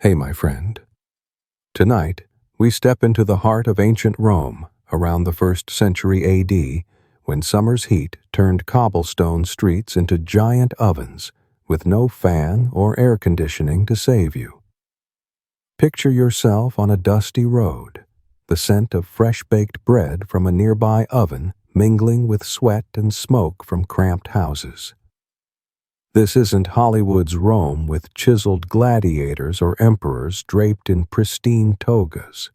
Hey, my friend. Tonight, we step into the heart of ancient Rome around the 1st century AD, when summer's heat turned cobblestone streets into giant ovens with no fan or air conditioning to save you. Picture yourself on a dusty road, the scent of fresh-baked bread from a nearby oven mingling with sweat and smoke from cramped houses. This isn't Hollywood's Rome with chiseled gladiators or emperors draped in pristine togas.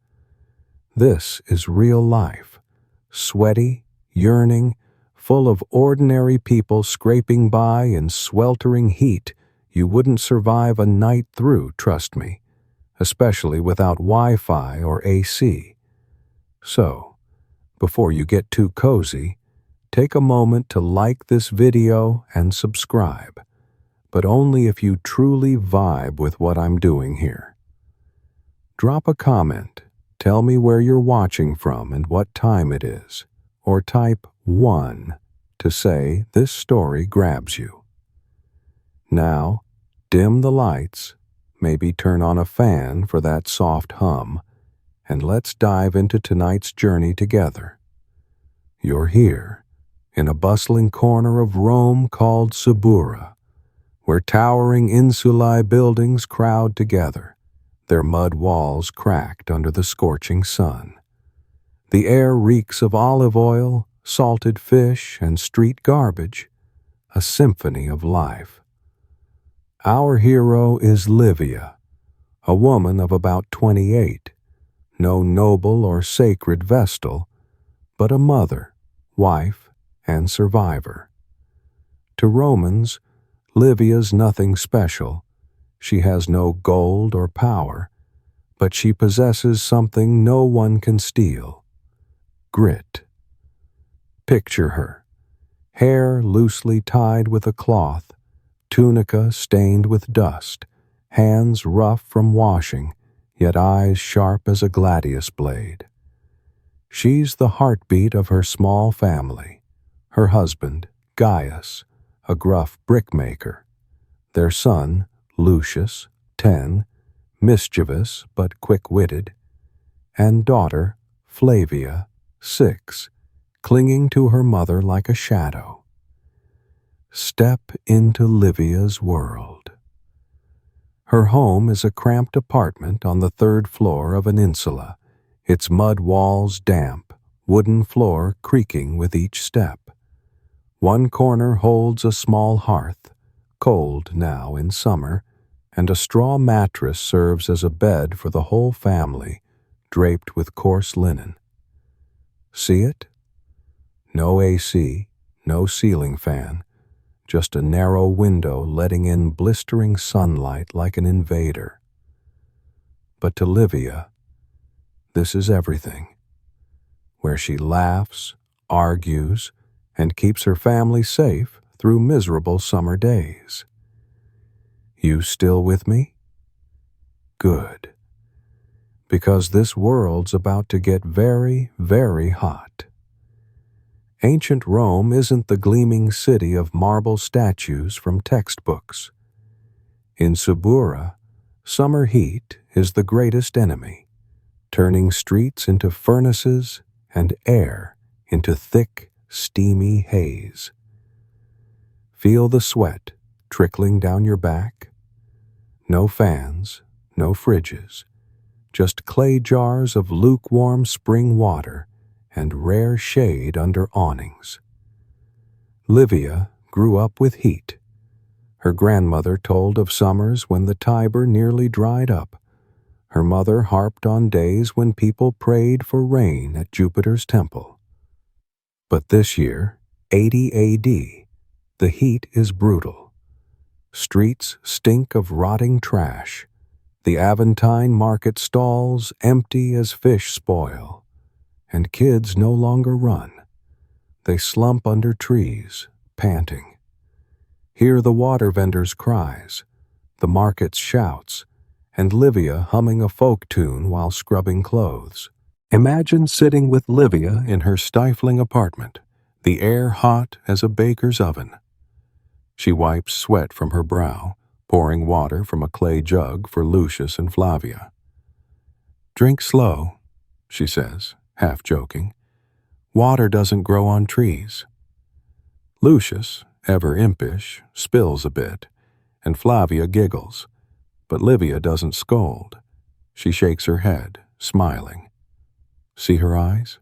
This is real life, sweaty, yearning, full of ordinary people scraping by in sweltering heat you wouldn't survive a night through, trust me, especially without Wi-Fi or AC. So, before you get too cozy, take a moment to like this video and subscribe, but only if you truly vibe with what I'm doing here. Drop a comment, tell me where you're watching from and what time it is, or type 1 to say this story grabs you. Now, dim the lights, maybe turn on a fan for that soft hum, and let's dive into tonight's journey together. You're here, in a bustling corner of Rome called Subura, where towering insulae buildings crowd together, their mud walls cracked under the scorching sun. The air reeks of olive oil, salted fish, and street garbage, a symphony of life. Our hero is Livia, a woman of about 28, no noble or sacred vestal, but a mother, wife, and survivor. To Romans, Livia's nothing special. She has no gold or power, but she possesses something no one can steal: grit. Picture her, hair loosely tied with a cloth, tunica stained with dust, hands rough from washing, yet eyes sharp as a gladius blade. She's the heartbeat of her small family, her husband, Gaius, a gruff brickmaker, their son, Lucius, 10, mischievous but quick-witted, and daughter, Flavia, 6, clinging to her mother like a shadow. Step into Livia's world. Her home is a cramped apartment on the 3rd floor of an insula, its mud walls damp, wooden floor creaking with each step. One corner holds a small hearth, cold now in summer, and a straw mattress serves as a bed for the whole family, draped with coarse linen. See it? No AC, no ceiling fan, just a narrow window letting in blistering sunlight like an invader. But to Livia, this is everything. Where she laughs, argues, and keeps her family safe through miserable summer days. You still with me? Good. Because this world's about to get very, very hot. Ancient Rome isn't the gleaming city of marble statues from textbooks. In Subura, summer heat is the greatest enemy, turning streets into furnaces and air into thick, steamy haze. Feel the sweat trickling down your back. No fans, no fridges, just clay jars of lukewarm spring water and rare shade under awnings. Livia grew up with heat. Her grandmother told of summers when the Tiber nearly dried up. Her mother harped on days when people prayed for rain at Jupiter's temple. But this year, 80 AD, the heat is brutal. Streets stink of rotting trash. The Aventine market stalls empty as fish spoil. And kids no longer run. They slump under trees, panting. Hear the water vendors' cries, the market's shouts, and Livia humming a folk tune while scrubbing clothes. Imagine sitting with Livia in her stifling apartment, the air hot as a baker's oven. She wipes sweat from her brow, pouring water from a clay jug for Lucius and Flavia. "Drink slow," she says, half joking. "Water doesn't grow on trees." Lucius, ever impish, spills a bit, and Flavia giggles, but Livia doesn't scold. She shakes her head, smiling. See her eyes?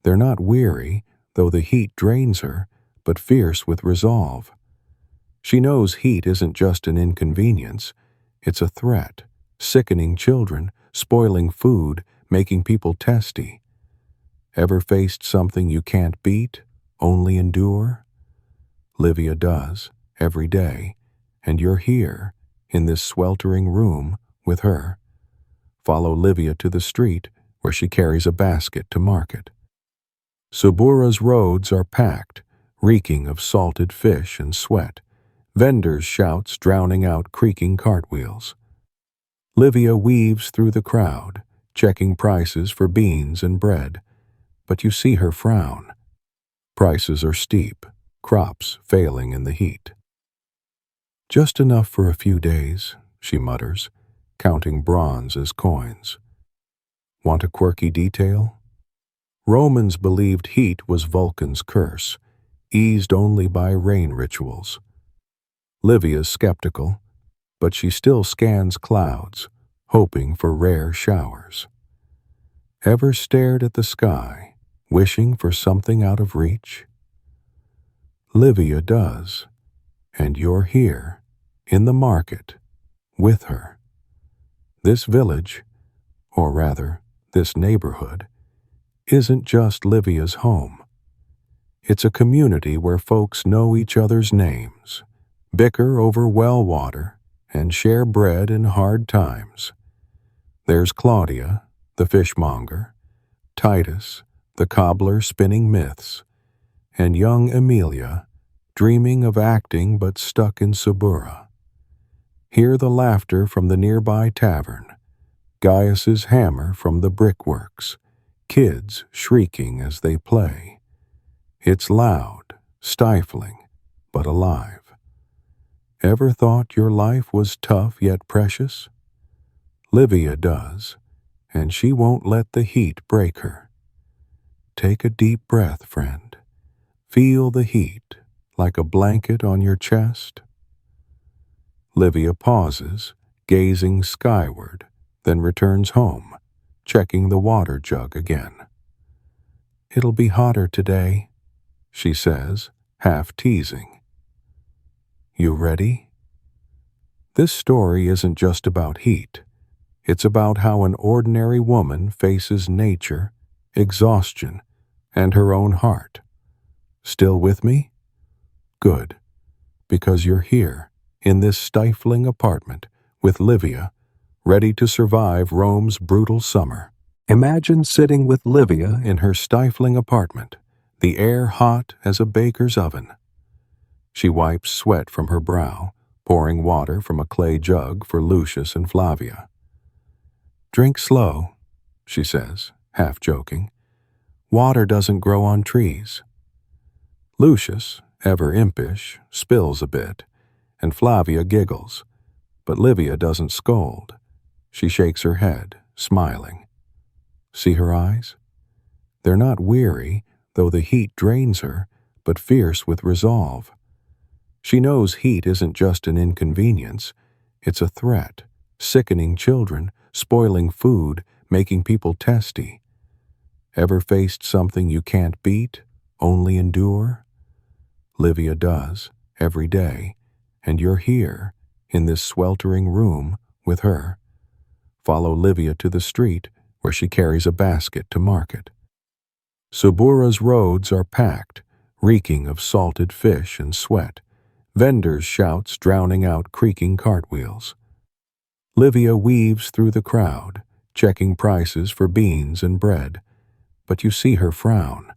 They're not weary, though the heat drains her, but fierce with resolve. She knows heat isn't just an inconvenience, it's a threat, sickening children, spoiling food, making people testy. Ever faced something you can't beat, only endure? Livia does, every day, and you're here, in this sweltering room, with her. Follow Livia to the street, where she carries a basket to market. Subura's roads are packed, reeking of salted fish and sweat, vendors' shouts drowning out creaking cartwheels. Livia weaves through the crowd, checking prices for beans and bread, but you see her frown. Prices are steep, crops failing in the heat. "Just enough for a few days," she mutters, counting bronze as coins. Want a quirky detail? Romans believed heat was Vulcan's curse, eased only by rain rituals. Livia's skeptical, but she still scans clouds, hoping for rare showers. Ever stared at the sky, wishing for something out of reach? Livia does, and you're here, in the market, with her. This village, or rather, this neighborhood, isn't just Livia's home. It's a community where folks know each other's names, bicker over well water, and share bread in hard times. There's Claudia, the fishmonger, Titus, the cobbler spinning myths, and young Emilia, dreaming of acting but stuck in Subura. Hear the laughter from the nearby tavern, Gaius's hammer from the brickworks, kids shrieking as they play. It's loud, stifling, but alive. Ever thought your life was tough yet precious? Livia does, and she won't let the heat break her. Take a deep breath, friend. Feel the heat, like a blanket on your chest. Livia pauses, gazing skyward, then returns home, checking the water jug again. "It'll be hotter today," she says, half teasing. You ready? This story isn't just about heat. It's about how an ordinary woman faces nature, exhaustion, and her own heart. Still with me? Good, because you're here, in this stifling apartment, with Livia, ready to survive Rome's brutal summer. Imagine sitting with Livia in her stifling apartment, the air hot as a baker's oven. She wipes sweat from her brow, pouring water from a clay jug for Lucius and Flavia. "Drink slow," she says, half joking. "Water doesn't grow on trees." Lucius, ever impish, spills a bit, and Flavia giggles, but Livia doesn't scold. She shakes her head, smiling. See her eyes? They're not weary, though the heat drains her, but fierce with resolve. She knows heat isn't just an inconvenience, it's a threat, sickening children, spoiling food, making people testy. Ever faced something you can't beat, only endure? Livia does, every day, and you're here, in this sweltering room, with her. Follow Livia to the street, where she carries a basket to market. Subura's roads are packed, reeking of salted fish and sweat, vendors' shouts drowning out creaking cartwheels. Livia weaves through the crowd, checking prices for beans and bread, but you see her frown.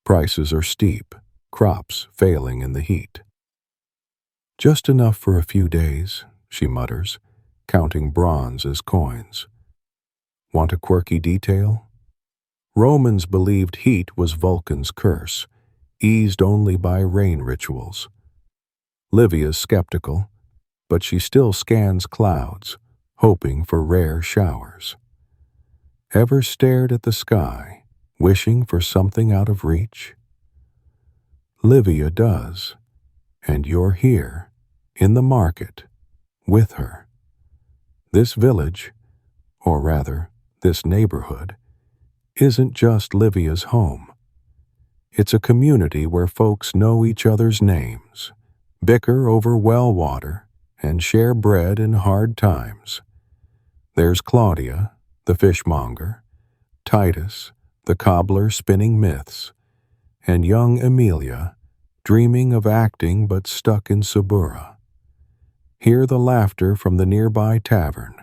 Prices are steep, crops failing in the heat. "Just enough for a few days," she mutters, counting bronze as coins. Want a quirky detail? Romans believed heat was Vulcan's curse, eased only by rain rituals. Livia's skeptical, but she still scans clouds, hoping for rare showers. Ever stared at the sky, wishing for something out of reach? Livia does, and you're here, in the market, with her. This village, or rather, this neighborhood, isn't just Livia's home. It's a community where folks know each other's names, bicker over well water, and share bread in hard times. There's Claudia, the fishmonger, Titus, the cobbler spinning myths, and young Amelia, dreaming of acting but stuck in Subura. Hear the laughter from the nearby tavern,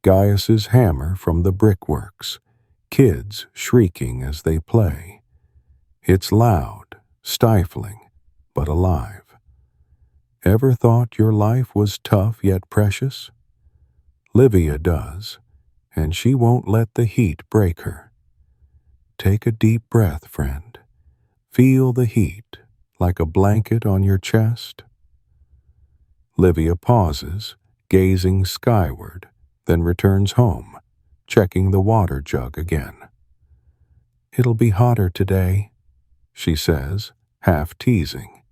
Gaius's hammer from the brickworks, kids shrieking as they play. It's loud, stifling, but alive. Ever thought your life was tough yet precious? Livia does, and she won't let the heat break her. Take a deep breath, friend. Feel the heat, like a blanket on your chest. Livia pauses, gazing skyward, then returns home, checking the water jug again. "It'll be hotter today," she says, half teasing.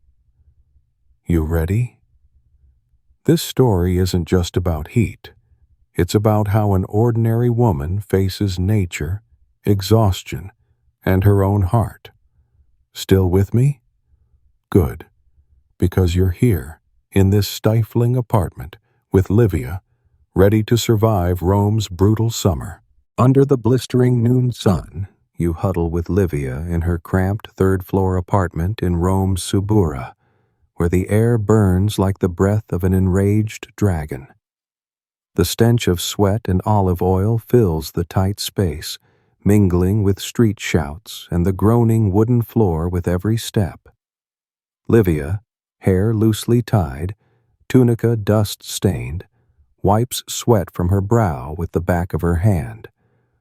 You ready? This story isn't just about heat. It's about how an ordinary woman faces nature, exhaustion, and her own heart. Still with me? Good, because you're here, in this stifling apartment, with Livia, ready to survive Rome's brutal summer. Under the blistering noon sun, you huddle with Livia in her cramped third-floor apartment in Rome's Subura, where the air burns like the breath of an enraged dragon. The stench of sweat and olive oil fills the tight space, mingling with street shouts and the groaning wooden floor with every step. Livia, hair loosely tied, tunica dust-stained, wipes sweat from her brow with the back of her hand,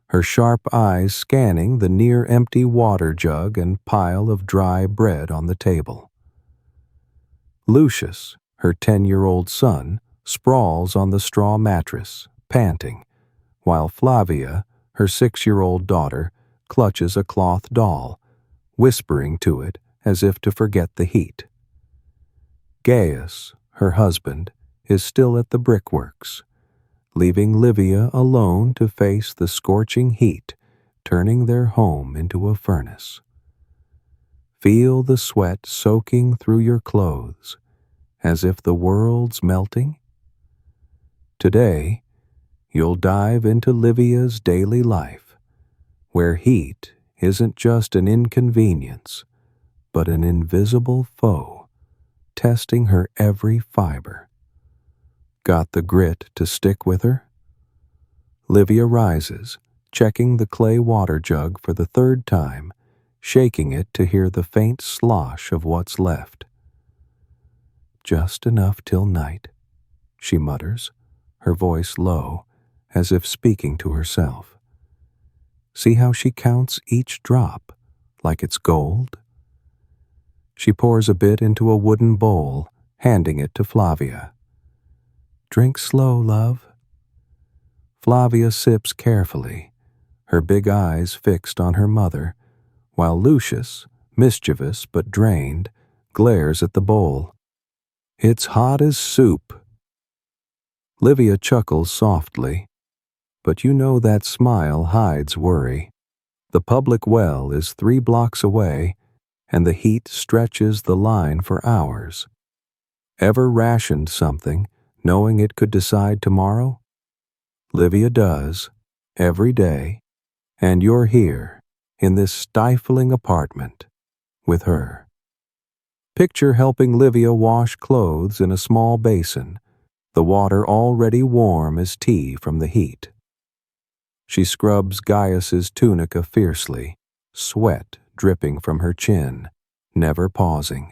her sharp eyes scanning the near-empty water jug and pile of dry bread on the table. Lucius, her 10-year-old son, sprawls on the straw mattress, panting, while Flavia, her 6-year-old daughter, clutches a cloth doll, whispering to it as if to forget the heat. Gaius, her husband, is still at the brickworks, leaving Livia alone to face the scorching heat, turning their home into a furnace. Feel the sweat soaking through your clothes, as if the world's melting. Today, you'll dive into Livia's daily life, where heat isn't just an inconvenience, but an invisible foe, testing her every fiber. Got the grit to stick with her? Livia rises, checking the clay water jug for the third time, shaking it to hear the faint slosh of what's left. "Just enough till night," she mutters, her voice low, as if speaking to herself. See how she counts each drop, like it's gold? She pours a bit into a wooden bowl, handing it to Flavia. "Drink slow, love." Flavia sips carefully, her big eyes fixed on her mother, while Lucius, mischievous but drained, glares at the bowl. "It's hot as soup." Livia chuckles softly, but you know that smile hides worry. The public well is 3 blocks away, and the heat stretches the line for hours. Ever rationed something, knowing it could decide tomorrow? Livia does, every day, and you're here, in this stifling apartment, with her. Picture helping Livia wash clothes in a small basin, the water already warm as tea from the heat. She scrubs Gaius's tunica fiercely, sweat dripping from her chin, never pausing.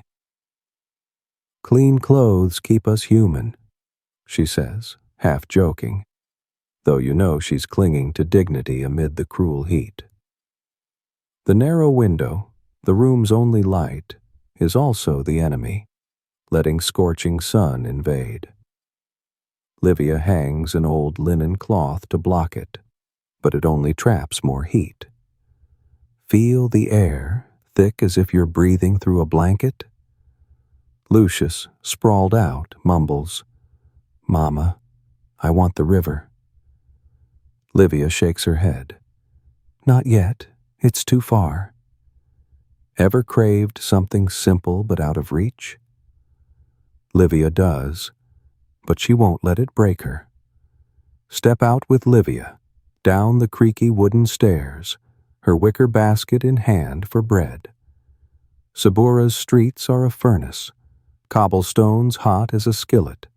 "Clean clothes keep us human," she says, half joking, though you know she's clinging to dignity amid the cruel heat. The narrow window, the room's only light, is also the enemy, letting scorching sun invade. Livia hangs an old linen cloth to block it, but it only traps more heat. Feel the air, thick as if you're breathing through a blanket. Lucius, sprawled out, mumbles, "Mama, I want the river." Livia shakes her head. "Not yet. It's too far." Ever craved something simple but out of reach? Livia does, but she won't let it break her. Step out with Livia, down the creaky wooden stairs, her wicker basket in hand for bread. Sabura's streets are a furnace, cobblestones hot as a skillet,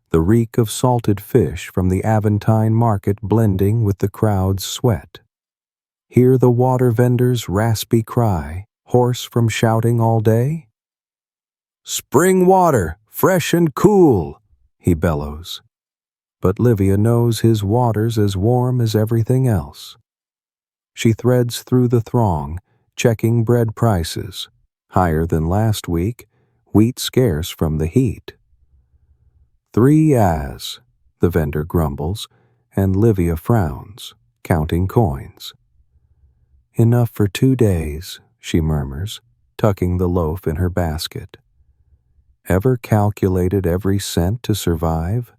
the reek of salted fish from the Aventine market blending with the crowd's sweat. Hear the water vendor's raspy cry, hoarse from shouting all day? "Spring water, fresh and cool," he bellows. But Livia knows his water's as warm as everything else. She threads through the throng, checking bread prices, higher than last week, wheat scarce from the heat. "3 as," the vendor grumbles, and Livia frowns, counting coins. "Enough for 2 days," she murmurs, tucking the loaf in her basket. Ever calculated every cent to survive?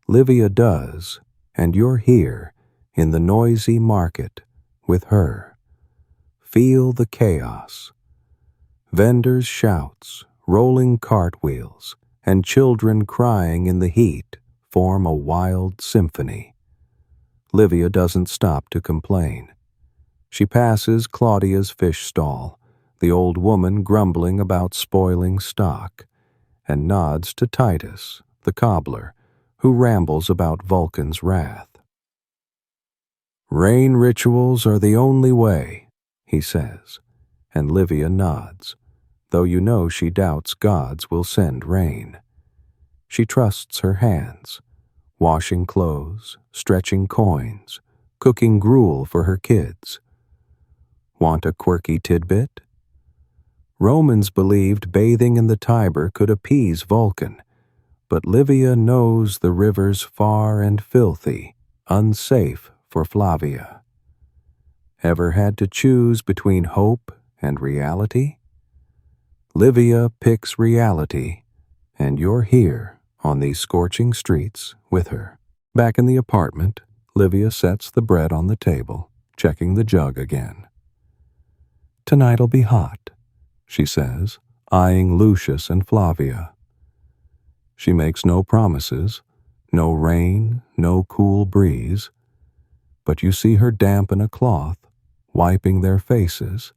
Livia does, and you're here, in the noisy market, with her. Feel the chaos. Vendors' shouts, rolling cartwheels, and children crying in the heat form a wild symphony. Livia doesn't stop to complain. She passes Claudia's fish stall, the old woman grumbling about spoiling stock, and nods to Titus, the cobbler, who rambles about Vulcan's wrath. "Rain rituals are the only way," he says, and Livia nods, though you know she doubts gods will send rain. She trusts her hands, washing clothes, stretching coins, cooking gruel for her kids. Want a quirky tidbit? Romans believed bathing in the Tiber could appease Vulcan, but Livia knows the river's far and filthy, unsafe for Flavia. Ever had to choose between hope and reality? Livia picks reality, and you're here on these scorching streets with her. Back in the apartment, Livia sets the bread on the table, checking the jug again. "Tonight'll be hot," she says, eyeing Lucius and Flavia. She makes no promises, no rain, no cool breeze, but you see her dampen a cloth, wiping their faces,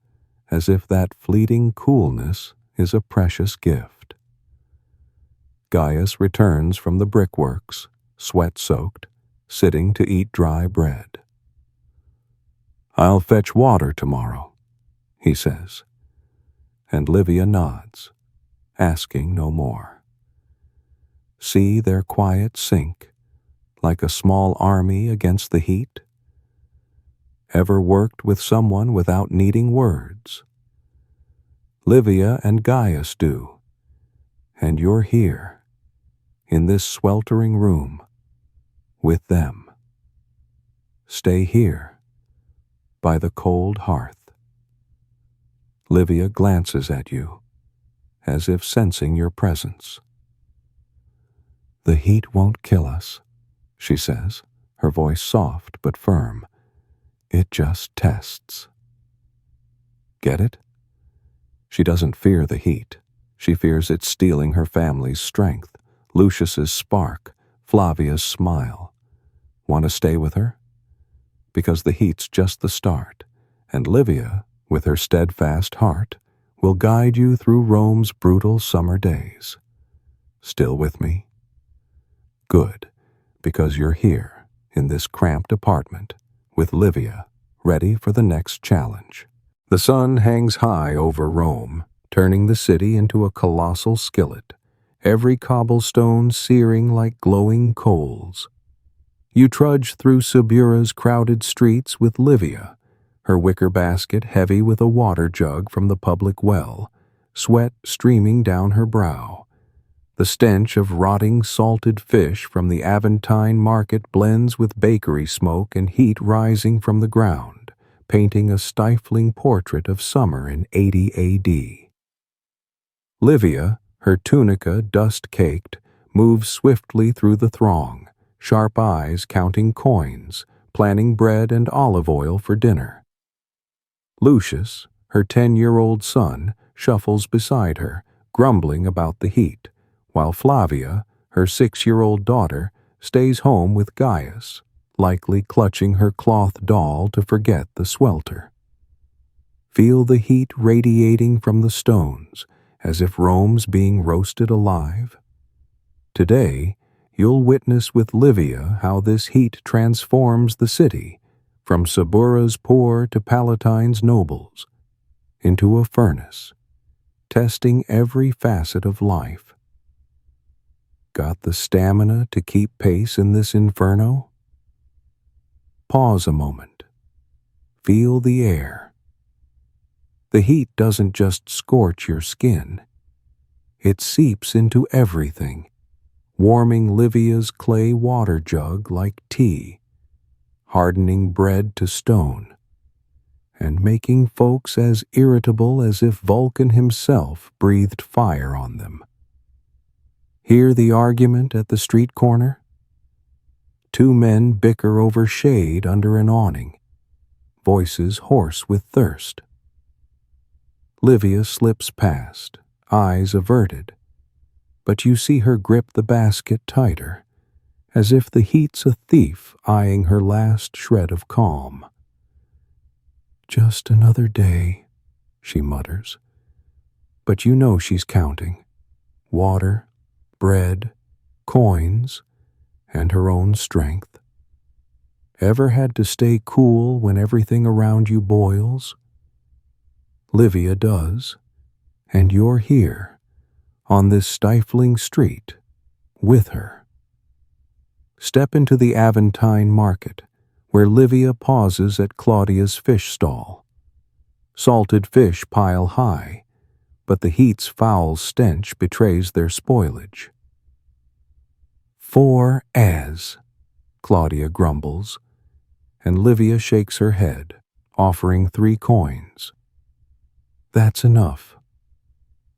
as if that fleeting coolness is a precious gift. Gaius returns from the brickworks, sweat-soaked, sitting to eat dry bread. "I'll fetch water tomorrow," he says, and Livia nods, asking no more. See their quiet sink, like a small army against the heat? Ever worked with someone without needing words? Livia and Gaius do, and you're here, in this sweltering room, with them. Stay here, by the cold hearth. Livia glances at you, as if sensing your presence. "The heat won't kill us," she says, her voice soft but firm. "It just tests." Get it? She doesn't fear the heat. She fears it stealing her family's strength, Lucius's spark, Flavia's smile. Want to stay with her? Because the heat's just the start, and Livia, with her steadfast heart, will guide you through Rome's brutal summer days. Still with me? Good, because you're here, in this cramped apartment, with Livia, ready for the next challenge. The sun hangs high over Rome, turning the city into a colossal skillet, every cobblestone searing like glowing coals. You trudge through Subura's crowded streets with Livia, her wicker basket heavy with a water jug from the public well, sweat streaming down her brow. The stench of rotting salted fish from the Aventine market blends with bakery smoke and heat rising from the ground, painting a stifling portrait of summer in 80 AD. Livia, her tunica dust-caked, moves swiftly through the throng, sharp eyes counting coins, planning bread and olive oil for dinner. Lucius, her 10-year-old son, shuffles beside her, grumbling about the heat, while Flavia, her 6-year-old daughter, stays home with Gaius, likely clutching her cloth doll to forget the swelter. Feel the heat radiating from the stones, as if Rome's being roasted alive. Today, you'll witness with Livia how this heat transforms the city, from Subura's poor to Palatine's nobles, into a furnace, testing every facet of life. Got the stamina to keep pace in this inferno? Pause a moment. Feel the air. The heat doesn't just scorch your skin. It seeps into everything, warming Livia's clay water jug like tea, hardening bread to stone, and making folks as irritable as if Vulcan himself breathed fire on them. Hear the argument at the street corner? Two men bicker over shade under an awning, voices hoarse with thirst. Livia slips past, eyes averted, but you see her grip the basket tighter, as if the heat's a thief eyeing her last shred of calm. Just another day, she mutters, but you know she's counting. Water, bread, coins, and her own strength. Ever had to stay cool when everything around you boils? Livia does, and you're here, on this stifling street, with her. Step into the Aventine market, where Livia pauses at Claudia's fish stall. Salted fish pile high, but the heat's foul stench betrays their spoilage. "4 as," Claudia grumbles, and Livia shakes her head, offering 3 coins. That's enough.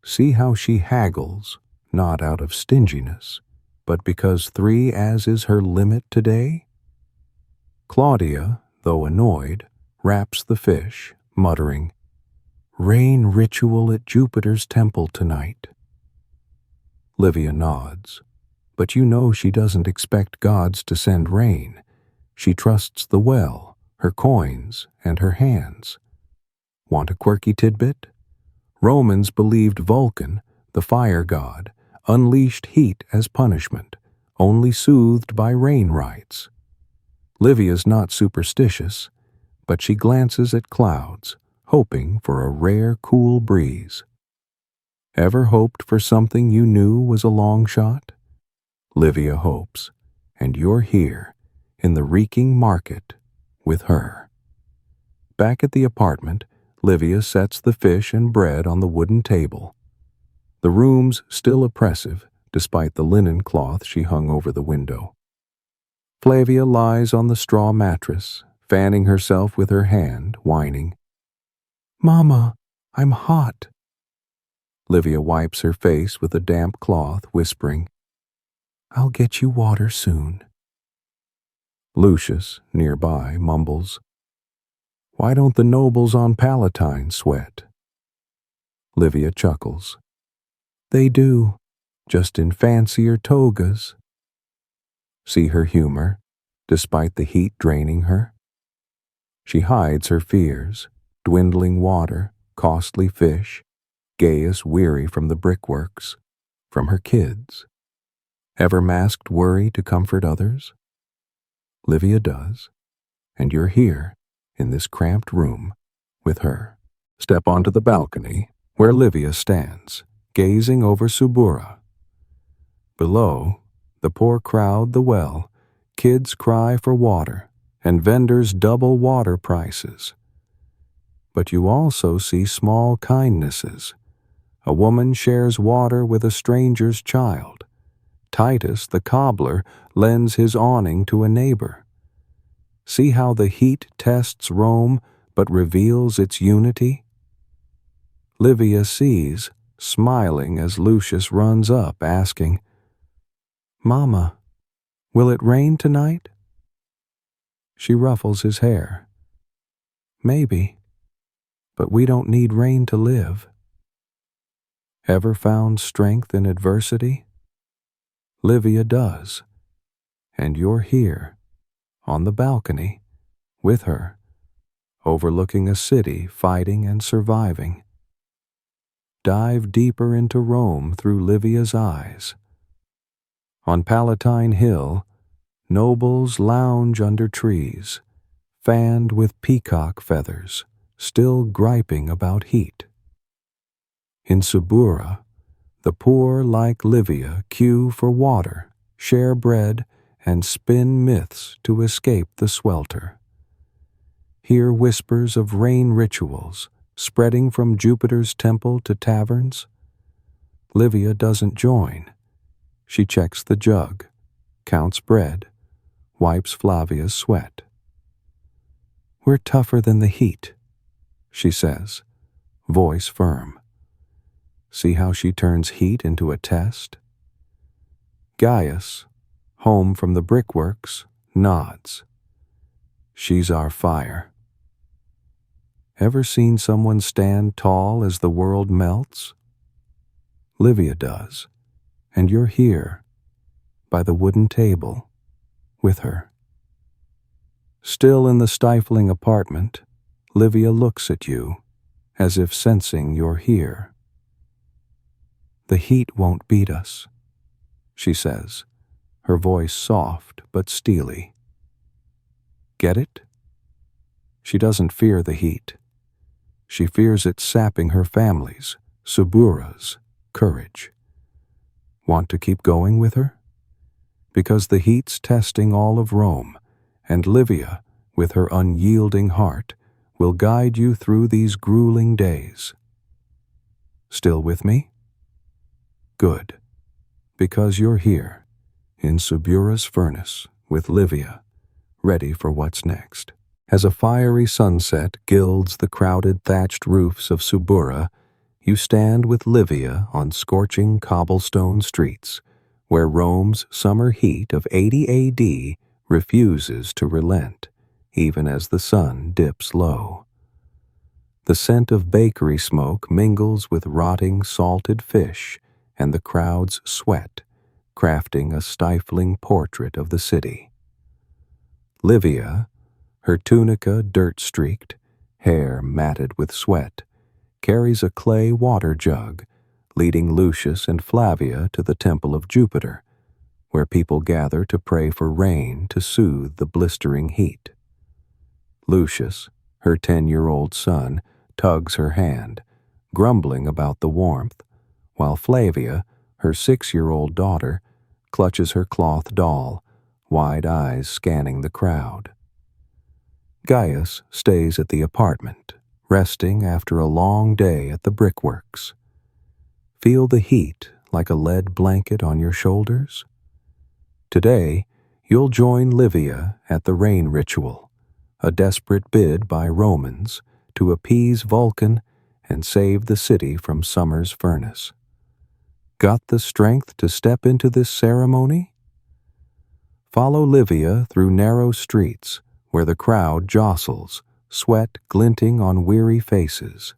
See how she haggles, not out of stinginess, but because 3 as is her limit today? Claudia, though annoyed, wraps the fish, muttering, "Rain ritual at Jupiter's temple tonight." Livia nods, but you know she doesn't expect gods to send rain. She trusts the well, her coins, and her hands. Want a quirky tidbit? Romans believed Vulcan, the fire god, unleashed heat as punishment, only soothed by rain rites. Livia's not superstitious, but she glances at clouds, hoping for a rare cool breeze. Ever hoped for something you knew was a long shot? Livia hopes, and you're here, in the reeking market, with her. Back at the apartment, Livia sets the fish and bread on the wooden table. The room's still oppressive, despite the linen cloth she hung over the window. Flavia lies on the straw mattress, fanning herself with her hand, whining, "Mama, I'm hot." Livia wipes her face with a damp cloth, whispering, "I'll get you water soon." Lucius, nearby, mumbles, "Why don't the nobles on Palatine sweat?" Livia chuckles. "They do, just in fancier togas." See her humor, despite the heat draining her? She hides her fears, dwindling water, costly fish, Gaius weary from the brickworks, from her kids. Ever masked worry to comfort others? Livia does, and you're here, in this cramped room, with her. Step onto the balcony, where Livia stands, gazing over Subura. Below, the poor crowd the well, kids cry for water, and vendors double water prices. But you also see small kindnesses, A woman shares water with a stranger's child. Titus, the cobbler, lends his awning to a neighbor. See how the heat tests Rome but reveals its unity? Livia sees, smiling as Lucius runs up, asking, "Mama, will it rain tonight?" She ruffles his hair. "Maybe, but we don't need rain to live." Ever found strength in adversity? Livia does, and you're here, on the balcony, with her, overlooking a city fighting and surviving. Dive deeper into Rome through Livia's eyes. On Palatine Hill, nobles lounge under trees, fanned with peacock feathers, still griping about heat. In Subura, the poor, like Livia, queue for water, share bread, and spin myths to escape the swelter. Hear whispers of rain rituals, spreading from Jupiter's temple to taverns. Livia doesn't join. She checks the jug, counts bread, wipes Flavia's sweat. "We're tougher than the heat," she says, voice firm. See how she turns heat into a test? Gaius, home from the brickworks, nods. She's our fire. Ever seen someone stand tall as the world melts? Livia does, and you're here, by the wooden table, with her. Still in the stifling apartment, Livia looks at you, as if sensing you're here. "The heat won't beat us," she says, her voice soft but steely. Get it? She doesn't fear the heat. She fears it sapping her family's, Subura's, courage. Want to keep going with her? Because the heat's testing all of Rome, and Livia, with her unyielding heart, will guide you through these grueling days. Still with me? Good, because you're here, in Subura's furnace, with Livia, ready for what's next. As a fiery sunset gilds the crowded thatched roofs of Subura, you stand with Livia on scorching cobblestone streets, where Rome's summer heat of 80 AD refuses to relent, even as the sun dips low. The scent of bakery smoke mingles with rotting salted fish and the crowd's sweat, crafting a stifling portrait of the city. Livia, her tunica dirt-streaked, hair matted with sweat, carries a clay water jug, leading Lucius and Flavia to the temple of Jupiter, where people gather to pray for rain to soothe the blistering heat. Lucius, her 10-year-old son, tugs her hand, grumbling about the warmth, while Flavia, her 6-year-old daughter, clutches her cloth doll, wide eyes scanning the crowd. Gaius stays at the apartment, resting after a long day at the brickworks. Feel the heat like a lead blanket on your shoulders? Today, you'll join Livia at the rain ritual, a desperate bid by Romans to appease Vulcan and save the city from summer's furnace. Got the strength to step into this ceremony? Follow Livia through narrow streets where the crowd jostles, sweat glinting on weary faces.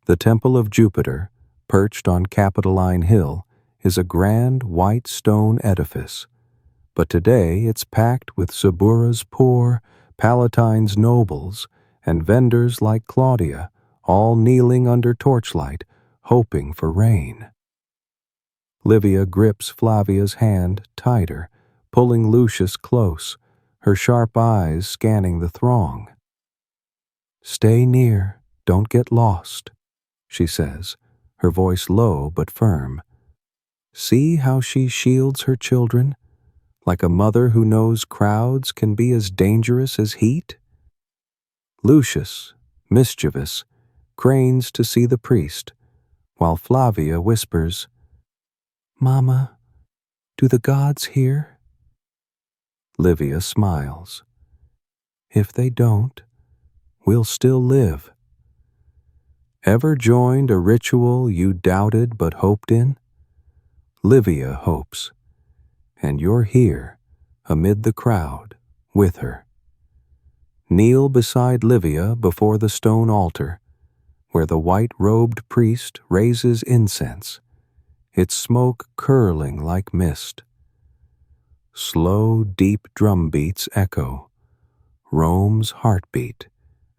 The Temple of Jupiter, perched on Capitoline Hill, is a grand white stone edifice, but today it's packed with Subura's poor, Palatine's nobles, and vendors like Claudia, all kneeling under torchlight, hoping for rain. Livia grips Flavia's hand tighter, pulling Lucius close, her sharp eyes scanning the throng. "Stay near, don't get lost," she says, her voice low but firm. See how she shields her children, like a mother who knows crowds can be as dangerous as heat? Lucius, mischievous, cranes to see the priest, while Flavia whispers, "Mama, do the gods hear?" Livia smiles. "If they don't, we'll still live." Ever joined a ritual you doubted but hoped in? Livia hopes, and you're here, amid the crowd, with her. Kneel beside Livia before the stone altar, where the white-robed priest raises incense, its smoke curling like mist. Slow, deep drum beats echo, Rome's heartbeat,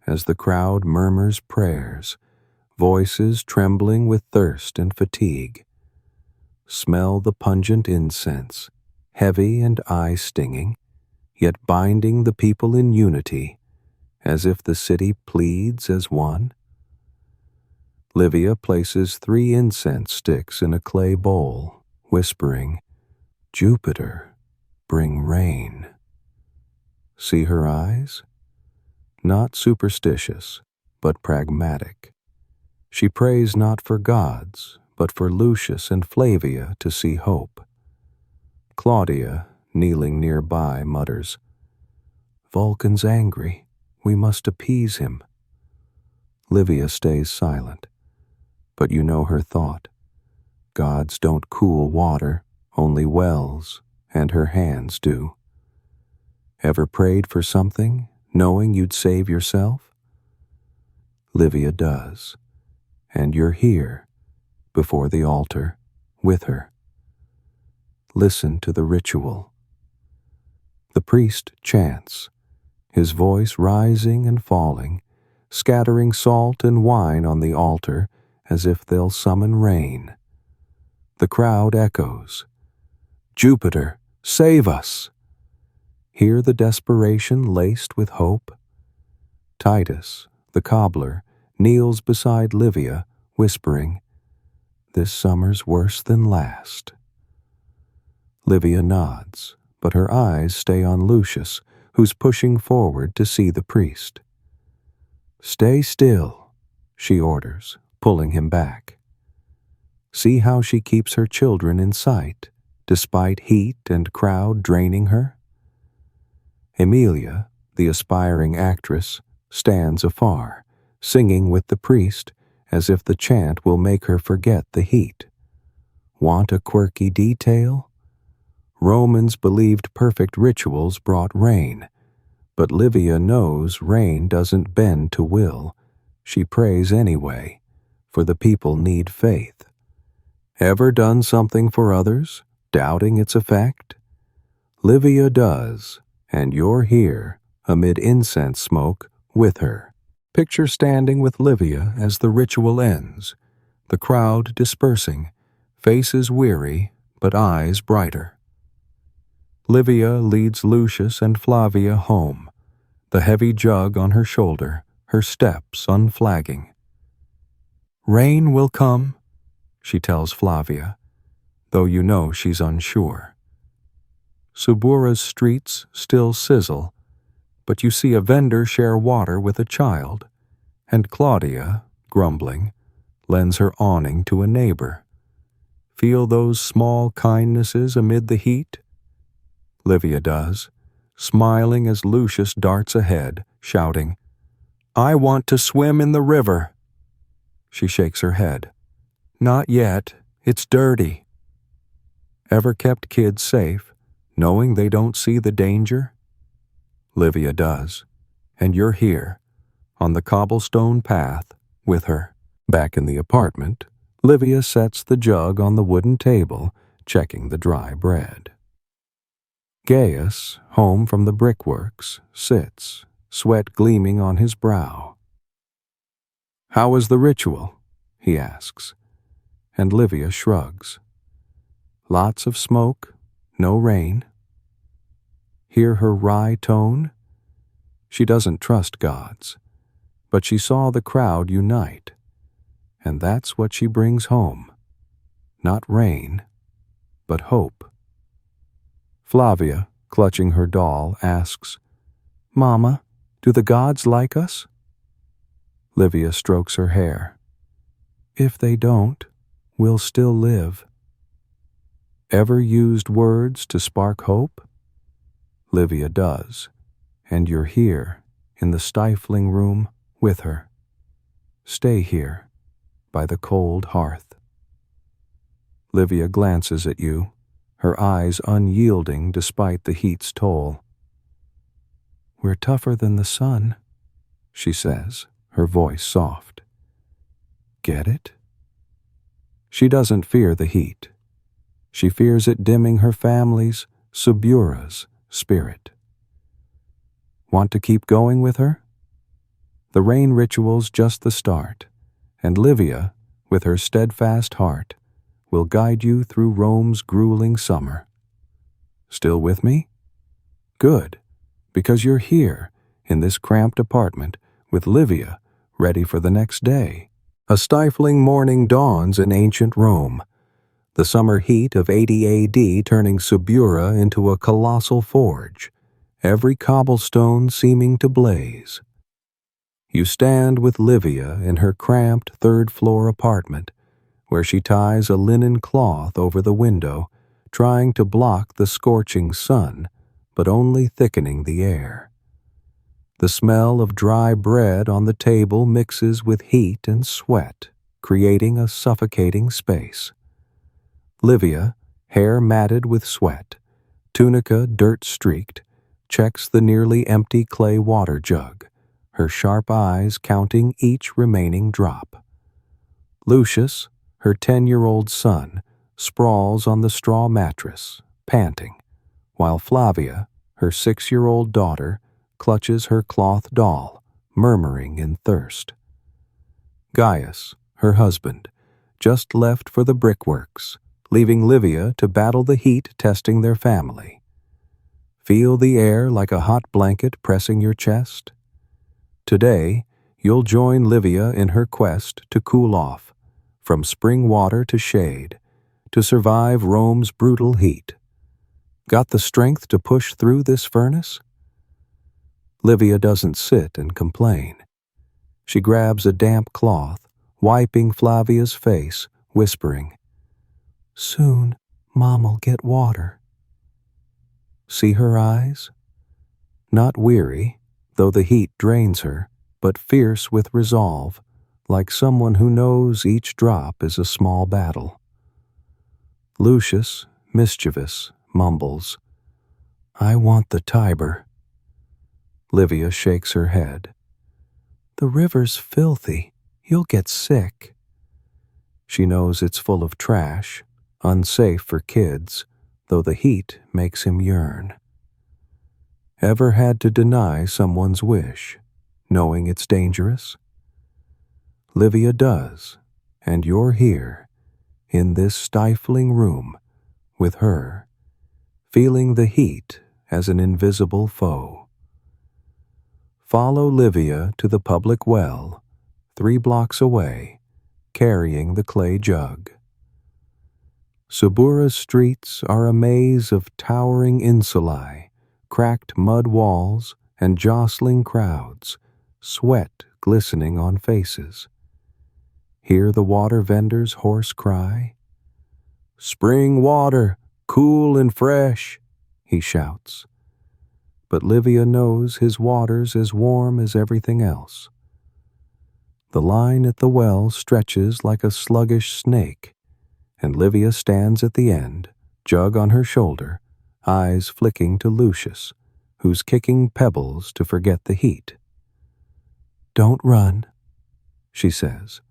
as the crowd murmurs prayers, voices trembling with thirst and fatigue. Smell the pungent incense, heavy and eye-stinging, yet binding the people in unity, as if the city pleads as one. Livia places 3 incense sticks in a clay bowl, whispering, "Jupiter, bring rain." See her eyes? Not superstitious, but pragmatic. She prays not for gods, but for Lucius and Flavia to see hope. Claudia, kneeling nearby, mutters, "Vulcan's angry. We must appease him." Livia stays silent, but you know her thought. Gods don't cool water, only wells, and her hands do. Ever prayed for something, knowing you'd save yourself? Livia does, and you're here, before the altar, with her. Listen to the ritual. The priest chants, his voice rising and falling, scattering salt and wine on the altar as if they'll summon rain. The crowd echoes, "Jupiter, save us!" Hear the desperation laced with hope? Titus, the cobbler, kneels beside Livia, whispering, "This summer's worse than last." Livia nods, but her eyes stay on Lucius, who's pushing forward to see the priest. "Stay still," she orders, pulling him back. See how she keeps her children in sight, despite heat and crowd draining her? Emilia, the aspiring actress, stands afar, singing with the priest as if the chant will make her forget the heat. Want a quirky detail? Romans believed perfect rituals brought rain, but Livia knows rain doesn't bend to will. She prays anyway, for the people need faith. Ever done something for others, doubting its effect? Livia does, and you're here, amid incense smoke, with her. Picture standing with Livia as the ritual ends, the crowd dispersing, faces weary, but eyes brighter. Livia leads Lucius and Flavia home, the heavy jug on her shoulder, her steps unflagging. "Rain will come," she tells Flavia, though you know she's unsure. Subura's streets still sizzle, but you see a vendor share water with a child, and Claudia, grumbling, lends her awning to a neighbor. Feel those small kindnesses amid the heat? Livia does, smiling as Lucius darts ahead, shouting, "I want to swim in the river." She shakes her head. "Not yet. It's dirty." Ever kept kids safe, knowing they don't see the danger? Livia does, and you're here, on the cobblestone path, with her. Back in the apartment, Livia sets the jug on the wooden table, checking the dry bread. Gaius, home from the brickworks, sits, sweat gleaming on his brow. "How was the ritual?" he asks, and Livia shrugs. Lots of smoke, no rain. Hear her wry tone? She doesn't trust gods, but she saw the crowd unite, and that's what she brings home. Not rain, but hope. Flavia, clutching her doll, asks, "Mama, do the gods like us?" Livia strokes her hair. "If they don't, we'll still live. Ever used words to spark hope? Livia does, and you're here, in the stifling room, with her. Stay here, by the cold hearth. Livia glances at you, her eyes unyielding despite the heat's toll. We're tougher than the sun, she says, her voice soft. Get it? She doesn't fear the heat. She fears it dimming her family's, Subura's, spirit. Want to keep going with her? The rain ritual's just the start, and Livia, with her steadfast heart, will guide you through Rome's grueling summer. Still with me? Good, because you're here, in this cramped apartment, with Livia, ready for the next day. A stifling morning dawns in ancient Rome, the summer heat of 80 A.D. turning Subura into a colossal forge, every cobblestone seeming to blaze. You stand with Livia in her cramped third-floor apartment, where she ties a linen cloth over the window, trying to block the scorching sun, but only thickening the air. The smell of dry bread on the table mixes with heat and sweat, creating a suffocating space. Livia, hair matted with sweat, tunica dirt-streaked, checks the nearly empty clay water jug, her sharp eyes counting each remaining drop. Lucius, her 10-year-old son, sprawls on the straw mattress, panting, while Flavia, her 6-year-old daughter, clutches her cloth doll, murmuring in thirst. Gaius, her husband, just left for the brickworks, leaving Livia to battle the heat testing their family. Feel the air like a hot blanket pressing your chest? Today, you'll join Livia in her quest to cool off, from spring water to shade, to survive Rome's brutal heat. Got the strength to push through this furnace? Livia doesn't sit and complain. She grabs a damp cloth, wiping Flavia's face, whispering, Soon, Mom'll get water. See her eyes? Not weary, though the heat drains her, but fierce with resolve, like someone who knows each drop is a small battle. Lucius, mischievous, mumbles, I want the Tiber. Livia shakes her head. The river's filthy. You'll get sick. She knows it's full of trash, unsafe for kids, though the heat makes him yearn. Ever had to deny someone's wish, knowing it's dangerous? Livia does, and you're here, in this stifling room, with her, feeling the heat as an invisible foe. Follow Livia to the public well, 3 blocks away, carrying the clay jug. Subura's streets are a maze of towering insulae, cracked mud walls, and jostling crowds, sweat glistening on faces. Hear the water vendor's hoarse cry? Spring water, cool and fresh, he shouts. But Livia knows his water's as warm as everything else. The line at the well stretches like a sluggish snake, and Livia stands at the end, jug on her shoulder, eyes flicking to Lucius, who's kicking pebbles to forget the heat. Don't run, she says,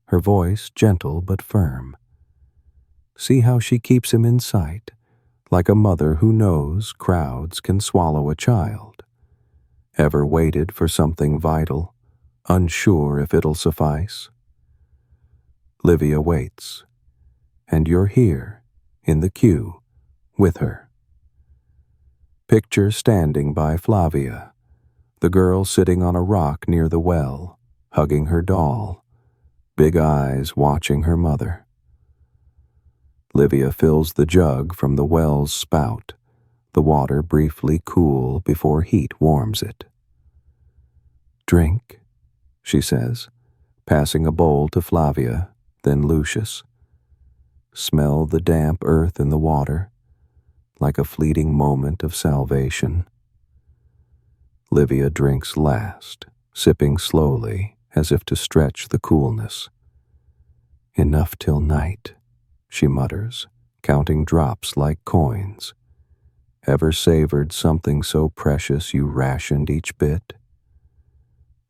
her voice gentle but firm. See how she keeps him in sight, like a mother who knows crowds can swallow a child. Ever waited for something vital, unsure if it'll suffice? Livia waits, and you're here, in the queue, with her. Picture standing by Flavia, the girl sitting on a rock near the well, hugging her doll, big eyes watching her mother. Livia fills the jug from the well's spout, the water briefly cool before heat warms it. Drink, she says, passing a bowl to Flavia, then Lucius. Smell the damp earth in the water, like a fleeting moment of salvation. Livia drinks last, sipping slowly as if to stretch the coolness. Enough till night, she mutters, counting drops like coins. Ever savored something so precious you rationed each bit?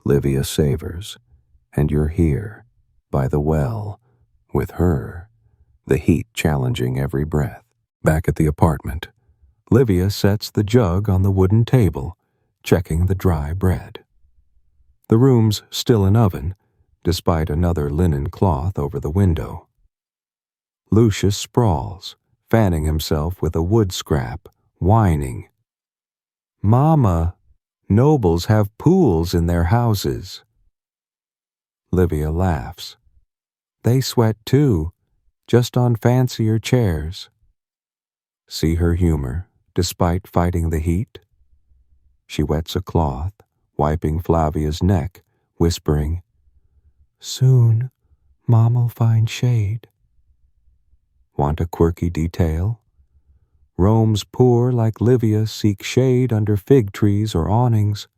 Livia savors, and you're here, by the well, with her, the heat challenging every breath. Back at the apartment, Livia sets the jug on the wooden table, checking the dry bread. The room's still an oven, despite another linen cloth over the window. Lucius sprawls, fanning himself with a wood scrap, whining. "Mama, nobles have pools in their houses." Livia laughs. "They sweat too, just on fancier chairs." See her humor, despite fighting the heat? She wets a cloth, wiping Flavia's neck, whispering, "Soon, Mom'll find shade." Want a quirky detail? Rome's poor like Livia seek shade under fig trees or awnings,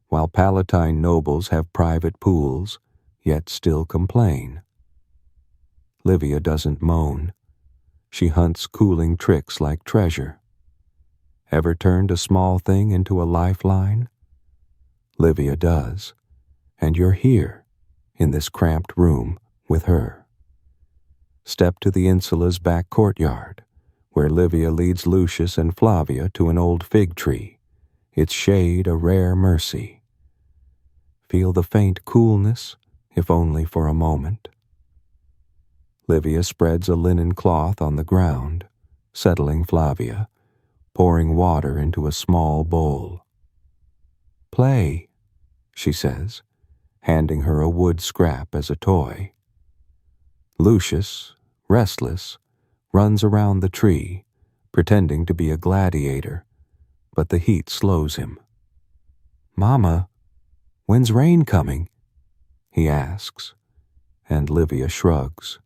while Palatine nobles have private pools, yet still complain. Livia doesn't moan. She hunts cooling tricks like treasure. Ever turned a small thing into a lifeline? Livia does, and you're here, in this cramped room, with her. Step to the insula's back courtyard, where Livia leads Lucius and Flavia to an old fig tree, its shade a rare mercy. Feel the faint coolness, if only for a moment. Livia spreads a linen cloth on the ground, settling Flavia, pouring water into a small bowl. "Play," she says, handing her a wood scrap as a toy. Lucius, restless, runs around the tree, pretending to be a gladiator, but the heat slows him. "Mama, when's rain coming?" he asks, and Livia shrugs.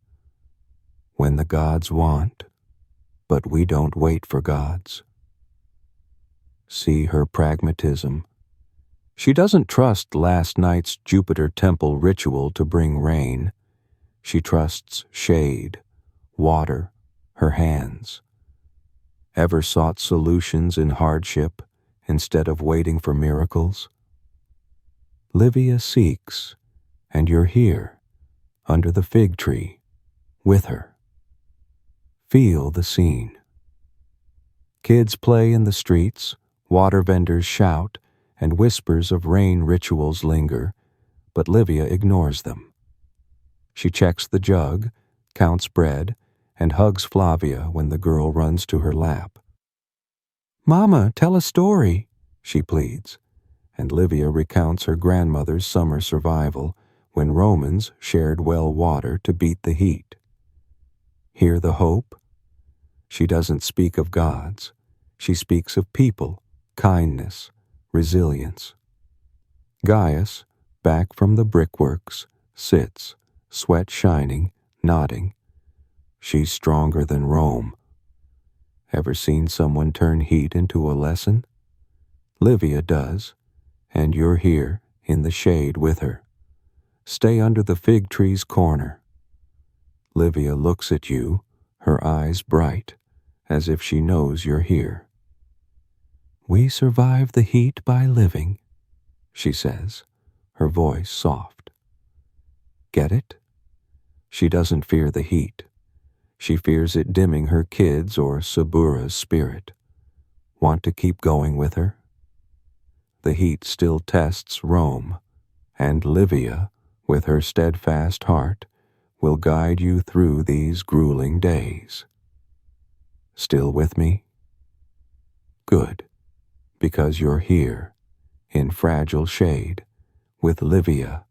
"When the gods want, but we don't wait for gods." See her pragmatism. She doesn't trust last night's Jupiter temple ritual to bring rain. She trusts shade, water, her hands. Ever sought solutions in hardship instead of waiting for miracles? Livia seeks, and you're here, under the fig tree, with her. Feel the scene. Kids play in the streets, water vendors shout, and whispers of rain rituals linger, but Livia ignores them. She checks the jug, counts bread, and hugs Flavia when the girl runs to her lap. "Mama, tell a story," she pleads, and Livia recounts her grandmother's summer survival when Romans shared well water to beat the heat. Hear the hope? She doesn't speak of gods. She speaks of people, kindness, resilience. Gaius, back from the brickworks, sits, sweat shining, nodding. She's stronger than Rome. Ever seen someone turn heat into a lesson? Livia does, and you're here, in the shade with her. Stay under the fig tree's corner. Livia looks at you, her eyes bright, as if she knows you're here. "We survive the heat by living," she says, her voice soft. Get it? She doesn't fear the heat. She fears it dimming her kids' or Sabura's spirit. Want to keep going with her? The heat still tests Rome, and Livia, with her steadfast heart, will guide you through these grueling days. Still with me? Good, because you're here, in fragile shade, with Livia,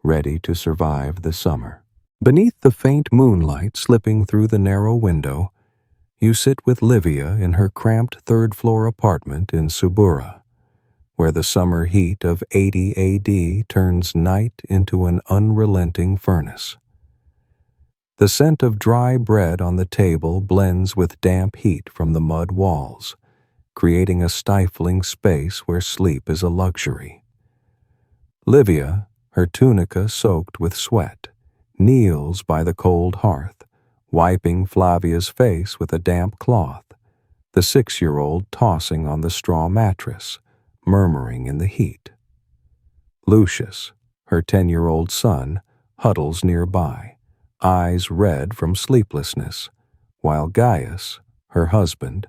ready to survive the summer. Beneath the faint moonlight slipping through the narrow window, you sit with Livia in her cramped third-floor apartment in Subura, where the summer heat of 80 AD turns night into an unrelenting furnace. The scent of dry bread on the table blends with damp heat from the mud walls, creating a stifling space where sleep is a luxury. Livia, her tunica soaked with sweat, kneels by the cold hearth, wiping Flavia's face with a damp cloth, the 6-year-old tossing on the straw mattress, murmuring in the heat. Lucius, her 10-year-old son, huddles nearby, eyes red from sleeplessness, while Gaius, her husband,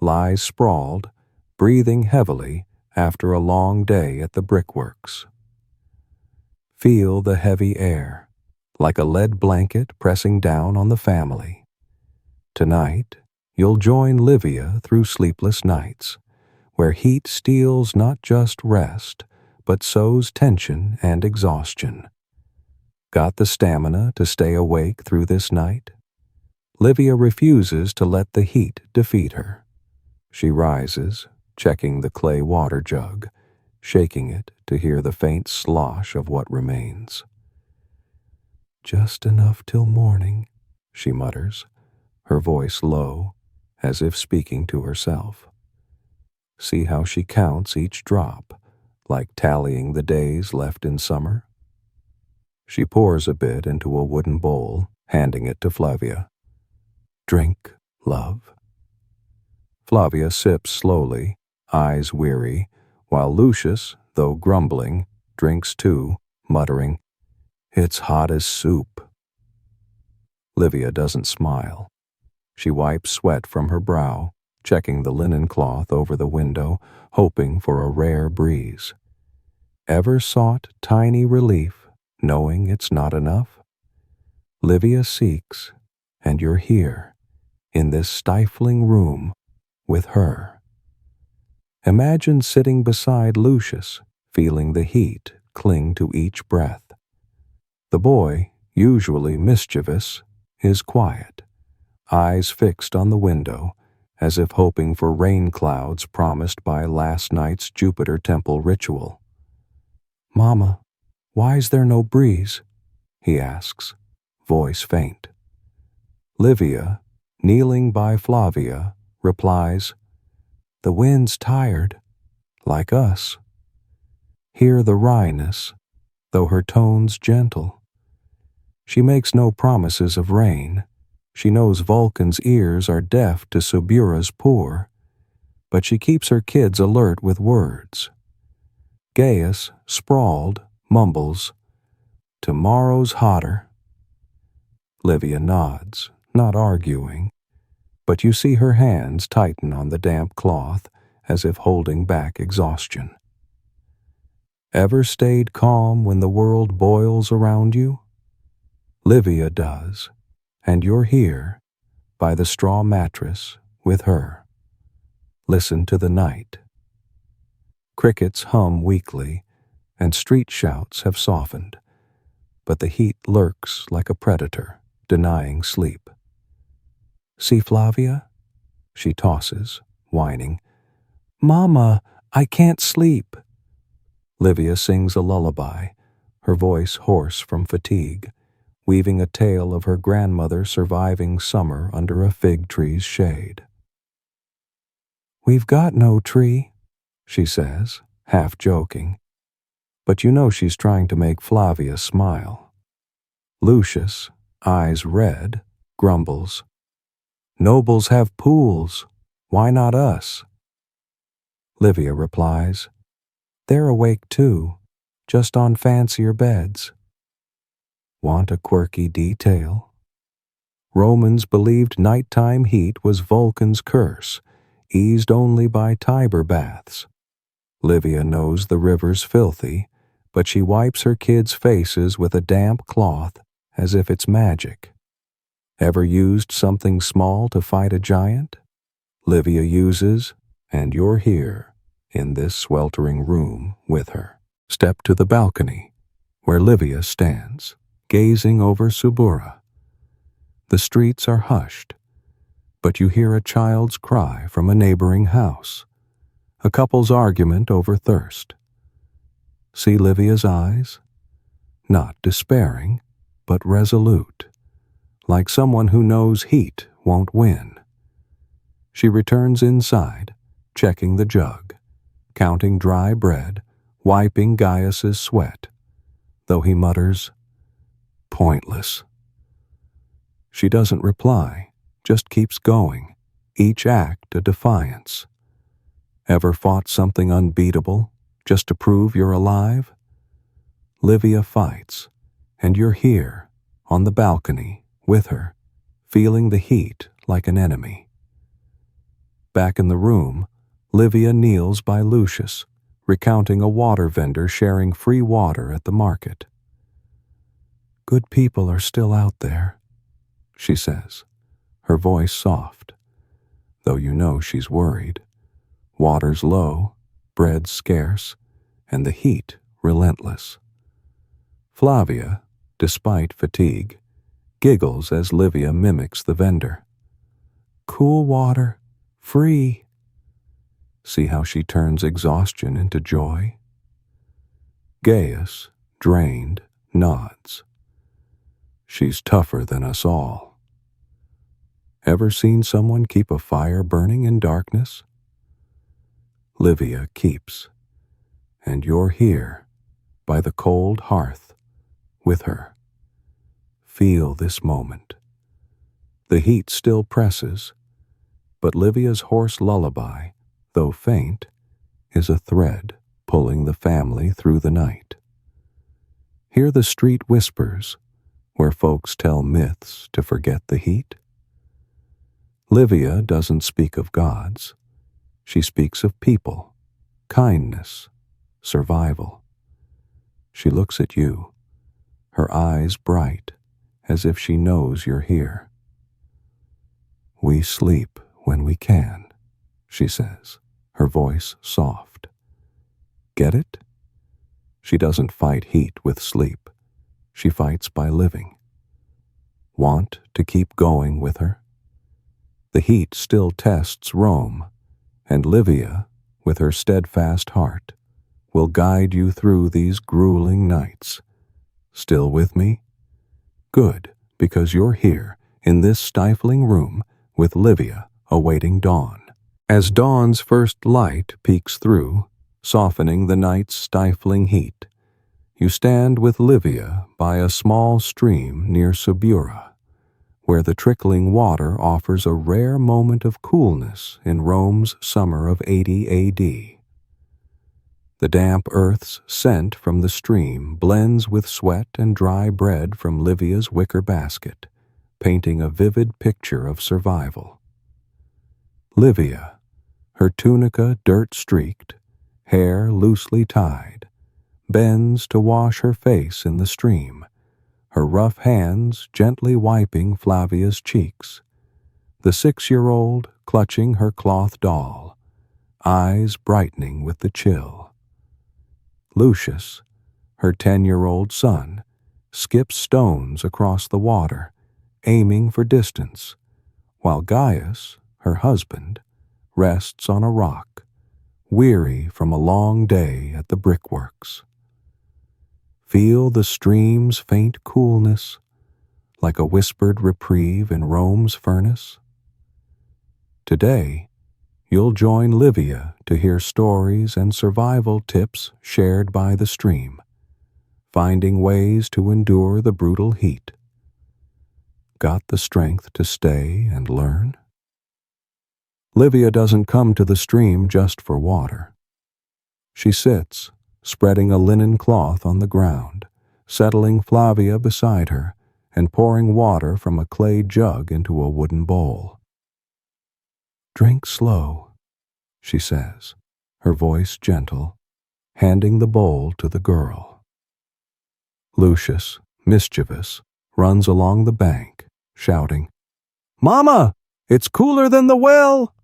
lies sprawled, breathing heavily after a long day at the brickworks. Feel the heavy air, like a lead blanket pressing down on the family. Tonight, you'll join Livia through sleepless nights, where heat steals not just rest, but sows tension and exhaustion. Got the stamina to stay awake through this night? Livia refuses to let the heat defeat her. She rises, checking the clay water jug, shaking it to hear the faint slosh of what remains. "Just enough till morning," she mutters, her voice low, as if speaking to herself. See how she counts each drop, like tallying the days left in summer? She pours a bit into a wooden bowl, handing it to Flavia. "Drink, love." Flavia sips slowly, eyes weary, while Lucius, though grumbling, drinks too, muttering, "It's hot as soup." Livia doesn't smile. She wipes sweat from her brow, checking the linen cloth over the window, hoping for a rare breeze. Ever sought tiny relief, knowing it's not enough? Livia seeks, and you're here, in this stifling room, with her. Imagine sitting beside Lucius, feeling the heat cling to each breath. The boy, usually mischievous, is quiet, eyes fixed on the window, as if hoping for rain clouds promised by last night's Jupiter temple ritual. "Mama, why's there no breeze?" he asks, voice faint. Livia, kneeling by Flavia, replies, "The wind's tired, like us." Hear the wryness, though her tone's gentle. She makes no promises of rain. She knows Vulcan's ears are deaf to Subura's pour, but she keeps her kids alert with words. Gaius, sprawled, mumbles, "Tomorrow's hotter." Livia nods, not arguing, but you see her hands tighten on the damp cloth as if holding back exhaustion. Ever stayed calm when the world boils around you? Livia does, and you're here, by the straw mattress, with her. Listen to the night. Crickets hum weakly, and street shouts have softened, but the heat lurks like a predator, denying sleep. "See Flavia?" She tosses, whining, "Mama, I can't sleep." Livia sings a lullaby, her voice hoarse from fatigue, weaving a tale of her grandmother surviving summer under a fig tree's shade. "We've got no tree," she says, half joking, but you know she's trying to make Flavia smile. Lucius, eyes red, grumbles, "Nobles have pools. Why not us?" Livia replies, "They're awake too, just on fancier beds." Want a quirky detail? Romans believed nighttime heat was Vulcan's curse, eased only by Tiber baths. Livia knows the river's filthy, but she wipes her kids' faces with a damp cloth as if it's magic. Ever used something small to fight a giant? Livia uses, and you're here, in this sweltering room with her. Step to the balcony, where Livia stands, gazing over Subura. The streets are hushed, but you hear a child's cry from a neighboring house, a couple's argument over thirst. See Livia's eyes? Not despairing, but resolute, like someone who knows heat won't win. She returns inside, checking the jug, counting dry bread, wiping Gaius's sweat, though he mutters, "Pointless." She doesn't reply, just keeps going, each act a defiance. Ever fought something unbeatable just to prove you're alive? Livia fights, and you're here, on the balcony, with her, feeling the heat like an enemy. Back in the room, Livia kneels by Lucius, recounting a water vendor sharing free water at the market. "Good people are still out there," she says, her voice soft, though you know she's worried. Water's low, bread's scarce, and the heat relentless. Flavia, despite fatigue, giggles as Livia mimics the vendor. "Cool water, free." See how she turns exhaustion into joy? Gaius, drained, nods. She's tougher than us all. Ever seen someone keep a fire burning in darkness? Livia keeps, and you're here, by the cold hearth, with her. Feel this moment. The heat still presses, but Livia's hoarse lullaby, though faint, is a thread pulling the family through the night. Hear the street whispers, where folks tell myths to forget the heat. Livia doesn't speak of gods. She speaks of people, kindness, survival. She looks at you, her eyes bright, as if she knows you're here. "We sleep when we can," she says, her voice soft. Get it? She doesn't fight heat with sleep. She fights by living. Want to keep going with her? The heat still tests Rome, and Livia, with her steadfast heart, will guide you through these grueling nights. Still with me? Good, because you're here, in this stifling room, with Livia awaiting dawn. As dawn's first light peeks through, softening the night's stifling heat, you stand with Livia by a small stream near Subura, where the trickling water offers a rare moment of coolness in Rome's summer of 80 AD. The damp earth's scent from the stream blends with sweat and dry bread from Livia's wicker basket, painting a vivid picture of survival. Livia, her tunica dirt-streaked, hair loosely tied, bends to wash her face in the stream, her rough hands gently wiping Flavia's cheeks, the 6-year-old clutching her cloth doll, eyes brightening with the chill. Lucius, her 10-year-old son, skips stones across the water, aiming for distance, while Gaius, her husband, rests on a rock, weary from a long day at the brickworks. Feel the stream's faint coolness, like a whispered reprieve in Rome's furnace. Today, you'll join Livia to hear stories and survival tips shared by the stream, finding ways to endure the brutal heat. Got the strength to stay and learn? Livia doesn't come to the stream just for water. She sits, spreading a linen cloth on the ground, settling Flavia beside her, and pouring water from a clay jug into a wooden bowl. "Drink slow," she says, her voice gentle, handing the bowl to the girl. Lucius, mischievous, runs along the bank, shouting, "Mama, it's cooler than the well!"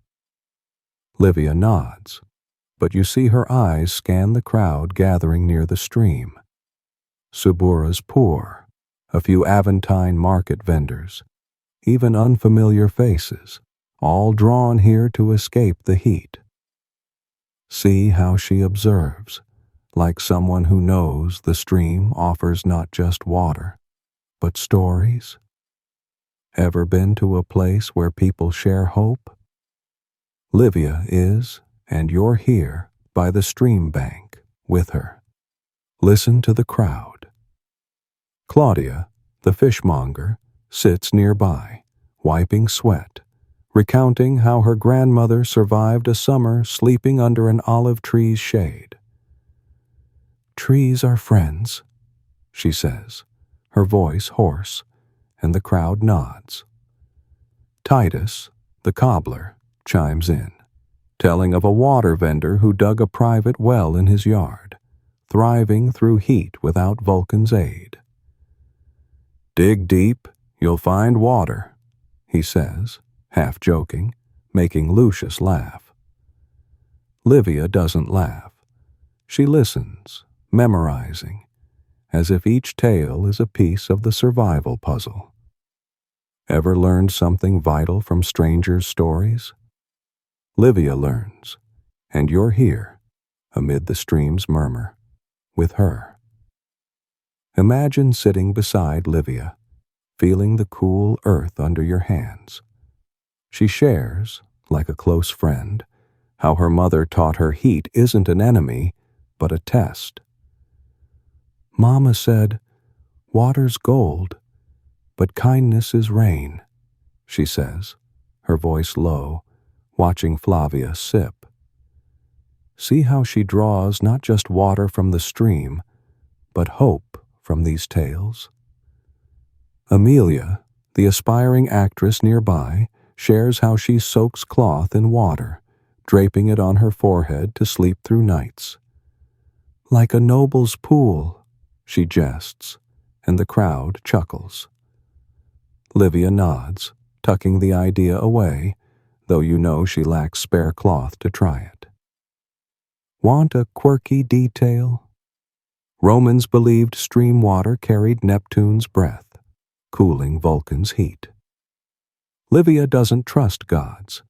Livia nods, but you see her eyes scan the crowd gathering near the stream. Subura's poor, a few Aventine market vendors, even unfamiliar faces, all drawn here to escape the heat. See how she observes, like someone who knows the stream offers not just water, but stories. Ever been to a place where people share hope? Livia is, and you're here by the stream bank with her. Listen to the crowd. Claudia, the fishmonger, sits nearby, wiping sweat, recounting how her grandmother survived a summer sleeping under an olive tree's shade. "Trees are friends," she says, her voice hoarse, and the crowd nods. Titus, the cobbler, chimes in, telling of a water vendor who dug a private well in his yard, thriving through heat without Vulcan's aid. "Dig deep, you'll find water," he says, half joking, making Lucius laugh. Livia doesn't laugh. She listens, memorizing, as if each tale is a piece of the survival puzzle. Ever learned something vital from strangers' stories? Livia learns, and you're here, amid the stream's murmur, with her. Imagine sitting beside Livia, feeling the cool earth under your hands. She shares, like a close friend, how her mother taught her heat isn't an enemy, but a test. "Mama said, 'Water's gold, but kindness is rain,'" she says, her voice low, watching Flavia sip. See how she draws not just water from the stream, but hope from these tales? Amelia, the aspiring actress nearby, shares how she soaks cloth in water, draping it on her forehead to sleep through nights. "Like a noble's pool," she jests, and the crowd chuckles. Livia nods, tucking the idea away, though you know she lacks spare cloth to try it. Want a quirky detail? Romans believed stream water carried Neptune's breath, cooling Vulcan's heat. Livia doesn't trust gods,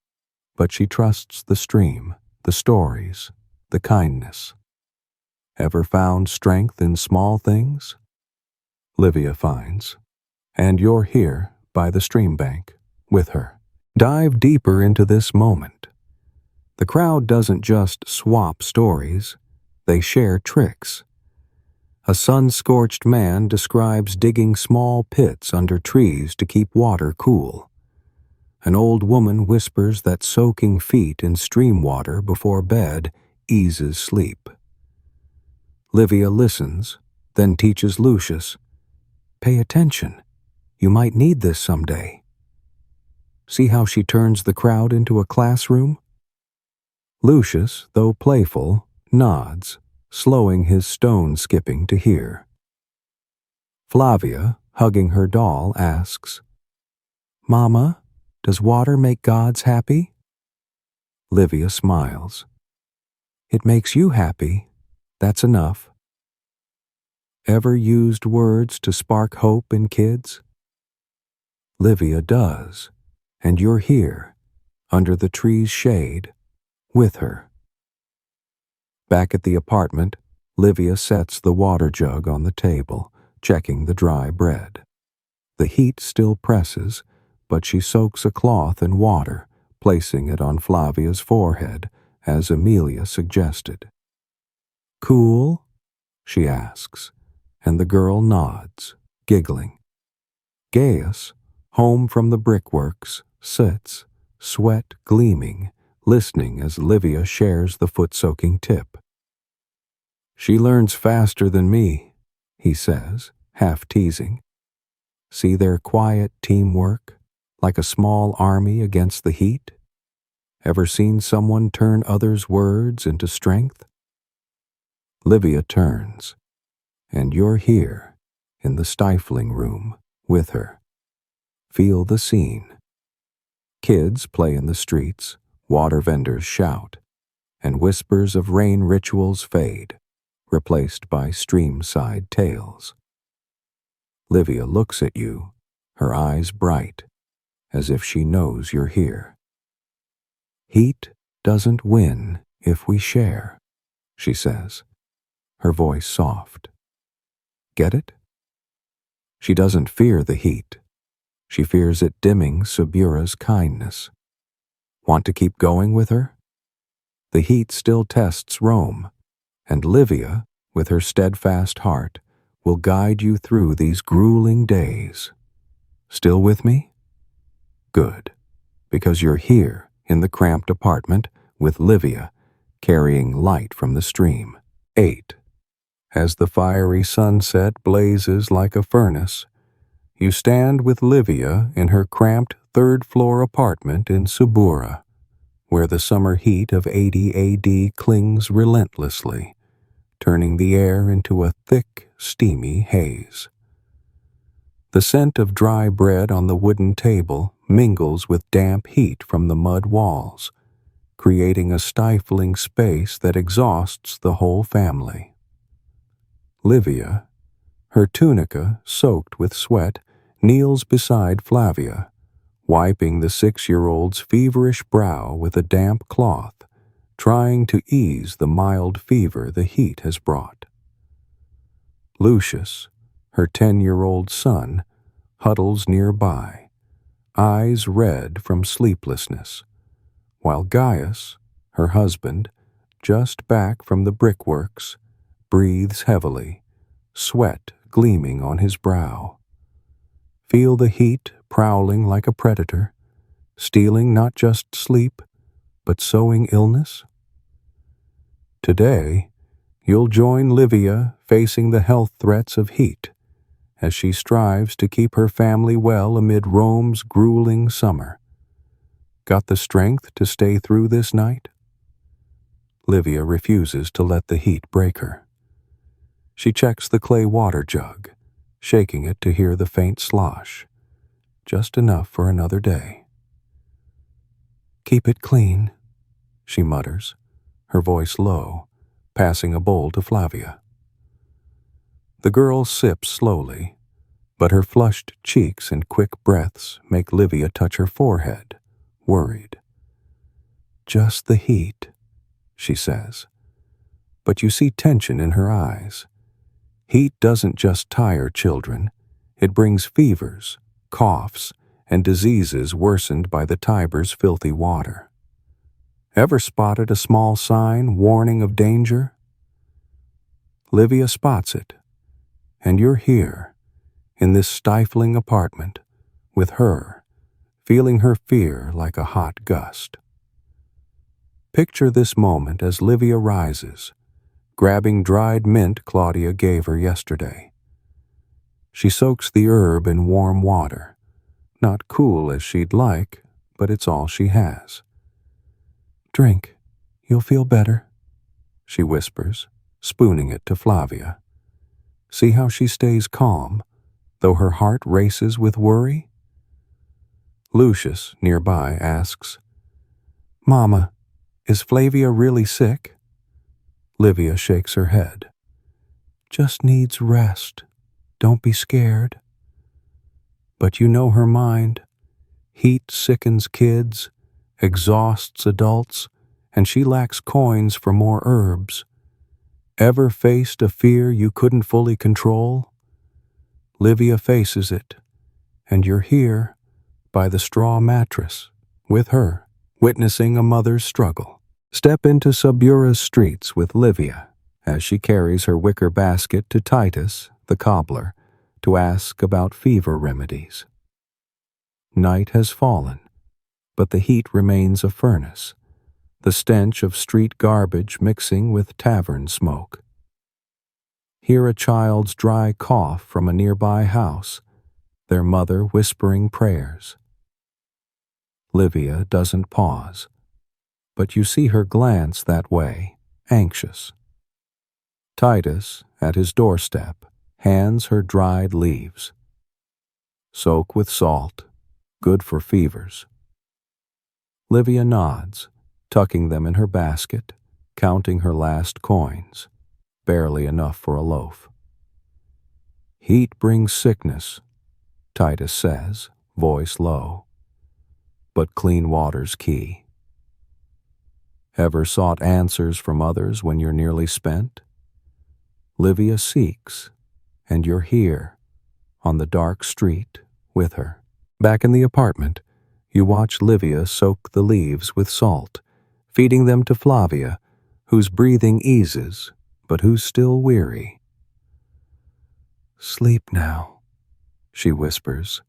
but she trusts the stream, the stories, the kindness. Ever found strength in small things? Livia finds, and you're here by the stream bank with her. Dive deeper into this moment. The crowd doesn't just swap stories, they share tricks. A sun-scorched man describes digging small pits under trees to keep water cool. An old woman whispers that soaking feet in stream water before bed eases sleep. Livia listens, then teaches Lucius, "Pay attention, you might need this someday." See how she turns the crowd into a classroom? Lucius, though playful, nods, slowing his stone skipping to hear. Flavia, hugging her doll, asks, "Mama, does water make gods happy?" Livia smiles. "It makes you happy. That's enough." Ever used words to spark hope in kids? Livia does, and you're here, under the tree's shade, with her. Back at the apartment, Livia sets the water jug on the table, checking the dry bread. The heat still presses, but she soaks a cloth in water, placing it on Flavia's forehead, as Amelia suggested. "Cool?" she asks, and the girl nods, giggling. Gaius, home from the brickworks, sits, sweat gleaming, listening as Livia shares the foot-soaking tip. "She learns faster than me," he says, half teasing. See their quiet teamwork, like a small army against the heat? Ever seen someone turn others' words into strength? Livia turns, and you're here, in the stifling room, with her. Feel the scene. Kids play in the streets, water vendors shout, and whispers of rain rituals fade, replaced by stream-side tales. Livia looks at you, her eyes bright, as if she knows you're here. "Heat doesn't win if we share," she says, her voice soft. Get it? She doesn't fear the heat. She fears it dimming Subura's kindness. Want to keep going with her? The heat still tests Rome, and Livia, with her steadfast heart, will guide you through these grueling days. Still with me? Good, because you're here in the cramped apartment with Livia, carrying light from the stream. 8. As the fiery sunset blazes like a furnace, you stand with Livia in her cramped third-floor apartment in Subura, where the summer heat of 80 AD clings relentlessly, turning the air into a thick, steamy haze. The scent of dry bread on the wooden table mingles with damp heat from the mud walls, creating a stifling space that exhausts the whole family. Livia, her tunica soaked with sweat, kneels beside Flavia, wiping the 6-year-old's feverish brow with a damp cloth, trying to ease the mild fever the heat has brought. Lucius, her 10-year-old son, huddles nearby, eyes red from sleeplessness, while Gaius, her husband, just back from the brickworks, breathes heavily, sweat gleaming on his brow. Feel the heat prowling like a predator, stealing not just sleep, but sowing illness? Today, you'll join Livia facing the health threats of heat, as she strives to keep her family well amid Rome's grueling summer. Got the strength to stay through this night? Livia refuses to let the heat break her. She checks the clay water jug, shaking it to hear the faint slosh, just enough for another day. Keep it clean, she mutters, her voice low, passing a bowl to Flavia. The girl sips slowly, but her flushed cheeks and quick breaths make Livia touch her forehead, worried. Just the heat, she says, but you see tension in her eyes. Heat doesn't just tire children, it brings fevers, coughs, and diseases worsened by the Tiber's filthy water. Ever spotted a small sign warning of danger? Livia spots it, and you're here, in this stifling apartment, with her, feeling her fear like a hot gust. Picture this moment as Livia rises, grabbing dried mint Claudia gave her yesterday. She soaks the herb in warm water, not cool as she'd like, but it's all she has. Drink, you'll feel better, she whispers, spooning it to Flavia. See how she stays calm, though her heart races with worry? Lucius, nearby, asks, Mama, is Flavia really sick? Livia shakes her head. Just needs rest. Don't be scared. But you know her mind. Heat sickens kids, exhausts adults, and she lacks coins for more herbs. Ever faced a fear you couldn't fully control? Livia faces it, and you're here, by the straw mattress, with her, witnessing a mother's struggle. Step into Subura's streets with Livia as she carries her wicker basket to Titus, the cobbler, to ask about fever remedies. Night has fallen, but the heat remains a furnace, the stench of street garbage mixing with tavern smoke. Hear a child's dry cough from a nearby house, their mother whispering prayers. Livia doesn't pause, but you see her glance that way, anxious. Titus, at his doorstep, hands her dried leaves. Soak with salt, good for fevers. Livia nods, tucking them in her basket, counting her last coins, barely enough for a loaf. Heat brings sickness, Titus says, voice low, but clean water's key. Ever sought answers from others when you're nearly spent? Livia seeks, and you're here, on the dark street, with her. Back in the apartment, you watch Livia soak the leaves with salt, feeding them to Flavia, whose breathing eases, but who's still weary. "Sleep now," she whispers,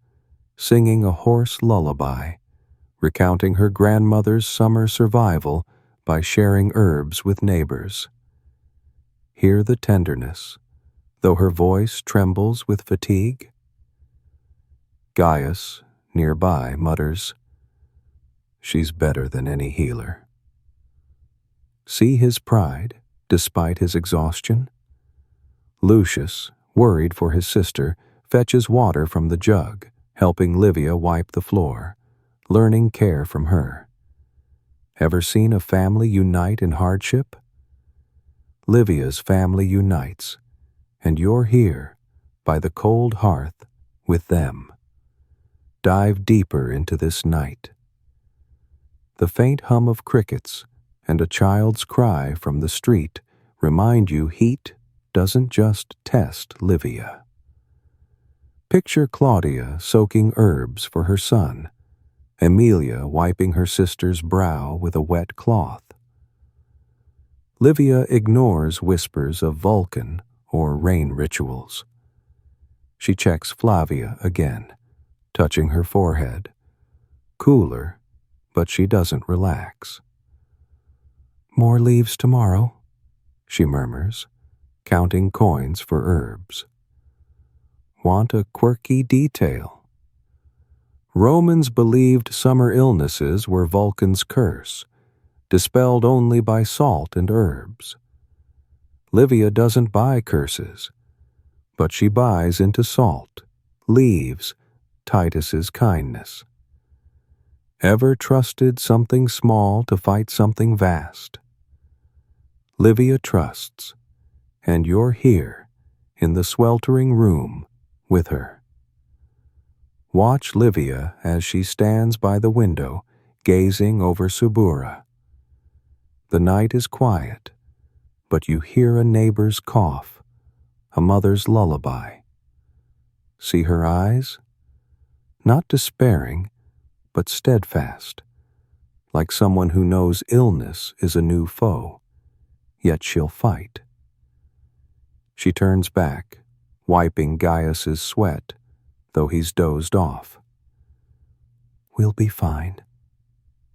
singing a hoarse lullaby, recounting her grandmother's summer survival by sharing herbs with neighbors. Hear the tenderness, though her voice trembles with fatigue. Gaius, nearby, mutters, "She's better than any healer." See his pride, despite his exhaustion? Lucius, worried for his sister, fetches water from the jug, helping Livia wipe the floor, learning care from her. Ever seen a family unite in hardship? Livia's family unites, and you're here, by the cold hearth, with them. Dive deeper into this night. The faint hum of crickets and a child's cry from the street remind you heat doesn't just test Livia. Picture Claudia soaking herbs for her son, Emilia wiping her sister's brow with a wet cloth. Livia ignores whispers of Vulcan or rain rituals. She checks Flavia again, touching her forehead. Cooler, but she doesn't relax. "More leaves tomorrow," she murmurs, counting coins for herbs. Want a quirky detail? Romans believed summer illnesses were Vulcan's curse, dispelled only by salt and herbs. Livia doesn't buy curses, but she buys into salt, leaves, Titus's kindness. Ever trusted something small to fight something vast? Livia trusts, and you're here, in the sweltering room, with her. Watch Livia as she stands by the window, gazing over Subura. The night is quiet, but you hear a neighbor's cough, a mother's lullaby. See her eyes? Not despairing, but steadfast, like someone who knows illness is a new foe, yet she'll fight. She turns back, wiping Gaius's sweat, though he's dozed off. "We'll be fine,"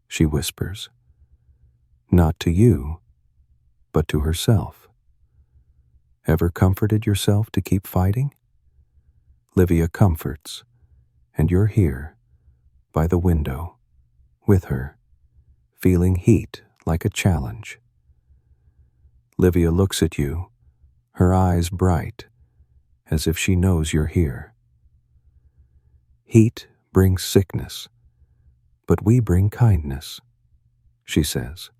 she whispers. Not to you, but to herself. Ever comforted yourself to keep fighting? Livia comforts, and you're here, by the window, with her, feeling heat like a challenge. Livia looks at you, her eyes bright, as if she knows you're here. "Heat brings sickness, but we bring kindness," she says,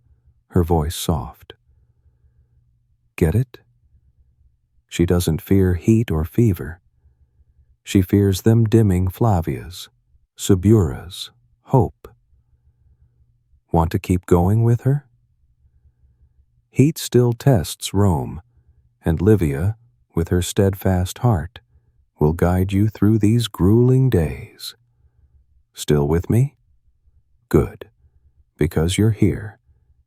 her voice soft. Get it? She doesn't fear heat or fever. She fears them dimming Flavia's, Subura's, hope. Want to keep going with her? Heat still tests Rome, and Livia, with her steadfast heart, will guide you through these grueling days. Still with me? Good, because you're here,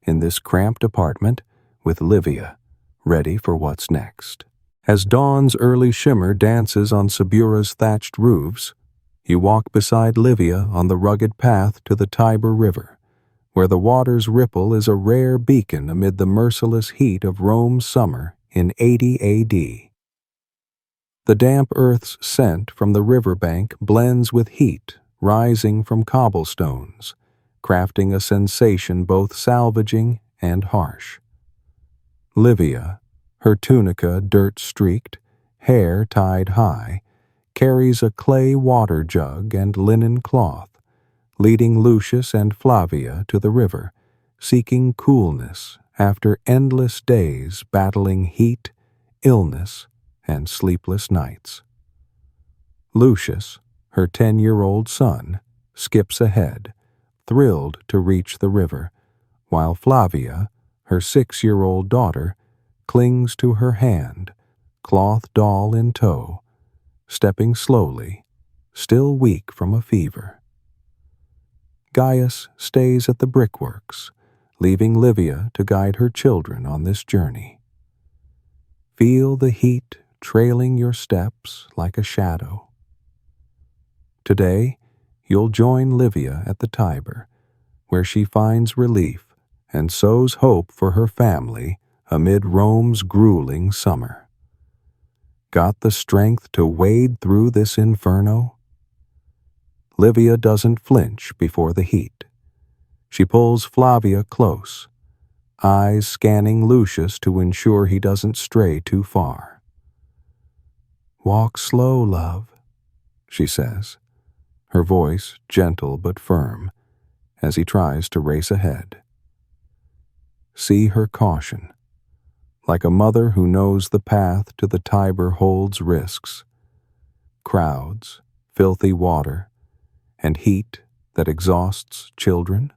in this cramped apartment, with Livia, ready for what's next. As dawn's early shimmer dances on Subura's thatched roofs, you walk beside Livia on the rugged path to the Tiber River, where the water's ripple is a rare beacon amid the merciless heat of Rome's summer in 80 AD. The damp earth's scent from the riverbank blends with heat rising from cobblestones, crafting a sensation both salvaging and harsh. Livia, her tunica dirt-streaked, hair tied high, carries a clay water jug and linen cloth, leading Lucius and Flavia to the river, seeking coolness after endless days battling heat, illness, and sleepless nights. Lucius, her 10-year-old son, skips ahead, thrilled to reach the river, while Flavia, her 6-year-old daughter, clings to her hand, cloth doll in tow, stepping slowly, still weak from a fever. Gaius stays at the brickworks, leaving Livia to guide her children on this journey. Feel the heat trailing your steps like a shadow. Today, you'll join Livia at the Tiber, where she finds relief and sows hope for her family amid Rome's grueling summer. Got the strength to wade through this inferno? Livia doesn't flinch before the heat. She pulls Flavia close, eyes scanning Lucius to ensure he doesn't stray too far. "Walk slow, love," she says, her voice gentle but firm, as he tries to race ahead. See her caution. Like a mother who knows the path to the Tiber holds risks. Crowds, filthy water, and heat that exhausts children.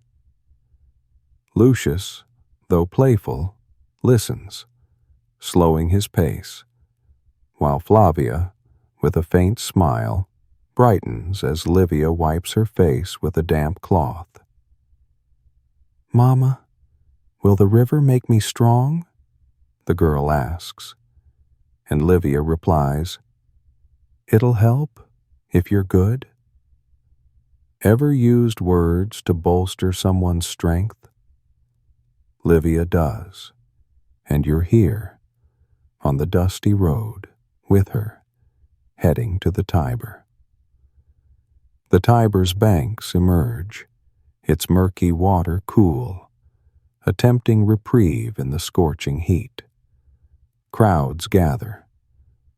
Lucius, though playful, listens, slowing his pace, while Flavia, with a faint smile, brightens as Livia wipes her face with a damp cloth. "Mama, will the river make me strong?" the girl asks, and Livia replies, "It'll help if you're good." Ever used words to bolster someone's strength? Livia does, and you're here, on the dusty road, with her, heading to the Tiber. The Tiber's banks emerge, its murky water cool, a tempting reprieve in the scorching heat. Crowds gather,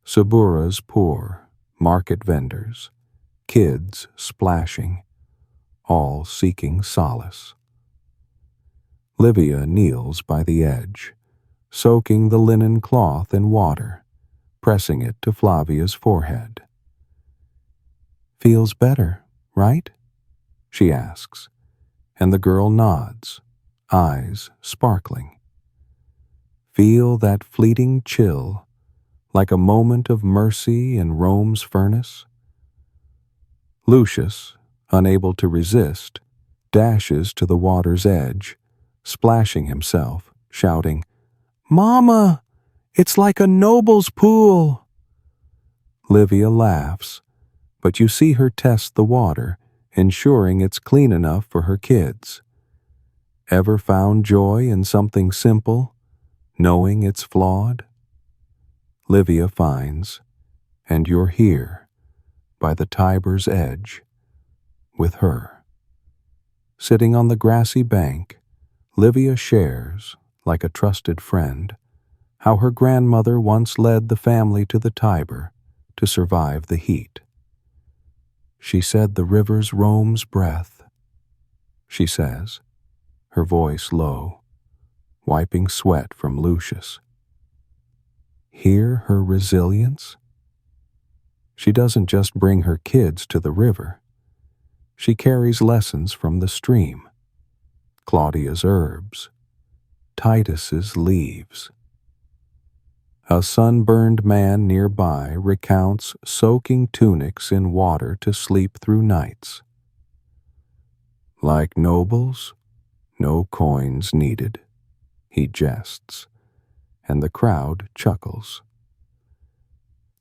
saburas pour, market vendors, kids splashing, all seeking solace. Livia kneels by the edge, soaking the linen cloth in water, pressing it to Flavia's forehead. "Feels better, right?" she asks, and the girl nods, eyes sparkling. Feel that fleeting chill, like a moment of mercy in Rome's furnace? Lucius, unable to resist, dashes to the water's edge, splashing himself, shouting, "Mama, it's like a noble's pool!" Livia laughs, but you see her test the water, ensuring it's clean enough for her kids. Ever found joy in something simple, knowing it's flawed? Livia finds, and you're here, by the Tiber's edge, with her. Sitting on the grassy bank, Livia shares, like a trusted friend, how her grandmother once led the family to the Tiber to survive the heat. "She said the river's Rome's breath," she says, her voice low, wiping sweat from Lucius. Hear her resilience? She doesn't just bring her kids to the river. She carries lessons from the stream, Claudia's herbs, Titus's leaves. A sunburned man nearby recounts soaking tunics in water to sleep through nights. "Like nobles, no coins needed," he jests, and the crowd chuckles.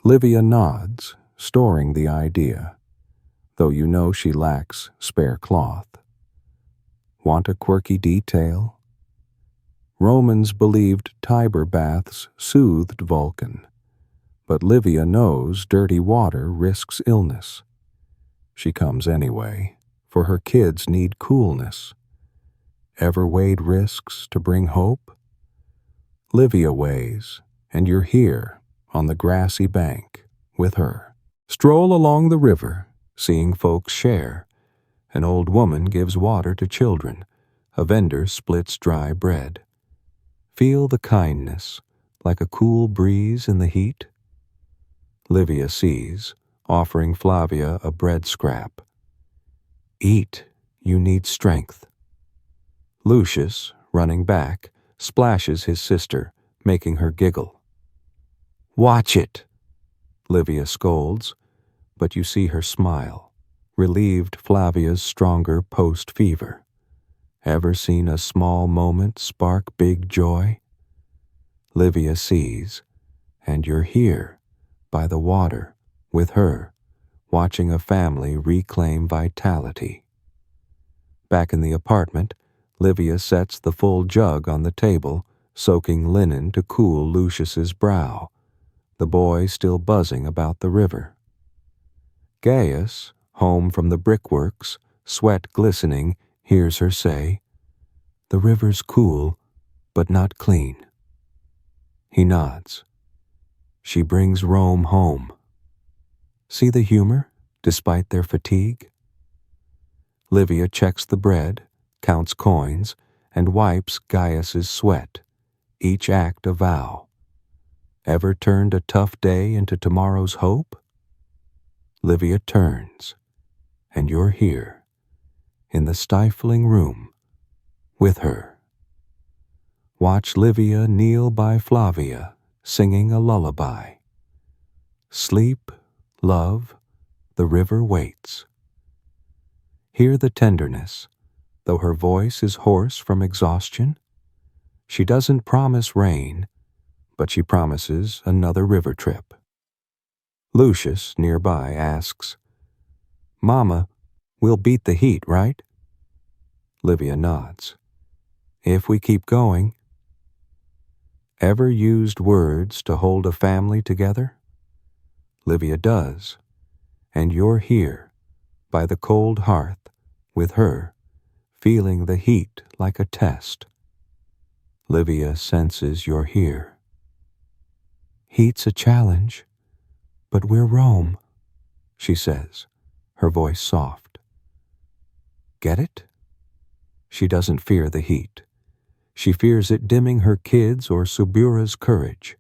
Livia nods, storing the idea, though you know she lacks spare cloth. Want a quirky detail? Romans believed Tiber baths soothed Vulcan, but Livia knows dirty water risks illness. She comes anyway, for her kids need coolness. Ever weighed risks to bring hope? Livia weighs, and you're here, on the grassy bank, with her. Stroll along the river, seeing folks share. An old woman gives water to children. A vendor splits dry bread. Feel the kindness, like a cool breeze in the heat. Livia sees, offering Flavia a bread scrap. Eat, you need strength. Lucius, running back, splashes his sister, making her giggle. Watch it, Livia scolds, but you see her smile, relieved Flavia's stronger post-fever. Ever seen a small moment spark big joy? Livia sees, and you're here, by the water, with her, watching a family reclaim vitality. Back in the apartment, Livia sets the full jug on the table, soaking linen to cool Lucius's brow, the boy still buzzing about the river. Gaius, home from the brickworks, sweat glistening, hears her say, "The river's cool, but not clean." He nods. She brings Rome home. See the humor, despite their fatigue? Livia checks the bread, counts coins, and wipes Gaius's sweat, each act a vow. Ever turned a tough day into tomorrow's hope? Livia turns, and you're here, in the stifling room, with her. Watch Livia kneel by Flavia, singing a lullaby. Sleep, love, the river waits. Hear the tenderness, though her voice is hoarse from exhaustion. She doesn't promise rain, but she promises another river trip. Lucius, nearby, asks, "Mama, we'll beat the heat, right?" Livia nods. "If we keep going." Ever used words to hold a family together? Livia does, and you're here, by the cold hearth, with her, feeling the heat like a test. Livia senses you're here. "Heat's a challenge, but we're Rome," she says, her voice soft. Get it? She doesn't fear the heat. She fears it dimming her kids' or Subura's courage.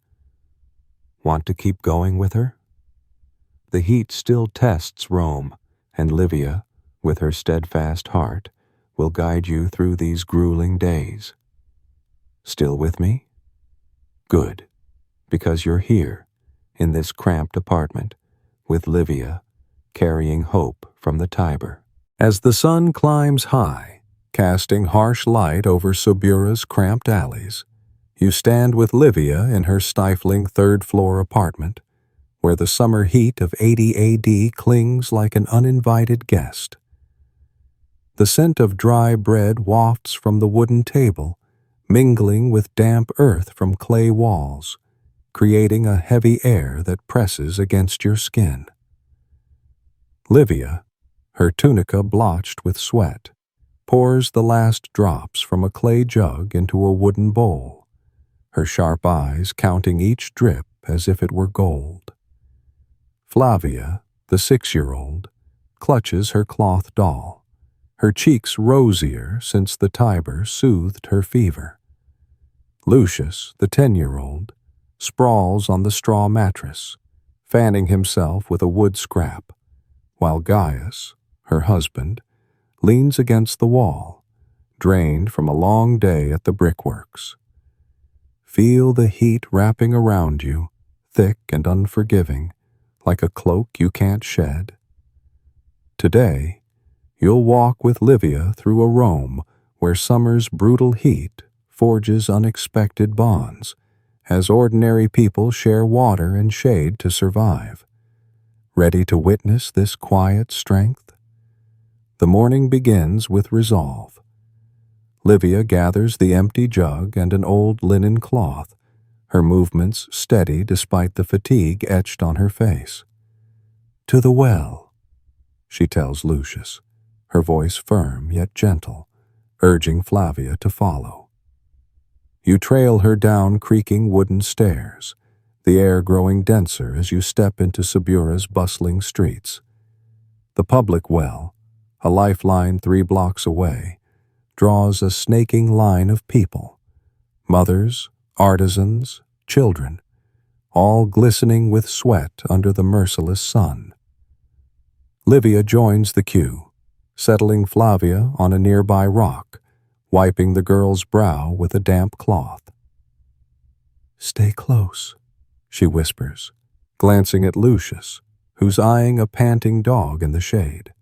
Want to keep going with her? The heat still tests Rome, and Livia, with her steadfast heart, will guide you through these grueling days. Still with me? Good, because you're here, in this cramped apartment, with Livia, carrying hope from the Tiber. As the sun climbs high, casting harsh light over Subura's cramped alleys, you stand with Livia in her stifling third-floor apartment, where the summer heat of 80 AD clings like an uninvited guest. The scent of dry bread wafts from the wooden table, mingling with damp earth from clay walls, creating a heavy air that presses against your skin. Livia, her tunica blotched with sweat, pours the last drops from a clay jug into a wooden bowl, her sharp eyes counting each drip as if it were gold. Flavia, the 6-year-old, clutches her cloth doll, her cheeks rosier since the Tiber soothed her fever. Lucius, the 10-year-old, sprawls on the straw mattress, fanning himself with a wood scrap, while Gaius, her husband, leans against the wall, drained from a long day at the brickworks. Feel the heat wrapping around you, thick and unforgiving, like a cloak you can't shed. Today, you'll walk with Livia through a Rome where summer's brutal heat forges unexpected bonds, as ordinary people share water and shade to survive. Ready to witness this quiet strength? The morning begins with resolve. Livia gathers the empty jug and an old linen cloth, her movements steady despite the fatigue etched on her face. "To the well," she tells Lucius, her voice firm yet gentle, urging Flavia to follow. You trail her down creaking wooden stairs, the air growing denser as you step into Subura's bustling streets. The public well, a lifeline 3 blocks away, draws a snaking line of people, mothers, artisans, children, all glistening with sweat under the merciless sun. Livia joins the queue, settling Flavia on a nearby rock, wiping the girl's brow with a damp cloth. "Stay close," she whispers, glancing at Lucius, who's eyeing a panting dog in the shade.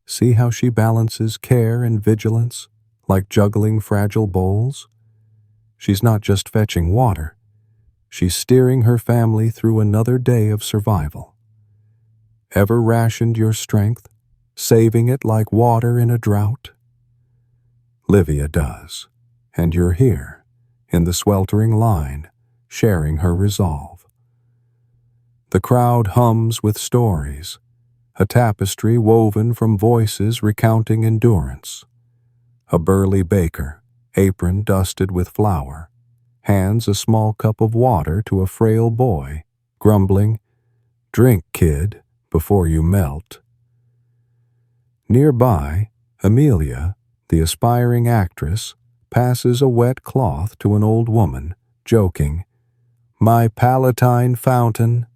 See how she balances care and vigilance, like juggling fragile bowls? She's not just fetching water. She's steering her family through another day of survival. Ever rationed your strength, saving it like water in a drought? Livia does, and you're here, in the sweltering line, sharing her resolve. The crowd hums with stories, a tapestry woven from voices recounting endurance. A burly baker, apron dusted with flour, hands a small cup of water to a frail boy, grumbling, "Drink, kid, before you melt." Nearby, Amelia, the aspiring actress, passes a wet cloth to an old woman, joking, "My Palatine fountain."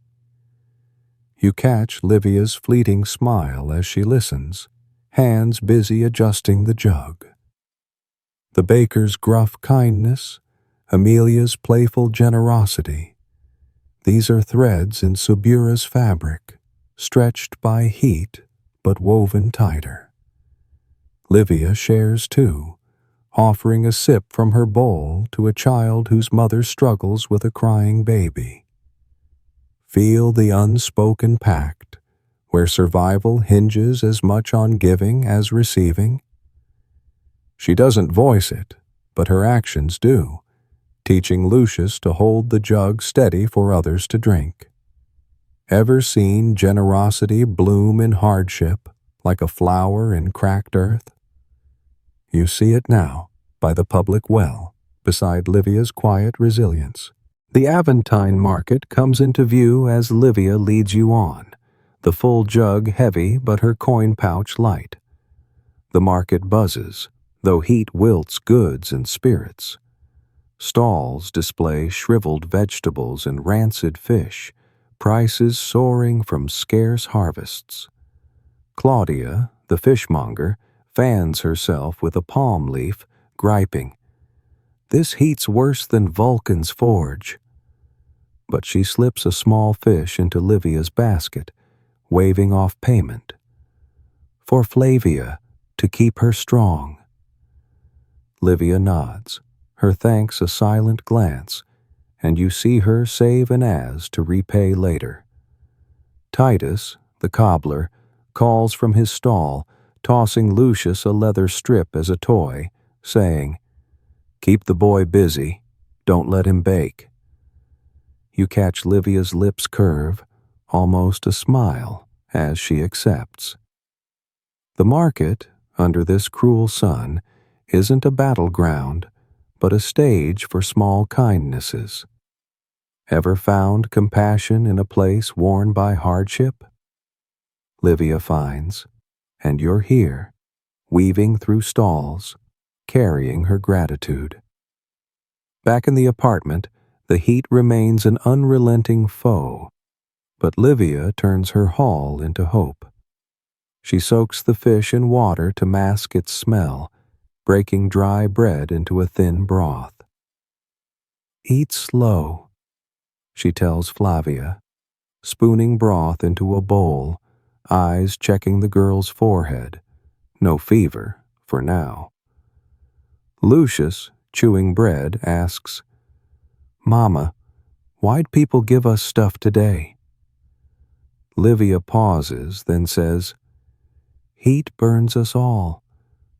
You catch Livia's fleeting smile as she listens, hands busy adjusting the jug. The baker's gruff kindness, Amelia's playful generosity. These are threads in Subura's fabric, stretched by heat but woven tighter. Livia shares too, offering a sip from her bowl to a child whose mother struggles with a crying baby. Feel the unspoken pact, where survival hinges as much on giving as receiving. She doesn't voice it, but her actions do, teaching Lucius to hold the jug steady for others to drink. Ever seen generosity bloom in hardship, like a flower in cracked earth? You see it now, by the public well, beside Livia's quiet resilience. The Aventine market comes into view as Livia leads you on, the full jug heavy but her coin pouch light. The market buzzes, though heat wilts goods and spirits. Stalls display shriveled vegetables and rancid fish, prices soaring from scarce harvests. Claudia, the fishmonger, fans herself with a palm leaf, griping, "This heat's worse than Vulcan's forge." But she slips a small fish into Livia's basket, waving off payment. For Flavia, to keep her strong. Livia nods, her thanks a silent glance, and you see her save an as to repay later. Titus, the cobbler, calls from his stall, tossing Lucius a leather strip as a toy, saying, "Keep the boy busy, don't let him bake." You catch Livia's lips curve, almost a smile, as she accepts. The market, under this cruel sun, isn't a battleground, but a stage for small kindnesses. Ever found compassion in a place worn by hardship? Livia finds, and you're here, weaving through stalls, carrying her gratitude. Back in the apartment, the heat remains an unrelenting foe, but Livia turns her haul into hope. She soaks the fish in water to mask its smell, breaking dry bread into a thin broth. "Eat slow," she tells Flavia, spooning broth into a bowl, eyes checking the girl's forehead. No fever, for now. Lucius, chewing bread, asks, "Mama, why'd people give us stuff today?" Livia pauses, then says, "Heat burns us all,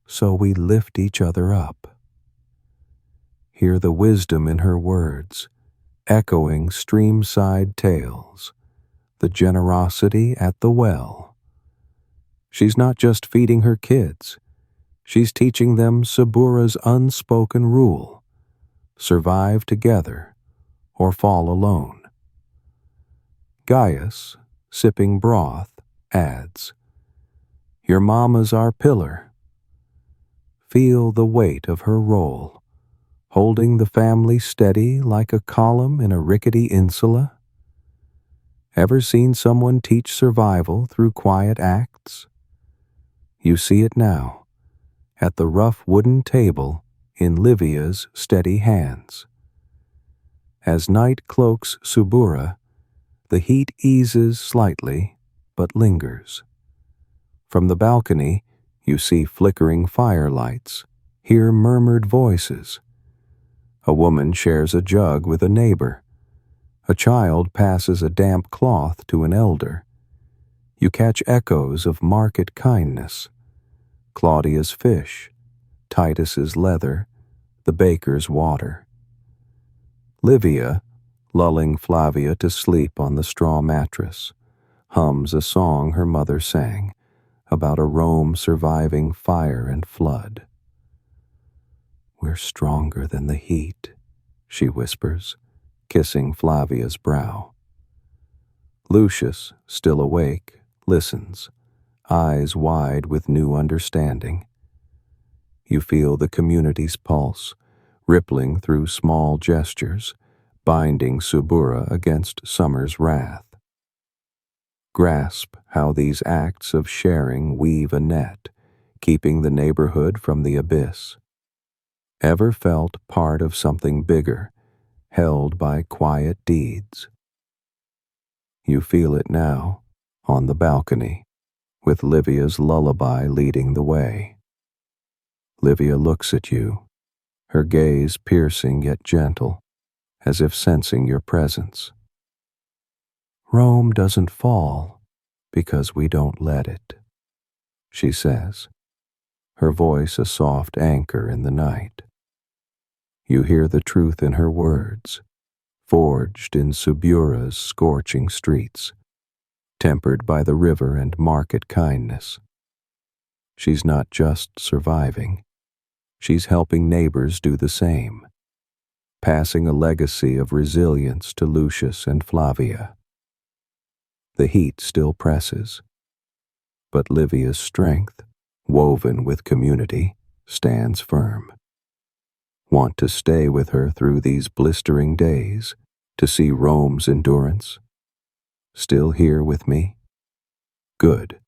so we lift each other up." Hear the wisdom in her words, echoing streamside tales, the generosity at the well. She's not just feeding her kids, she's teaching them Subura's unspoken rule: survive together or fall alone. Gaius, sipping broth, adds, "Your mama's our pillar." Feel the weight of her role, holding the family steady like a column in a rickety insula. Ever seen someone teach survival through quiet acts? You see it now, at the rough wooden table in Livia's steady hands. As night cloaks Subura, The heat eases slightly, but lingers. From the balcony, you see flickering firelights, hear murmured voices. A woman shares a jug with a neighbor. A child passes a damp cloth to an elder. You catch echoes of market kindness. Claudia's fish, Titus's leather, the baker's water. Livia, lulling Flavia to sleep on the straw mattress, hums a song her mother sang about a Rome surviving fire and flood. "We're stronger than the heat," she whispers, kissing Flavia's brow. Lucius, still awake, listens, eyes wide with new understanding. You feel the community's pulse, rippling through small gestures, binding Subura against summer's wrath. Grasp how these acts of sharing weave a net, keeping the neighborhood from the abyss. Ever felt part of something bigger, held by quiet deeds? You feel it now, on the balcony, with Livia's lullaby leading the way. Livia looks at you, her gaze piercing yet gentle, as if sensing your presence. "Rome doesn't fall because we don't let it," she says, her voice a soft anchor in the night. You hear the truth in her words, forged in Subura's scorching streets, tempered by the river and market kindness. She's not just surviving, she's helping neighbors do the same, passing a legacy of resilience to Lucius and Flavia. The heat still presses, but Livia's strength, woven with community, stands firm. Want to stay with her through these blistering days, to see Rome's endurance? Still here with me? Good,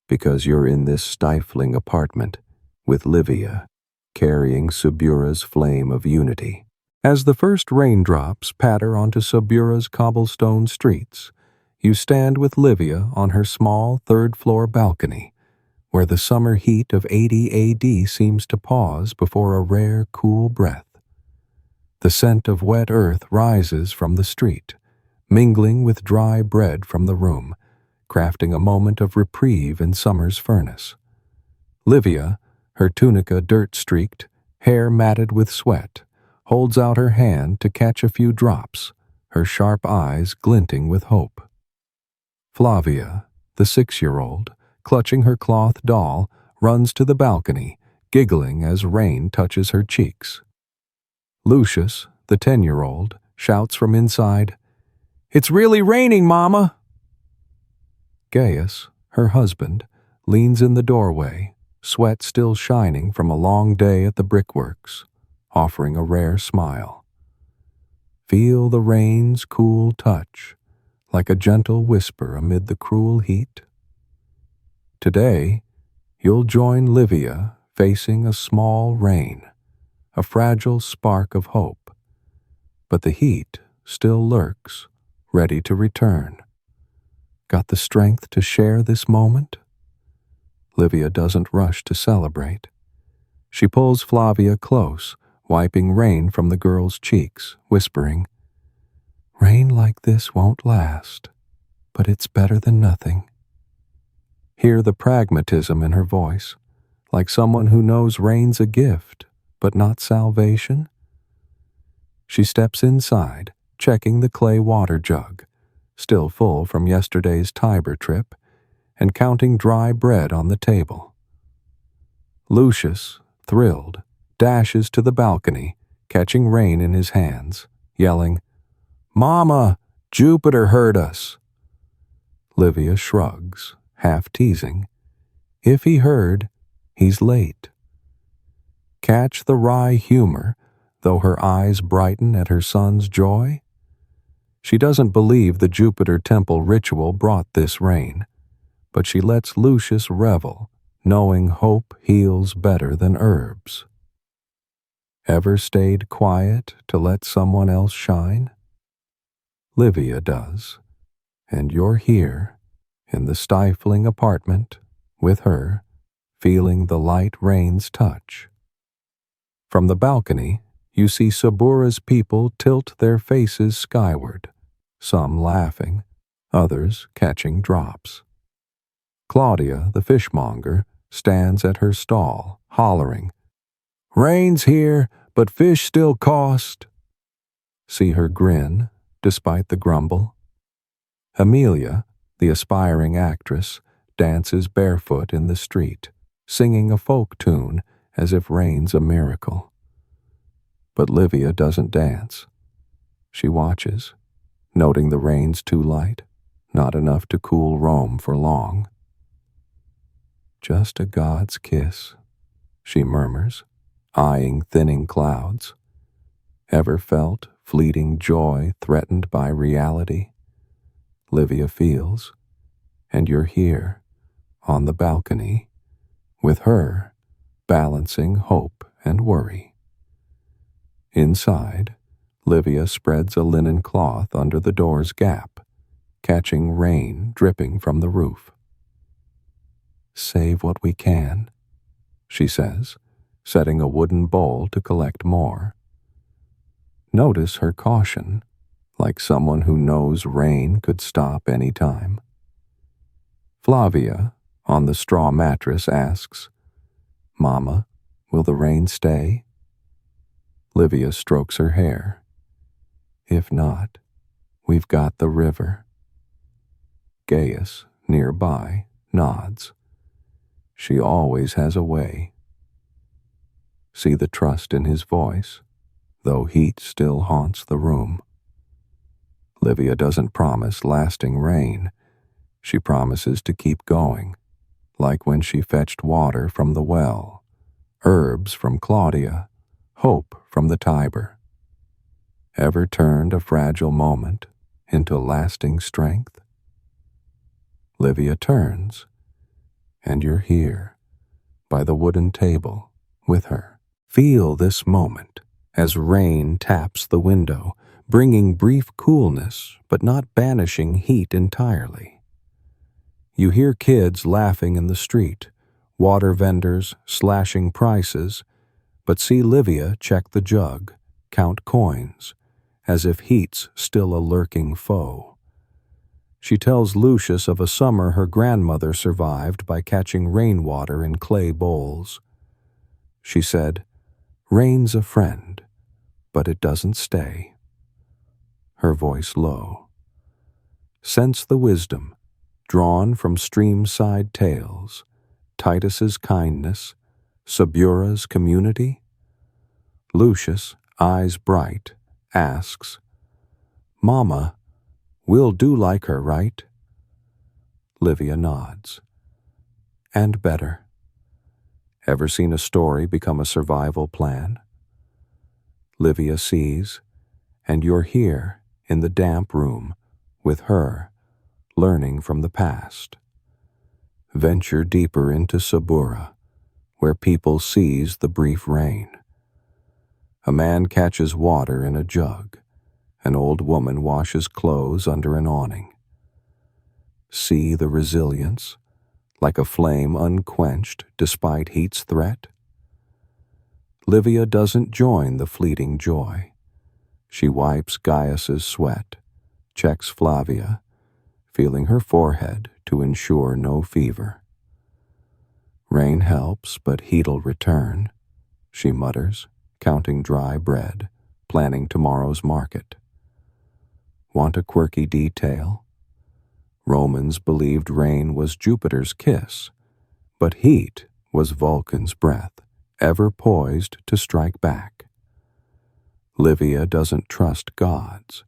because you're in this stifling apartment with Livia, carrying Subura's flame of unity. As the first raindrops patter onto Subura's cobblestone streets, you stand with Livia on her small third-floor balcony, where the summer heat of 80 AD seems to pause before a rare, cool breath. The scent of wet earth rises from the street, mingling with dry bread from the room, crafting a moment of reprieve in summer's furnace. Livia, her tunica dirt-streaked, hair matted with sweat, holds out her hand to catch a few drops, her sharp eyes glinting with hope. Flavia, the 6-year-old, clutching her cloth doll, runs to the balcony, giggling as rain touches her cheeks. Lucius, the 10-year-old, shouts from inside, "It's really raining, Mama!" Gaius, her husband, leans in the doorway, sweat still shining from a long day at the brickworks, offering a rare smile. Feel the rain's cool touch, like a gentle whisper amid the cruel heat. Today, you'll join Livia facing a small rain, a fragile spark of hope, but the heat still lurks, ready to return. Got the strength to share this moment? Livia doesn't rush to celebrate. She pulls Flavia close, wiping rain from the girl's cheeks, whispering, "Rain like this won't last, but it's better than nothing." Hear the pragmatism in her voice, like someone who knows rain's a gift, but not salvation. She steps inside, checking the clay water jug, still full from yesterday's Tiber trip, and counting dry bread on the table. Lucius, thrilled, dashes to the balcony, catching rain in his hands, yelling, "Mama, Jupiter heard us!" Livia shrugs, half teasing. If he heard, he's late. Catch the wry humor, though her eyes brighten at her son's joy? She doesn't believe the Jupiter temple ritual brought this rain, but she lets Lucius revel, knowing hope heals better than herbs. Ever stayed quiet to let someone else shine? Livia does, And you're here, in the stifling apartment, with her, feeling the light rain's touch. From the balcony, you see Sabura's people tilt their faces skyward, some laughing, others catching drops. Claudia, the fishmonger, stands at her stall, hollering, "Rain's here, but fish still cost." See her grin, despite the grumble. Amelia, the aspiring actress, dances barefoot in the street, singing a folk tune as if rain's a miracle. But Livia doesn't dance. She watches, noting the rain's too light, not enough to cool Rome for long. "Just a God's kiss," she murmurs, eyeing thinning clouds. Ever felt fleeting joy threatened by reality? Livia feels, and you're here, on the balcony, with her, balancing hope and worry. Inside, Livia spreads a linen cloth under the door's gap, catching rain dripping from the roof. "Save what we can," she says, setting a wooden bowl to collect more. Notice her caution, like someone who knows rain could stop any time. Flavia, on the straw mattress, asks, "Mama, will the rain stay?" Livia strokes her hair. "If not, we've got the river." Gaius, nearby, nods. She always has a way. See the trust in his voice, though heat still haunts the room. Livia doesn't promise lasting rain. She promises to keep going, like when she fetched water from the well, herbs from Claudia, hope from the Tiber. Ever turned a fragile moment into lasting strength? Livia turns, and you're here, by the wooden table, with her. Feel this moment as rain taps the window, bringing brief coolness but not banishing heat entirely. You hear kids laughing in the street, water vendors slashing prices, but see Livia check the jug, count coins, as if heat's still a lurking foe. She tells Lucius of a summer her grandmother survived by catching rainwater in clay bowls. She said, "Rain's a friend, but it doesn't stay." Her voice low. Sense the wisdom, drawn from streamside tales, Titus's kindness, Sabura's community? Lucius, eyes bright, asks, "Mama, we'll do like her, right?" Livia nods. And better. Ever seen a story become a survival plan? Livia sees, and you're here in the damp room with her, learning from the past. Venture deeper into Sabura, where people seize the brief rain. A man catches water in a jug. An old woman washes clothes under an awning. See the resilience, like a flame unquenched despite heat's threat? Livia doesn't join the fleeting joy. She wipes Gaius's sweat, checks Flavia, feeling her forehead to ensure no fever. "Rain helps, but heat'll return," she mutters, counting dry bread, planning tomorrow's market. Want a quirky detail? Romans believed rain was Jupiter's kiss, but heat was Vulcan's breath, ever poised to strike back. Livia doesn't trust gods,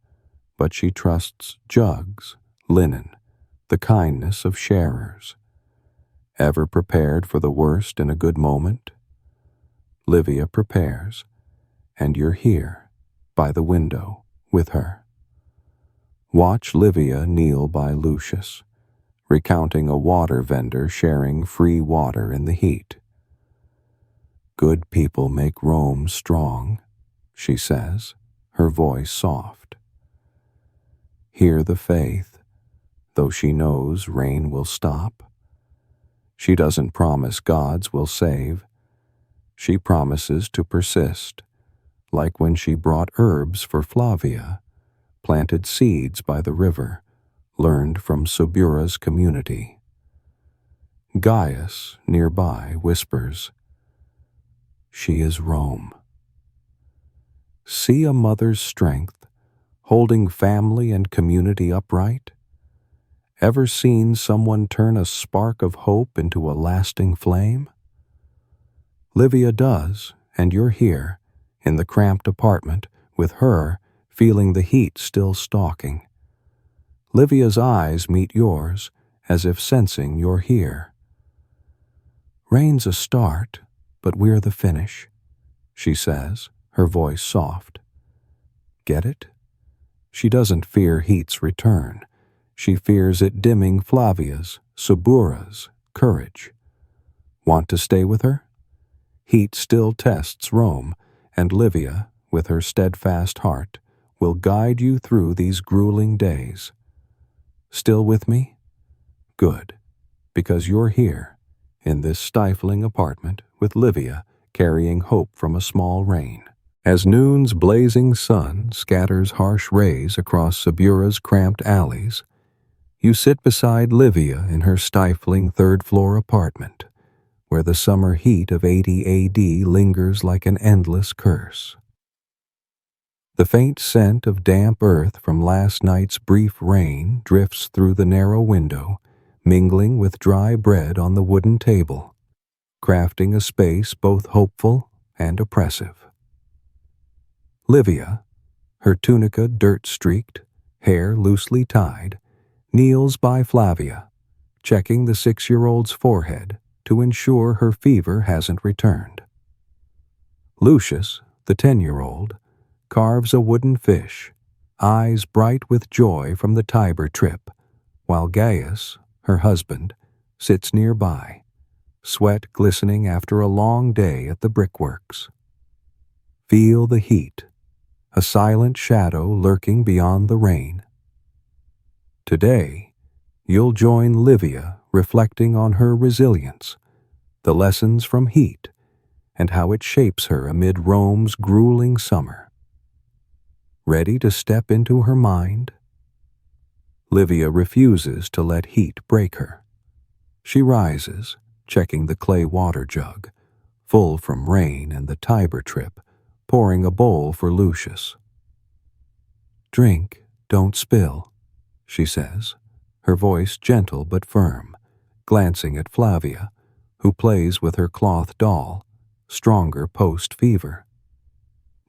but she trusts jugs, linen, the kindness of sharers. Ever prepared for the worst in a good moment? Livia prepares, and you're here, by the window, with her. Watch Livia kneel by Lucius, recounting a water vendor sharing free water in the heat. "Good people make Rome strong," she says, her voice soft. Hear the faith, though she knows rain will stop. She doesn't promise gods will save. She promises to persist, like when she brought herbs for Flavia, planted seeds by the river, learned from Subura's community. Gaius, nearby, whispers, "She is Rome." See a mother's strength, holding family and community upright? Ever seen someone turn a spark of hope into a lasting flame? Livia does, and you're here, in the cramped apartment, with her, feeling the heat still stalking. Livia's eyes meet yours, as if sensing you're here. "Rain's a start, but we're the finish," she says, her voice soft. Get it? She doesn't fear heat's return. She fears it dimming Flavia's, Subura's, courage. Want to stay with her? Heat still tests Rome, and Livia, with her steadfast heart, will guide you through these grueling days. Still with me? Good, because you're here, in this stifling apartment, with Livia carrying hope from a small rain. As noon's blazing sun scatters harsh rays across Subura's cramped alleys, you sit beside Livia in her stifling third-floor apartment, where the summer heat of 80 AD lingers like an endless curse. The faint scent of damp earth from last night's brief rain drifts through the narrow window, mingling with dry bread on the wooden table, crafting a space both hopeful and oppressive. Livia, her tunica dirt-streaked, hair loosely tied, kneels by Flavia, checking the 6-year-old's forehead to ensure her fever hasn't returned. Lucius, the 10-year-old, carves a wooden fish, eyes bright with joy from the Tiber trip, while Gaius, her husband, sits nearby, sweat glistening after a long day at the brickworks. Feel the heat, a silent shadow lurking beyond the rain. Today, you'll join Livia reflecting on her resilience, the lessons from heat, and how it shapes her amid Rome's grueling summer. Ready to step into her mind? Livia refuses to let heat break her. She rises, checking the clay water jug, full from rain and the Tiber trip, pouring a bowl for Lucius. "Drink, don't spill," she says, her voice gentle but firm, glancing at Flavia, who plays with her cloth doll, stronger post-fever.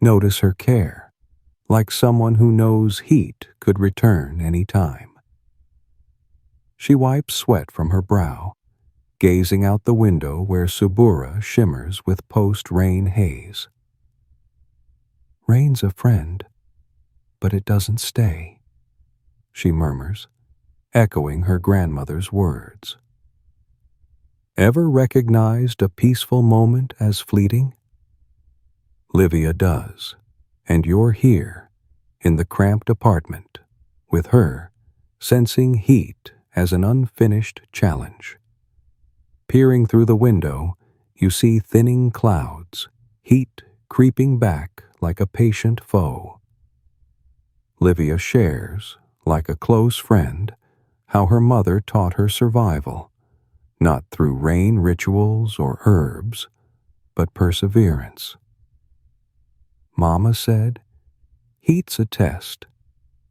Notice her care, like someone who knows heat could return any time. She wipes sweat from her brow, gazing out the window where Subura shimmers with post-rain haze. "Rain's a friend, but it doesn't stay," she murmurs, echoing her grandmother's words. Ever recognized a peaceful moment as fleeting? Livia does, and you're here, in the cramped apartment, with her, sensing heat as an unfinished challenge. Peering through the window, you see thinning clouds, heat creeping back like a patient foe. Livia shares, like a close friend, how her mother taught her survival, not through rain rituals or herbs, but perseverance. "Mama said, heat's a test,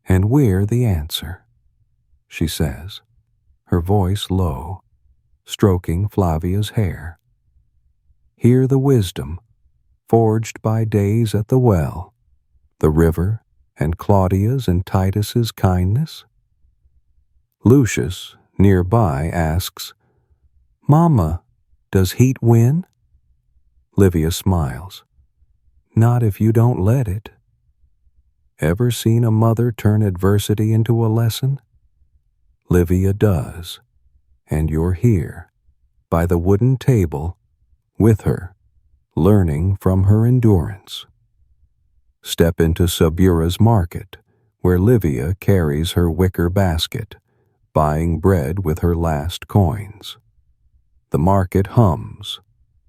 and we're the answer," she says, her voice low, stroking Flavia's hair. "Hear the wisdom, forged by days at the well, the river, and Claudia's and Titus's kindness?" Lucius, nearby, asks, "Mama, does heat win?" Livia smiles. "Not if you don't let it." Ever seen a mother turn adversity into a lesson? Livia does, and you're here, by the wooden table, with her, learning from her endurance. Step into Subura's market, where Livia carries her wicker basket, buying bread with her last coins. The market hums,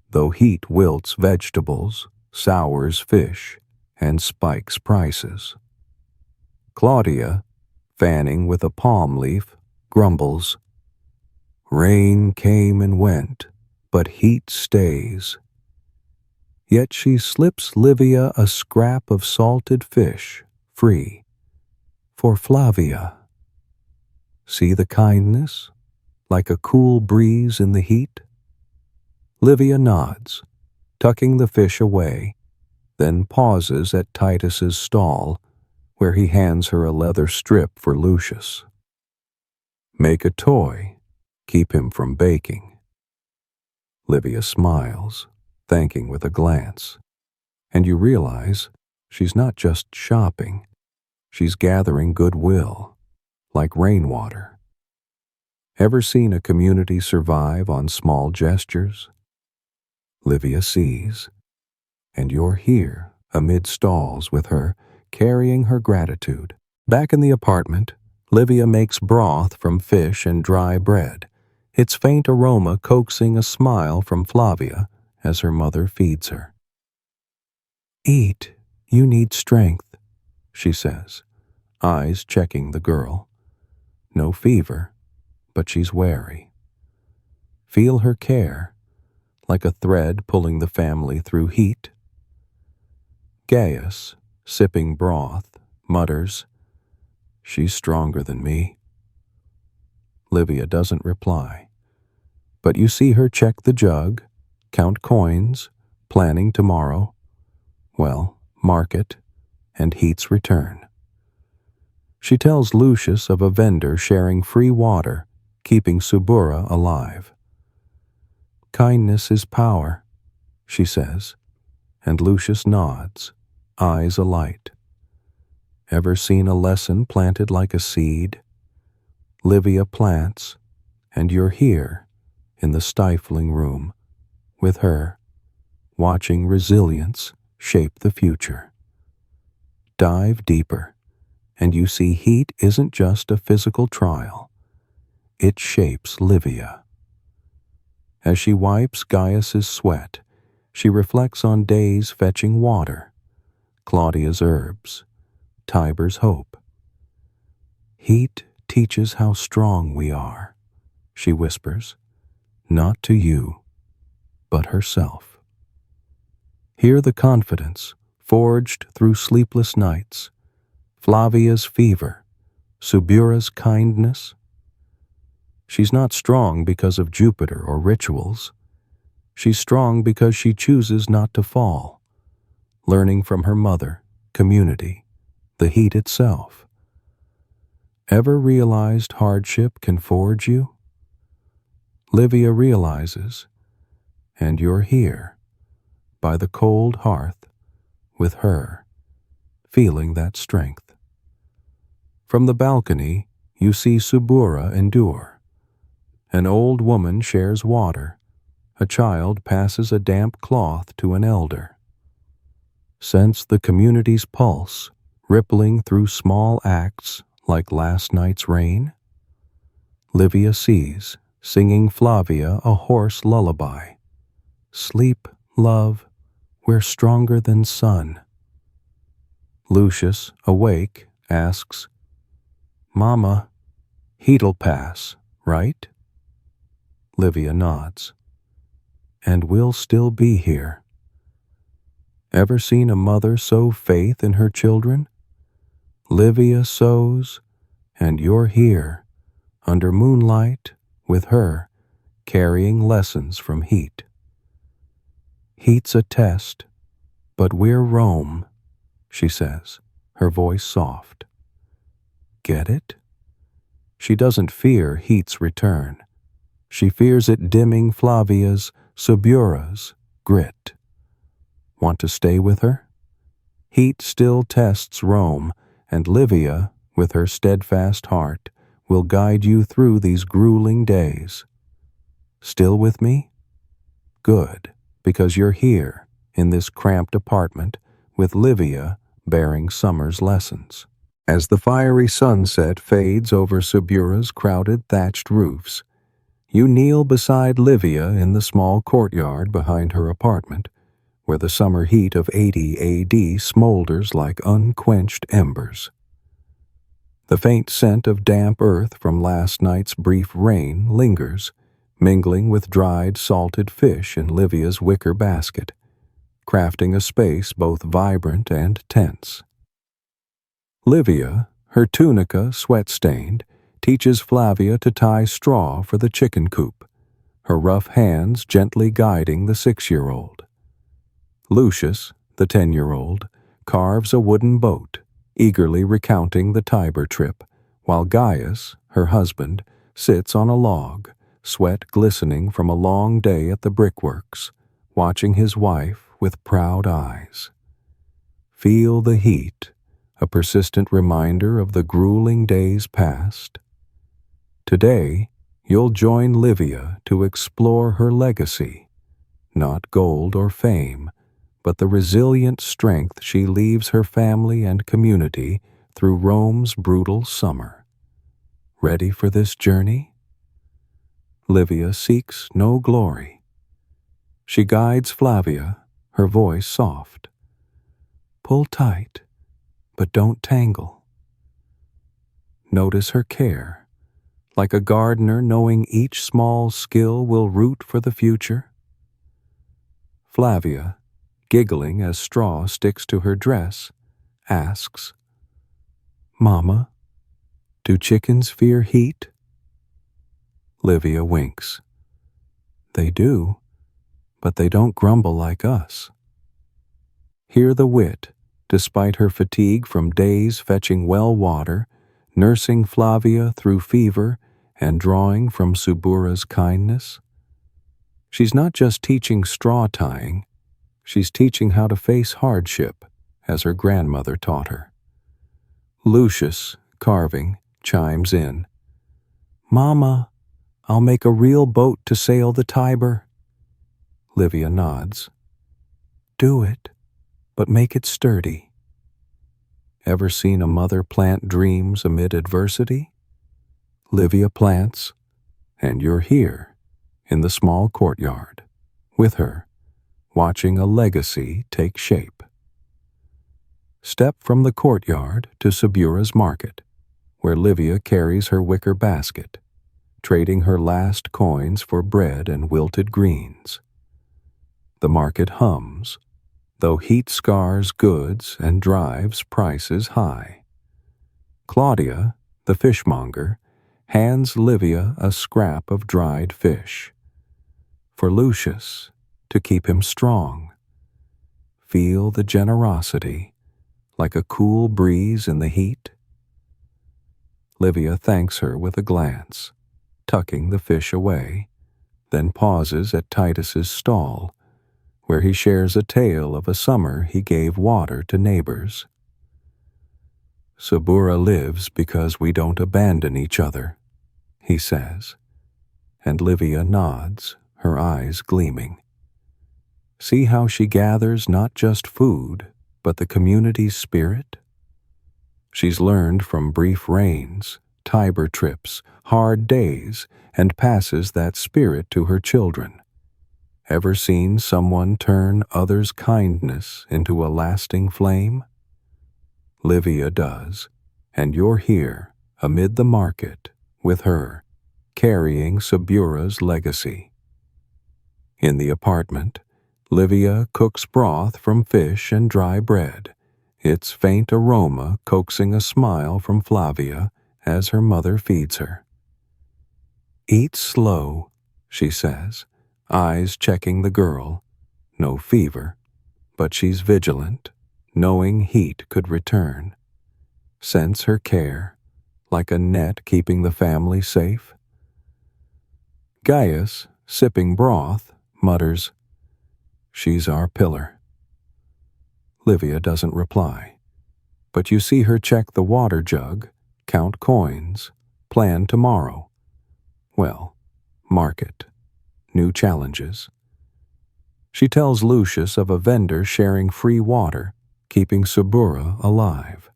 though heat wilts vegetables, sours fish, and spikes prices. Claudia, fanning with a palm leaf, grumbles, "Rain came and went, but heat stays." Yet she slips Livia a scrap of salted fish, free, for Flavia. See the kindness, like a cool breeze in the heat? Livia nods, tucking the fish away, then pauses at Titus's stall, where he hands her a leather strip for Lucius. "Make a toy, keep him from baking." Livia smiles, thanking with a glance, and you realize she's not just shopping, she's gathering goodwill, like rainwater. Ever seen a community survive on small gestures? Livia sees, and you're here amid stalls with her, carrying her gratitude. Back in the apartment, Livia makes broth from fish and dry bread, its faint aroma coaxing a smile from Flavia as her mother feeds her. "Eat, you need strength," she says, eyes checking the girl. No fever, but she's wary. Feel her care, like a thread pulling the family through heat. Gaius, sipping broth, mutters, "She's stronger than me." Livia doesn't reply, but you see her check the jug, count coins, planning tomorrow, market, and heat's return. She tells Lucius of a vendor sharing free water, keeping Subura alive. "Kindness is power," she says, and Lucius nods, eyes alight. Ever seen a lesson planted like a seed? Livia plants, and you're here, in the stifling room, with her, watching resilience shape the future. Dive deeper, and you see heat isn't just a physical trial. It shapes Livia. As she wipes Gaius's sweat, she reflects on days fetching water, Claudia's herbs, Tiber's hope. "Heat teaches how strong we are," she whispers, not to you, but herself. Hear the confidence forged through sleepless nights, Flavia's fever, Subura's kindness. She's not strong because of Jupiter or rituals. She's strong because she chooses not to fall, learning from her mother, community, the heat itself. Ever realized hardship can forge you? Livia realizes, and you're here, by the cold hearth, with her, feeling that strength. From the balcony, you see Subura endure. An old woman shares water. A child passes a damp cloth to an elder. Sense the community's pulse, rippling through small acts like last night's rain? Livia sees, singing Flavia a hoarse lullaby. "Sleep, love, we're stronger than sun." Lucius, awake, asks, "Mama, heat'll pass, right?" Livia nods. "And we'll still be here." Ever seen a mother sow faith in her children? Livia sows, and you're here, under moonlight, with her, carrying lessons from heat. "Heat's a test, but we're Rome," she says, her voice soft. Get it? She doesn't fear heat's return. She fears it dimming Flavia's, Subura's, grit. Want to stay with her? Heat still tests Rome, and Livia, with her steadfast heart, will guide you through these grueling days. Still with me? Good, because you're here, in this cramped apartment, with Livia bearing summer's lessons. As the fiery sunset fades over Subura's crowded thatched roofs, you kneel beside Livia in the small courtyard behind her apartment, where the summer heat of 80 AD smolders like unquenched embers. The faint scent of damp earth from last night's brief rain lingers, mingling with dried salted fish in Livia's wicker basket, crafting a space both vibrant and tense. Livia, her tunica sweat-stained, teaches Flavia to tie straw for the chicken coop, her rough hands gently guiding the 6-year-old. Lucius, the 10-year-old, carves a wooden boat, eagerly recounting the Tiber trip, while Gaius, her husband, sits on a log, sweat glistening from a long day at the brickworks, watching his wife with proud eyes. Feel the heat, a persistent reminder of the grueling days past. Today, you'll join Livia to explore her legacy, not gold or fame, but the resilient strength she leaves her family and community through Rome's brutal summer. Ready for this journey? Livia seeks no glory. She guides Flavia, her voice soft. Pull tight, but don't tangle. Notice her care, like a gardener knowing each small skill will root for the future. Flavia, giggling as straw sticks to her dress, asks, Mama, do chickens fear heat? Livia winks. They do, but they don't grumble like us. Hear the wit, despite her fatigue from days fetching well water, nursing Flavia through fever, and drawing from Subura's kindness. She's not just teaching straw tying, she's teaching how to face hardship, as her grandmother taught her. Lucius, carving, chimes in. Mama, I'll make a real boat to sail the Tiber. Livia nods. Do it, but make it sturdy. Ever seen a mother plant dreams amid adversity? Livia plants, and you're here, in the small courtyard, with her, watching a legacy take shape. Step from the courtyard to Subura's market, where Livia carries her wicker basket, trading her last coins for bread and wilted greens. The market hums, though heat scars goods and drives prices high. Claudia, the fishmonger, hands Livia a scrap of dried fish. For Lucius, to keep him strong. Feel the generosity, like a cool breeze in the heat. Livia thanks her with a glance, tucking the fish away, then pauses at Titus's stall, where he shares a tale of a summer he gave water to neighbors. Subura lives because we don't abandon each other, he says, and Livia nods, her eyes gleaming. See how she gathers not just food, but the community's spirit? She's learned from brief rains, Tiber trips, hard days, and passes that spirit to her children. Ever seen someone turn others' kindness into a lasting flame? Livia does, and you're here, amid the market, with her, carrying Subura's legacy. In the apartment, Livia cooks broth from fish and dry bread, its faint aroma coaxing a smile from Flavia as her mother feeds her. Eat slow, she says, eyes checking the girl. No fever, but she's vigilant, knowing heat could return. Sense her care, like a net keeping the family safe. Gaius, sipping broth, mutters, She's our pillar. Livia doesn't reply, but you see her check the water jug, count coins, plan tomorrow. Well, market, new challenges. She tells Lucius of a vendor sharing free water, keeping Subura alive.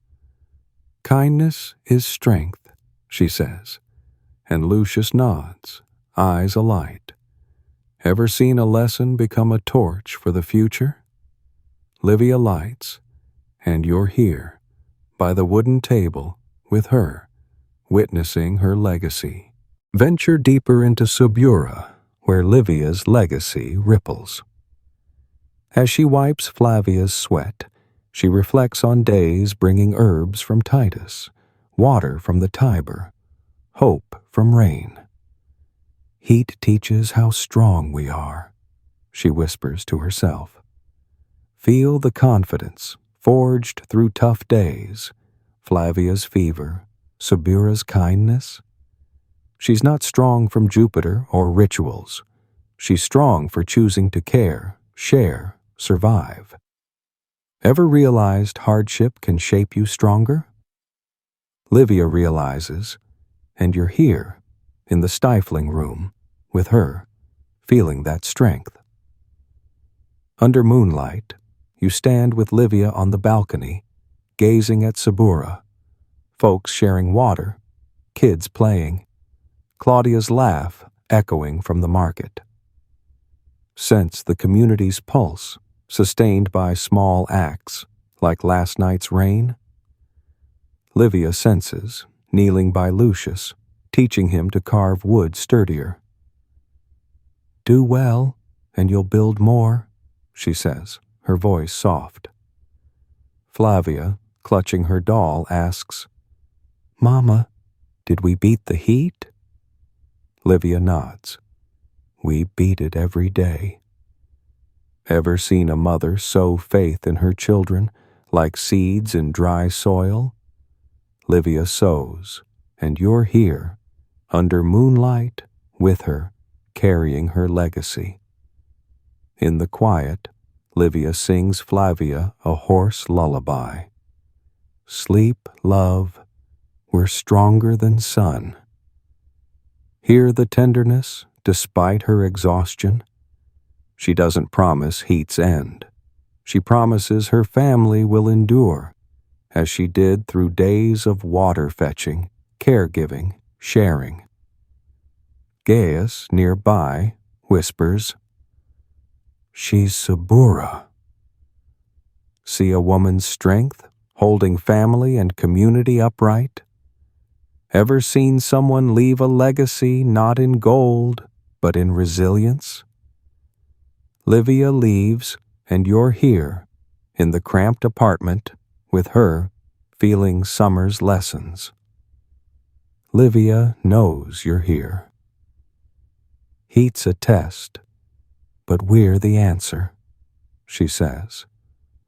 Kindness is strength, she says, and Lucius nods, eyes alight. Ever seen a lesson become a torch for the future? Livia lights, and you're here, by the wooden table, with her, witnessing her legacy. Venture deeper into Subura, where Livia's legacy ripples. As she wipes Flavia's sweat, she reflects on days bringing herbs from Titus, water from the Tiber, hope from rain. Heat teaches how strong we are, she whispers to herself. Feel the confidence forged through tough days, Flavia's fever, Subura's kindness. She's not strong from Jupiter or rituals. She's strong for choosing to care, share, survive. Ever realized hardship can shape you stronger? Livia realizes, and you're here, in the stifling room, with her, feeling that strength. Under moonlight, you stand with Livia on the balcony, gazing at Subura, folks sharing water, kids playing, Claudia's laugh echoing from the market. Sense the community's pulse, sustained by small acts, like last night's rain. Livia senses, kneeling by Lucius, teaching him to carve wood sturdier. Do well, and you'll build more, she says, her voice soft. Flavia, clutching her doll, asks, Mama, did we beat the heat? Livia nods. We beat it every day. Ever seen a mother sow faith in her children like seeds in dry soil? Livia sows, and you're here, under moonlight, with her, carrying her legacy. In the quiet, Livia sings Flavia a hoarse lullaby. Sleep, love, we're stronger than sun. Hear the tenderness, despite her exhaustion. She doesn't promise heat's end. She promises her family will endure, as she did through days of water fetching, caregiving, sharing. Gaius, nearby, whispers, She's Subura. See a woman's strength, holding family and community upright? Ever seen someone leave a legacy not in gold, but in resilience? Livia leaves, and you're here, in the cramped apartment, with her, feeling summer's lessons. Livia knows you're here. Heat's a test, but we're the answer, she says,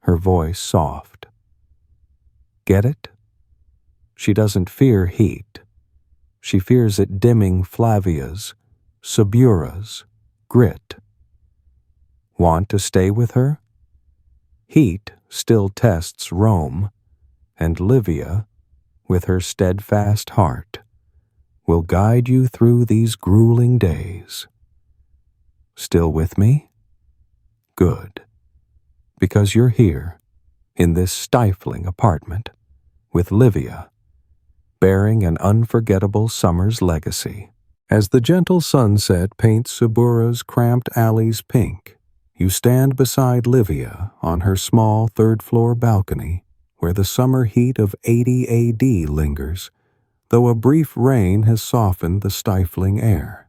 her voice soft. Get it? She doesn't fear heat. She fears it dimming Flavia's, Subura's, grit. Want to stay with her? Heat still tests Rome, and Livia, with her steadfast heart, will guide you through these grueling days. Still with me? Good. Because you're here, in this stifling apartment, with Livia, bearing an unforgettable summer's legacy. As the gentle sunset paints Subura's cramped alleys pink, you stand beside Livia on her small third-floor balcony, where the summer heat of 80 AD lingers, though a brief rain has softened the stifling air.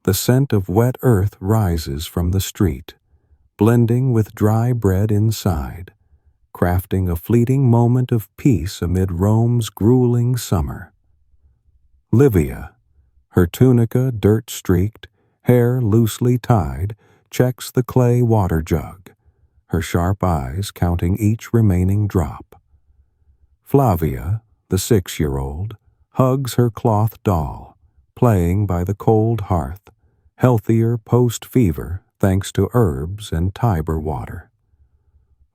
The scent of wet earth rises from the street, blending with dry bread inside, crafting a fleeting moment of peace amid Rome's grueling summer. Livia, her tunica dirt-streaked, hair loosely tied, checks the clay water jug, her sharp eyes counting each remaining drop. Flavia, the 6-year-old, hugs her cloth doll, playing by the cold hearth, healthier post-fever thanks to herbs and Tiber water.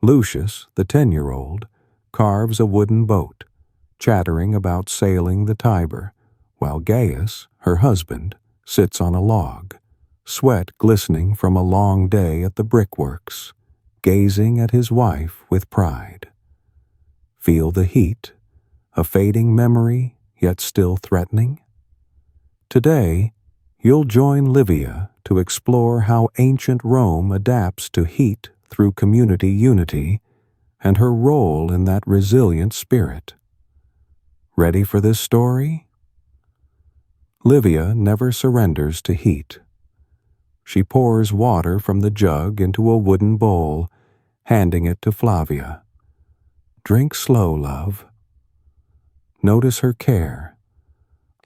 Lucius, the 10-year-old, carves a wooden boat, chattering about sailing the Tiber, while Gaius, her husband, sits on a log, sweat glistening from a long day at the brickworks, gazing at his wife with pride. Feel the heat, a fading memory, yet still threatening? Today, you'll join Livia to explore how ancient Rome adapts to heat through community unity and her role in that resilient spirit. Ready for this story? Livia never surrenders to heat. She pours water from the jug into a wooden bowl, handing it to Flavia. Drink slow, love. Notice her care,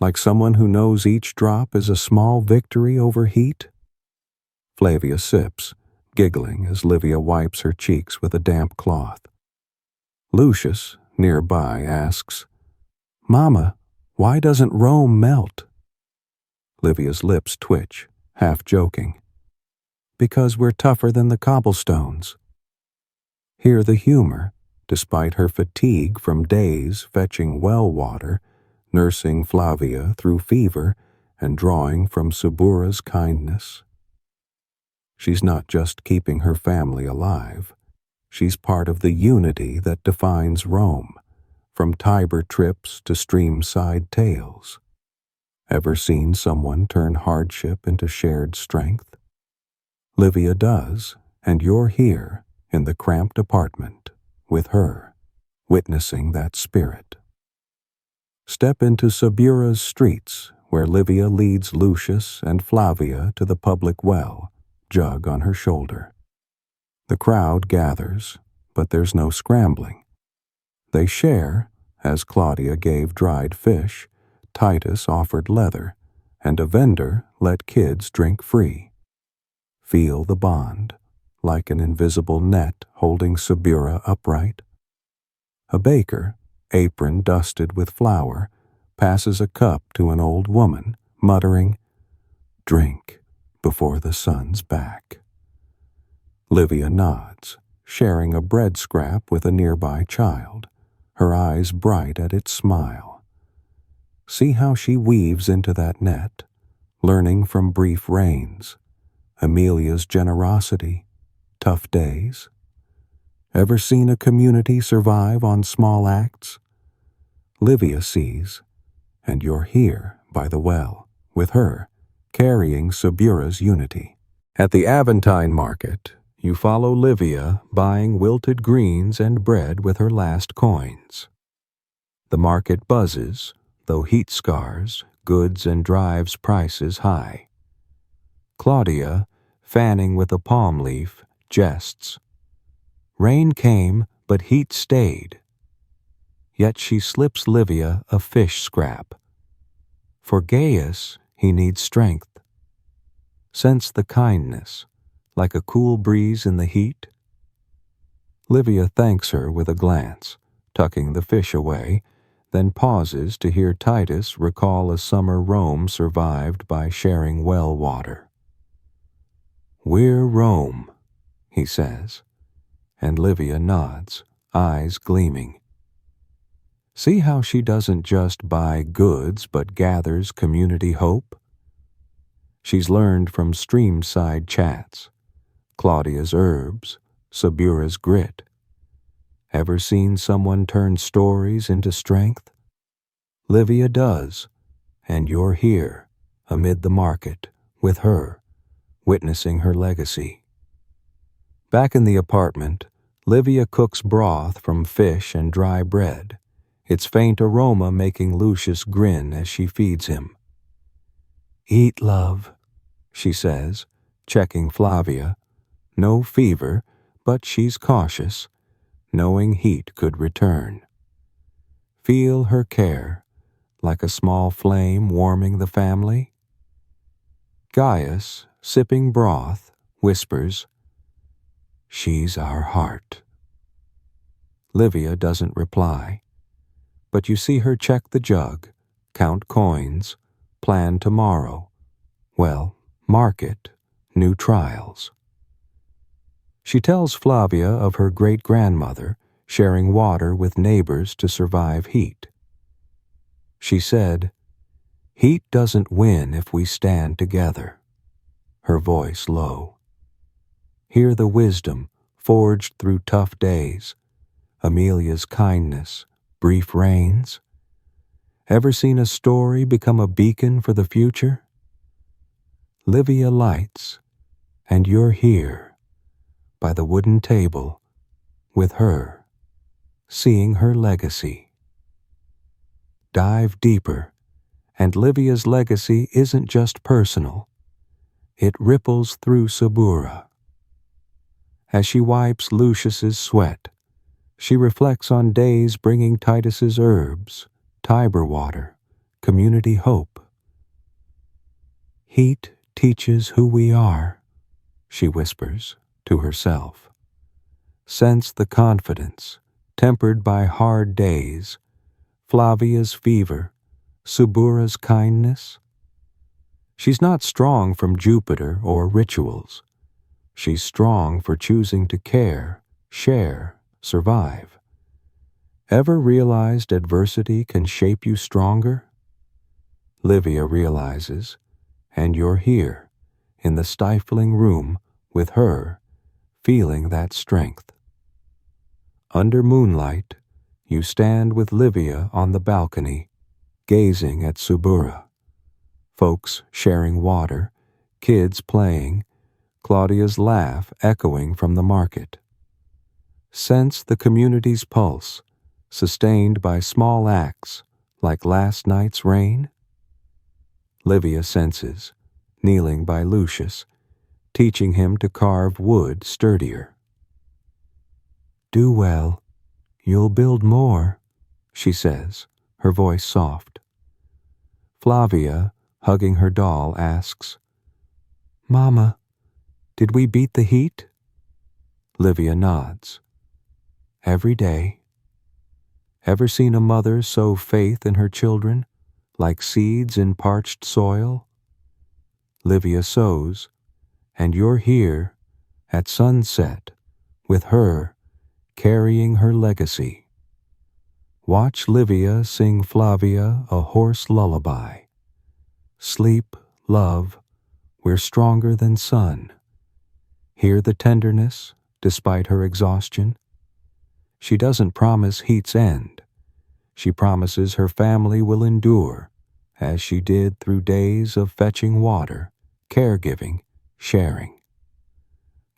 like someone who knows each drop is a small victory over heat. Flavia sips, giggling as Livia wipes her cheeks with a damp cloth. Lucius, nearby, asks, "Mama, why doesn't Rome melt?" Livia's lips twitch, half joking. "Because we're tougher than the cobblestones." Hear the humor, despite her fatigue from days fetching well water, nursing Flavia through fever, and drawing from Subura's kindness. She's not just keeping her family alive. She's part of the unity that defines Rome, from Tiber trips to streamside tales. Ever seen someone turn hardship into shared strength? Livia does, and you're here in the cramped apartment with her, witnessing that spirit. Step into Subura's streets, where Livia leads Lucius and Flavia to the public well, jug on her shoulder. The crowd gathers, but there's no scrambling. They share, as Claudia gave dried fish, Titus offered leather, and a vendor let kids drink free. Feel the bond, like an invisible net holding Subura upright. A baker, apron dusted with flour, passes a cup to an old woman, muttering, "Drink before the sun's back." Livia nods, sharing a bread scrap with a nearby child, her eyes bright at its smile. See how she weaves into that net, learning from brief rains, Amelia's generosity, tough days. Ever seen a community survive on small acts? Livia sees, and you're here by the well, with her, carrying Subura's unity. At the Aventine market, you follow Livia buying wilted greens and bread with her last coins. The market buzzes, though heat scars, goods and drives prices high. Claudia, fanning with a palm leaf, jests. Rain came, but heat stayed. Yet she slips Livia a fish scrap. For Gaius, he needs strength. Sense the kindness, like a cool breeze in the heat. Livia thanks her with a glance, tucking the fish away, then pauses to hear Titus recall a summer Rome survived by sharing well water. "We're Rome," he says, and Livia nods, eyes gleaming. See how she doesn't just buy goods but gathers community hope? She's learned from streamside chats, Claudia's herbs, Subura's grit. Ever seen someone turn stories into strength? Livia does, and you're here, amid the market, with her, witnessing her legacy. Back in the apartment, Livia cooks broth from fish and dry bread, its faint aroma making Lucius grin as she feeds him. "Eat, love," she says, checking Flavia. No fever, but she's cautious, knowing heat could return. Feel her care, like a small flame warming the family. Gaius, sipping broth, whispers, "She's our heart." Livia doesn't reply, but you see her check the jug, count coins, plan tomorrow. Well, market, new trials. She tells Flavia of her great-grandmother sharing water with neighbors to survive heat. She said, "Heat doesn't win if we stand together," her voice low. Hear the wisdom forged through tough days, Amelia's kindness, brief rains. Ever seen a story become a beacon for the future? Livia lights, and you're here, by the wooden table, with her, seeing her legacy. Dive deeper, and Livia's legacy isn't just personal. It ripples through Sabura. As she wipes Lucius's sweat, she reflects on days bringing Titus's herbs, Tiber water, community hope. Heat teaches who we are, she whispers to herself. Sense the confidence, tempered by hard days, Flavia's fever, Subura's kindness. She's not strong from Jupiter or rituals. She's strong for choosing to care, share, survive. Ever realized adversity can shape you stronger? Livia realizes, and you're here, in the stifling room, with her, feeling that strength. Under moonlight, you stand with Livia on the balcony, gazing at Subura. Folks sharing water, kids playing, Claudia's laugh echoing from the market. Sense the community's pulse, sustained by small acts like last night's rain? Livia senses, kneeling by Lucius, teaching him to carve wood sturdier. Do well, you'll build more, she says, her voice soft. Flavia, hugging her doll, asks, Mama, did we beat the heat? Livia nods. Every day. Ever seen a mother sow faith in her children, like seeds in parched soil? Livia sows, and you're here, at sunset, with her, carrying her legacy. Watch Livia sing Flavia a hoarse lullaby. Sleep, love, we're stronger than sun. Hear the tenderness, despite her exhaustion. She doesn't promise heat's end. She promises her family will endure, as she did through days of fetching water, caregiving, sharing.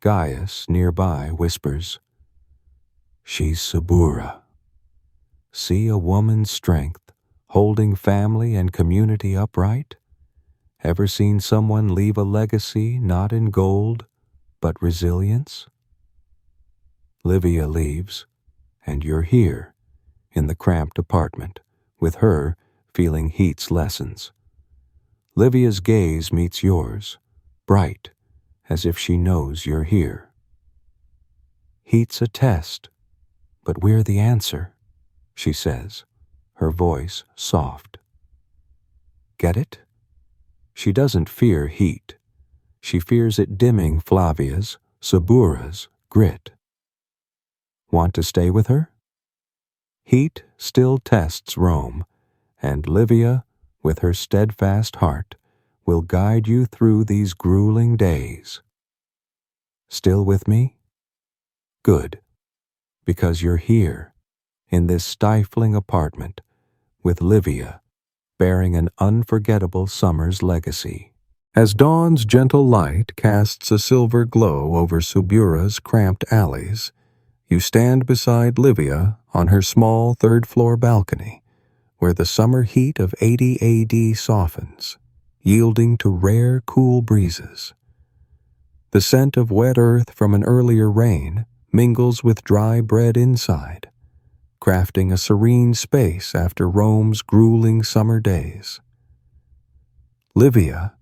Gaius, nearby, whispers, She's Subura. See a woman's strength, holding family and community upright? Ever seen someone leave a legacy not in gold, but resilience? Livia leaves, and you're here, in the cramped apartment, with her feeling heat's lessons. Livia's gaze meets yours, bright, as if she knows you're here. Heat's a test, but we're the answer, she says, her voice soft. Get it? She doesn't fear heat. She fears it dimming Flavia's, Subura's, grit. Want to stay with her? Heat still tests Rome, and Livia, with her steadfast heart, will guide you through these grueling days. Still with me? Good, because you're here, in this stifling apartment, with Livia, bearing an unforgettable summer's legacy. As dawn's gentle light casts a silver glow over Subura's cramped alleys, you stand beside Livia on her small third-floor balcony, where the summer heat of 80 AD softens, yielding to rare cool breezes. The scent of wet earth from an earlier rain mingles with dry bread inside, crafting a serene space after Rome's grueling summer days. Livia,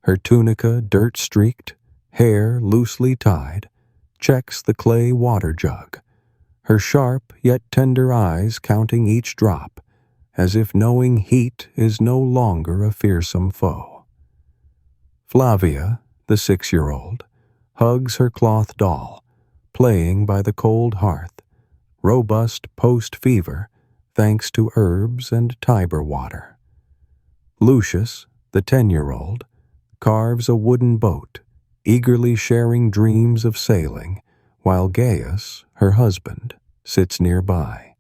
her tunica dirt-streaked, hair loosely tied, checks the clay water jug, her sharp yet tender eyes counting each drop, as if knowing heat is no longer a fearsome foe. Flavia, the 6-year-old, hugs her cloth doll, playing by the cold hearth, robust post-fever thanks to herbs and Tiber water. Lucius, the 10-year-old, carves a wooden boat, eagerly sharing dreams of sailing, while Gaius, her husband, sits nearby,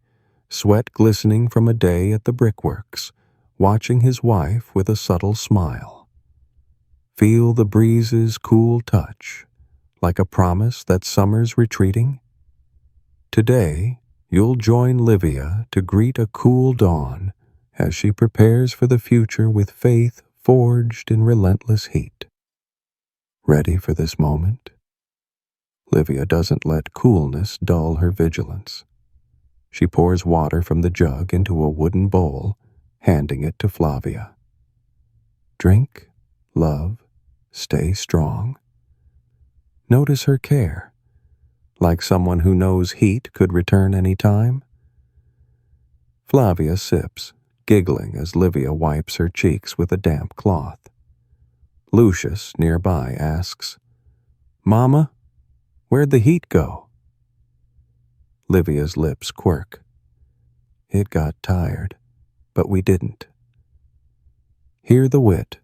sweat glistening from a day at the brickworks, watching his wife with a subtle smile. Feel the breeze's cool touch, like a promise that summer's retreating. Today, you'll join Livia to greet a cool dawn as she prepares for the future with faith forged in relentless heat. Ready for this moment? Livia doesn't let coolness dull her vigilance. She pours water from the jug into a wooden bowl, handing it to Flavia. Drink, love, stay strong. Notice her care, like someone who knows heat could return any time. Flavia sips, giggling as Livia wipes her cheeks with a damp cloth. Lucius, nearby, asks, "Mama, where'd the heat go?" Livia's lips quirk. It got tired, but we didn't. Hear the wit,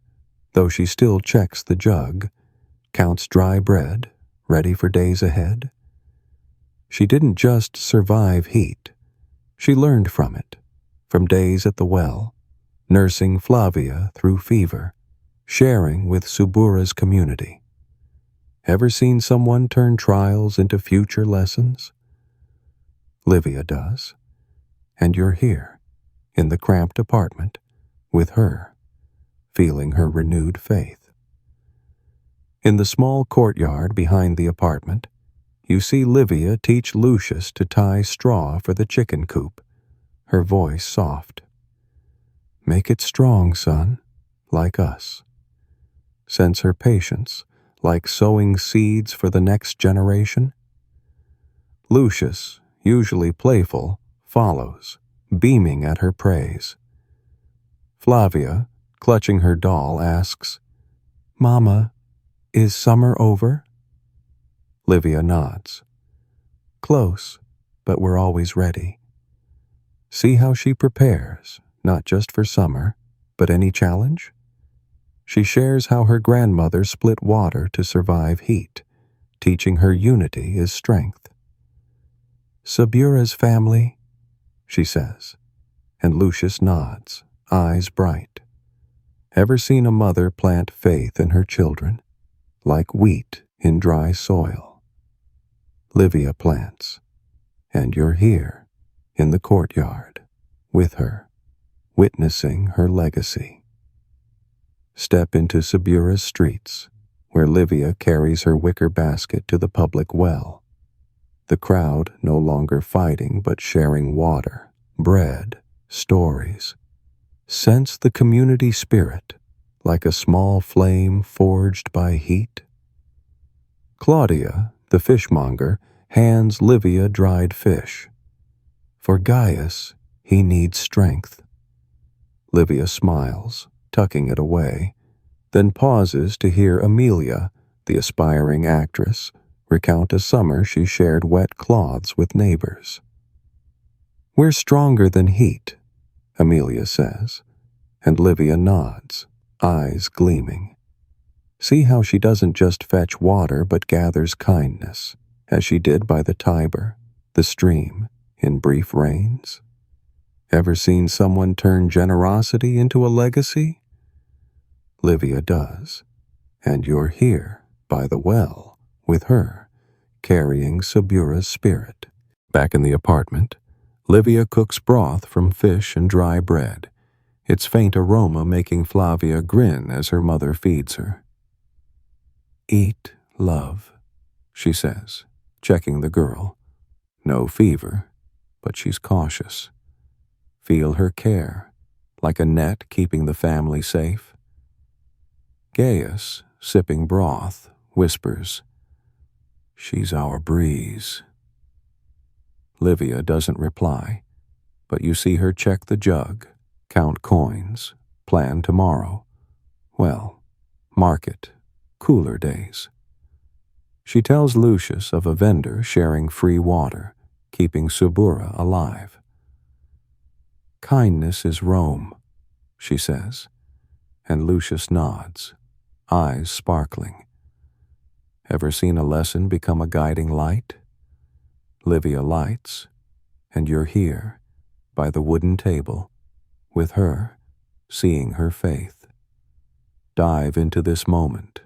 though she still checks the jug, counts dry bread, ready for days ahead. She didn't just survive heat. She learned from it, from days at the well, nursing Flavia through fever, sharing with Subura's community. Ever seen someone turn trials into future lessons? Livia does. And you're here, in the cramped apartment, with her, feeling her renewed faith. In the small courtyard behind the apartment, you see Livia teach Lucius to tie straw for the chicken coop, her voice soft. Make it strong, son, like us. Sense her patience, like sowing seeds for the next generation. Lucius, usually playful, follows, beaming at her praise. Flavia, clutching her doll, asks, "Mama, is summer over?" Livia nods. Close, but we're always ready. See how she prepares, not just for summer, but any challenge? She shares how her grandmother split water to survive heat, teaching her unity is strength. "Subura's family," she says, and Lucius nods, eyes bright. Ever seen a mother plant faith in her children, like wheat in dry soil? Livia plants, and you're here, in the courtyard, with her, witnessing her legacy. Step into Subura's streets, where Livia carries her wicker basket to the public well. The crowd no longer fighting but sharing water, bread, stories. Sense the community spirit, like a small flame forged by heat. Claudia, the fishmonger, hands Livia dried fish. For Gaius, he needs strength. Livia smiles, tucking it away, then pauses to hear Amelia, the aspiring actress, recount a summer she shared wet cloths with neighbors. "We're stronger than heat," Amelia says, and Livia nods, eyes gleaming. See how she doesn't just fetch water but gathers kindness, as she did by the Tiber, the stream, in brief rains? Ever seen someone turn generosity into a legacy? Livia does, and you're here, by the well, with her, carrying Subura's spirit. Back in the apartment, Livia cooks broth from fish and dry bread, its faint aroma making Flavia grin as her mother feeds her. "Eat, love," she says, checking the girl. No fever, but she's cautious. Feel her care, like a net keeping the family safe. Gaius, sipping broth, whispers, "She's our breeze." Livia doesn't reply, but you see her check the jug, count coins, plan tomorrow. Well, market, cooler days. She tells Lucius of a vendor sharing free water, keeping Subura alive. "Kindness is Rome," she says, and Lucius nods, eyes sparkling. Ever seen a lesson become a guiding light? Livia lights, and you're here, by the wooden table, with her, seeing her faith. Dive into this moment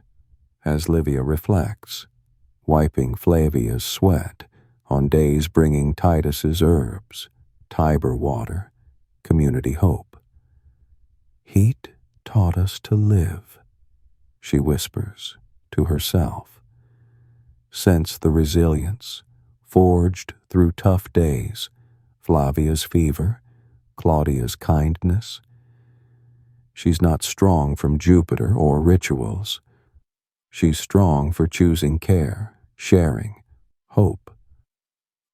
as Livia reflects, wiping Flavia's sweat on days bringing Titus's herbs, Tiber water, community hope. Heat taught us to live, she whispers to herself. Sense the resilience forged through tough days, Flavia's fever, Claudia's kindness. She's not strong from Jupiter or rituals. She's strong for choosing care, sharing, hope.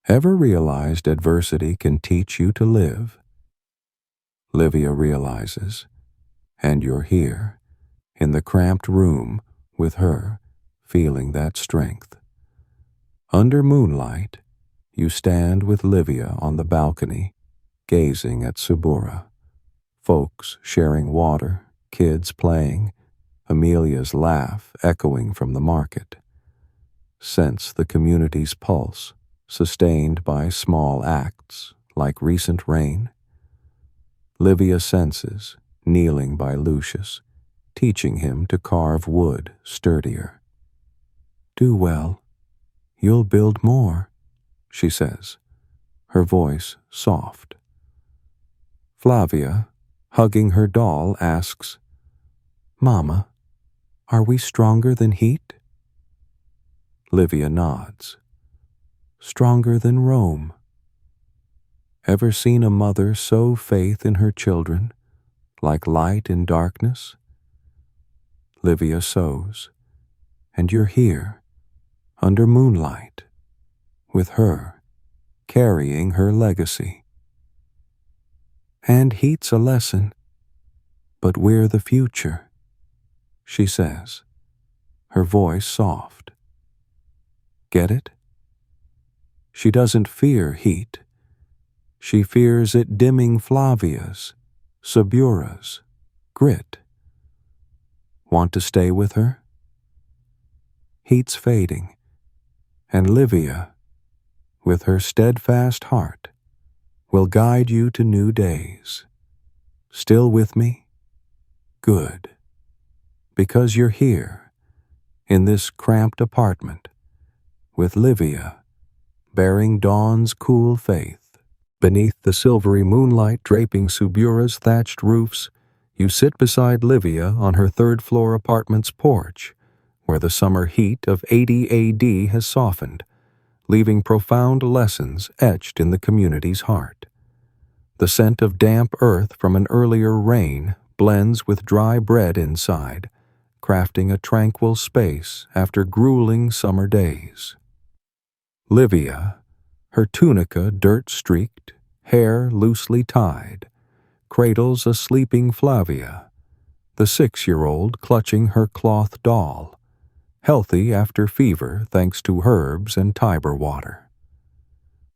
Ever realized adversity can teach you to live? Livia realizes, and you're here, in the cramped room with her, feeling that strength. Under moonlight, you stand with Livia on the balcony, gazing at Subura. Folks sharing water, kids playing, Amelia's laugh echoing from the market. Sense the community's pulse, sustained by small acts like recent rain. Livia senses, kneeling by Lucius, teaching him to carve wood sturdier. Do well. You'll build more, she says, her voice soft. Flavia, hugging her doll, asks, Mama, are we stronger than heat? Livia nods. Stronger than Rome. Ever seen a mother sow faith in her children, like light in darkness? Livia sows, and you're here, under moonlight, with her, carrying her legacy. And heat's a lesson, but we're the future, she says, her voice soft. Get it? She doesn't fear heat. She fears it dimming Flavia's, Subura's, grit. Want to stay with her? Heat's fading, and Livia, with her steadfast heart, will guide you to new days. Still with me? Good. Because you're here, in this cramped apartment, with Livia, bearing dawn's cool faith. Beneath the silvery moonlight draping Subura's thatched roofs, you sit beside Livia on her third-floor apartment's porch, where the summer heat of 80 AD has softened, leaving profound lessons etched in the community's heart. The scent of damp earth from an earlier rain blends with dry bread inside, crafting a tranquil space after grueling summer days. Livia, her tunica dirt-streaked, hair loosely tied, cradles a sleeping Flavia, the 6-year-old clutching her cloth doll, healthy after fever thanks to herbs and Tiber water.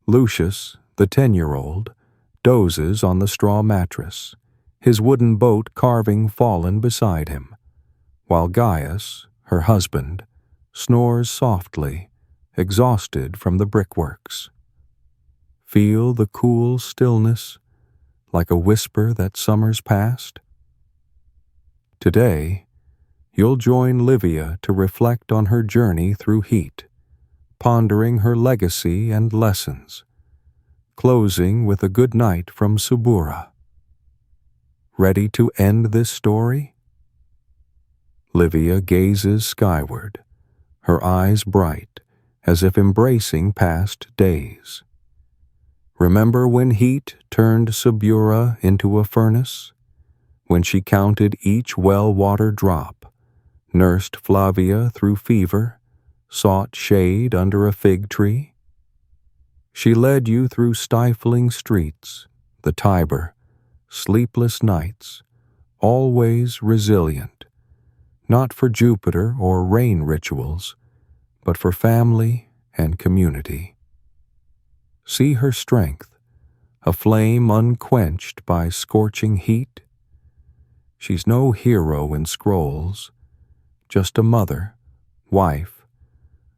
Lucius, the 10-year-old, dozes on the straw mattress, his wooden boat carving fallen beside him, while Gaius, her husband, snores softly, exhausted from the brickworks. Feel the cool stillness, like a whisper that summer's past? Today, you'll join Livia to reflect on her journey through heat, pondering her legacy and lessons, closing with a good night from Subura. Ready to end this story? Livia gazes skyward, her eyes bright, as if embracing past days. Remember when heat turned Subura into a furnace? When she counted each well-water drop, nursed Flavia through fever, sought shade under a fig tree? She led you through stifling streets, the Tiber, sleepless nights, always resilient, not for Jupiter or rain rituals, but for family and community. See her strength, a flame unquenched by scorching heat? She's no hero in scrolls, just a mother, wife,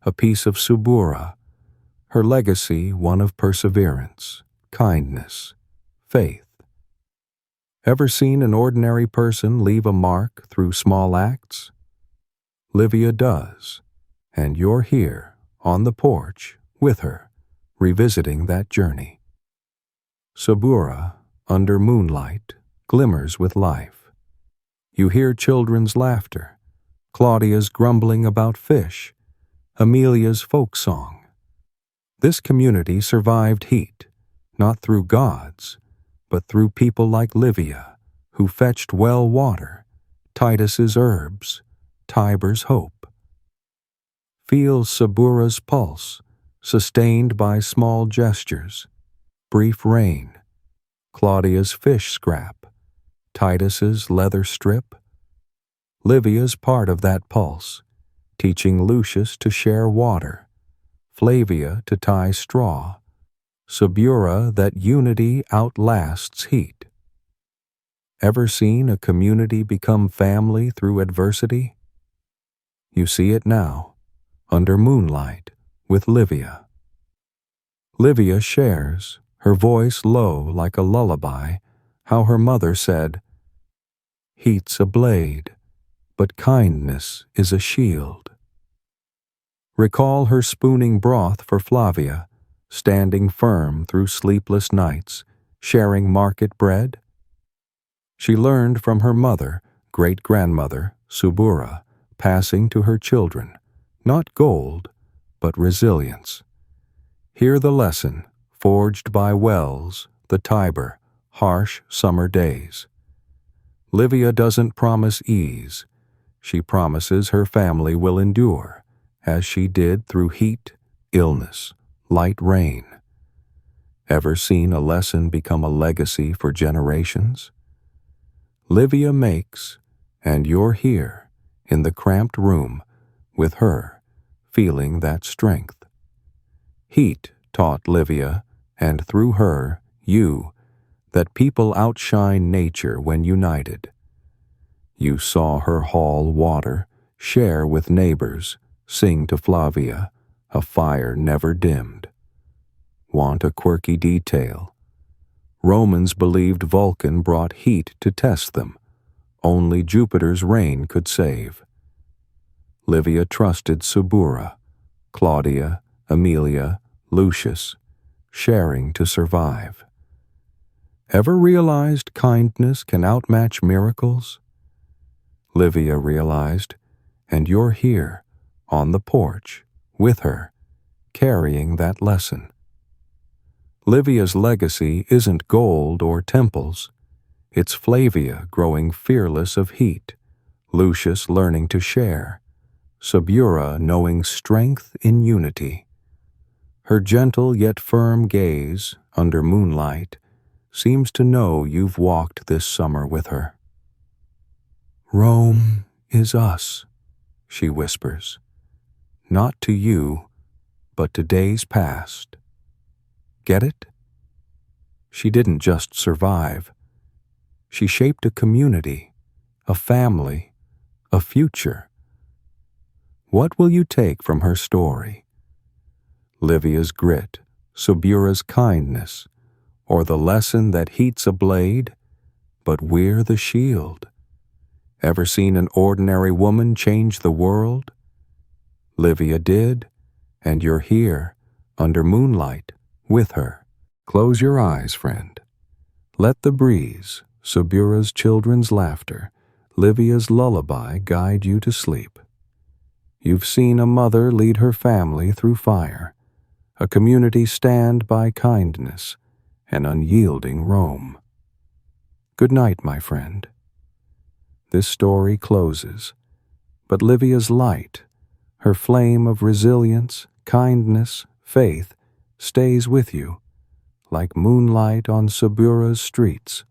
a piece of Subura, her legacy one of perseverance, kindness, faith. Ever seen an ordinary person leave a mark through small acts? Livia does, and you're here, on the porch, with her, revisiting that journey. Subura, under moonlight, glimmers with life. You hear children's laughter, Claudia's grumbling about fish, Amelia's folk song. This community survived heat, not through gods, but through people like Livia, who fetched well water, Titus's herbs, Tiber's hope. Feel Subura's pulse, sustained by small gestures, brief rain, Claudia's fish scrap, Titus's leather strip. Livia's part of that pulse, teaching Lucius to share water, Flavia to tie straw, Subura that unity outlasts heat. Ever seen a community become family through adversity? You see it now, under moonlight, with Livia. Livia shares, her voice low like a lullaby, how her mother said, "Heat's a blade, but kindness is a shield." Recall her spooning broth for Flavia, standing firm through sleepless nights, sharing market bread? She learned from her mother, great-grandmother, Subura, passing to her children, not gold, but resilience. Hear the lesson, forged by wells, the Tiber, harsh summer days. Livia doesn't promise ease. She promises her family will endure, as she did through heat, illness, light rain. Ever seen a lesson become a legacy for generations? Livia makes, and you're here, in the cramped room, with her, feeling that strength. Heat taught Livia, and through her, you, that people outshine nature when united. You saw her haul water, share with neighbors, sing to Flavia, a fire never dimmed. Want a quirky detail? Romans believed Vulcan brought heat to test them. Only Jupiter's rain could save. Livia trusted Subura, Claudia, Amelia, Lucius, sharing to survive. Ever realized kindness can outmatch miracles? Livia realized, and you're here, on the porch, with her, carrying that lesson. Livia's legacy isn't gold or temples. It's Flavia growing fearless of heat, Lucius learning to share, Subura knowing strength in unity. Her gentle yet firm gaze, under moonlight, seems to know you've walked this summer with her. "Rome is us," she whispers, "not to you, but to days past." Get it? She didn't just survive. She shaped a community, a family, a future. What will you take from her story? Livia's grit, Subura's kindness, or the lesson that heat's a blade, but we're the shield? Ever seen an ordinary woman change the world? Livia did, and you're here, under moonlight, with her. Close your eyes, friend. Let the breeze, Subura's children's laughter, Livia's lullaby guide you to sleep. You've seen a mother lead her family through fire, a community stand by kindness, an unyielding Rome. Good night, my friend. This story closes, but Livia's light, her flame of resilience, kindness, faith, stays with you, like moonlight on Subura's streets,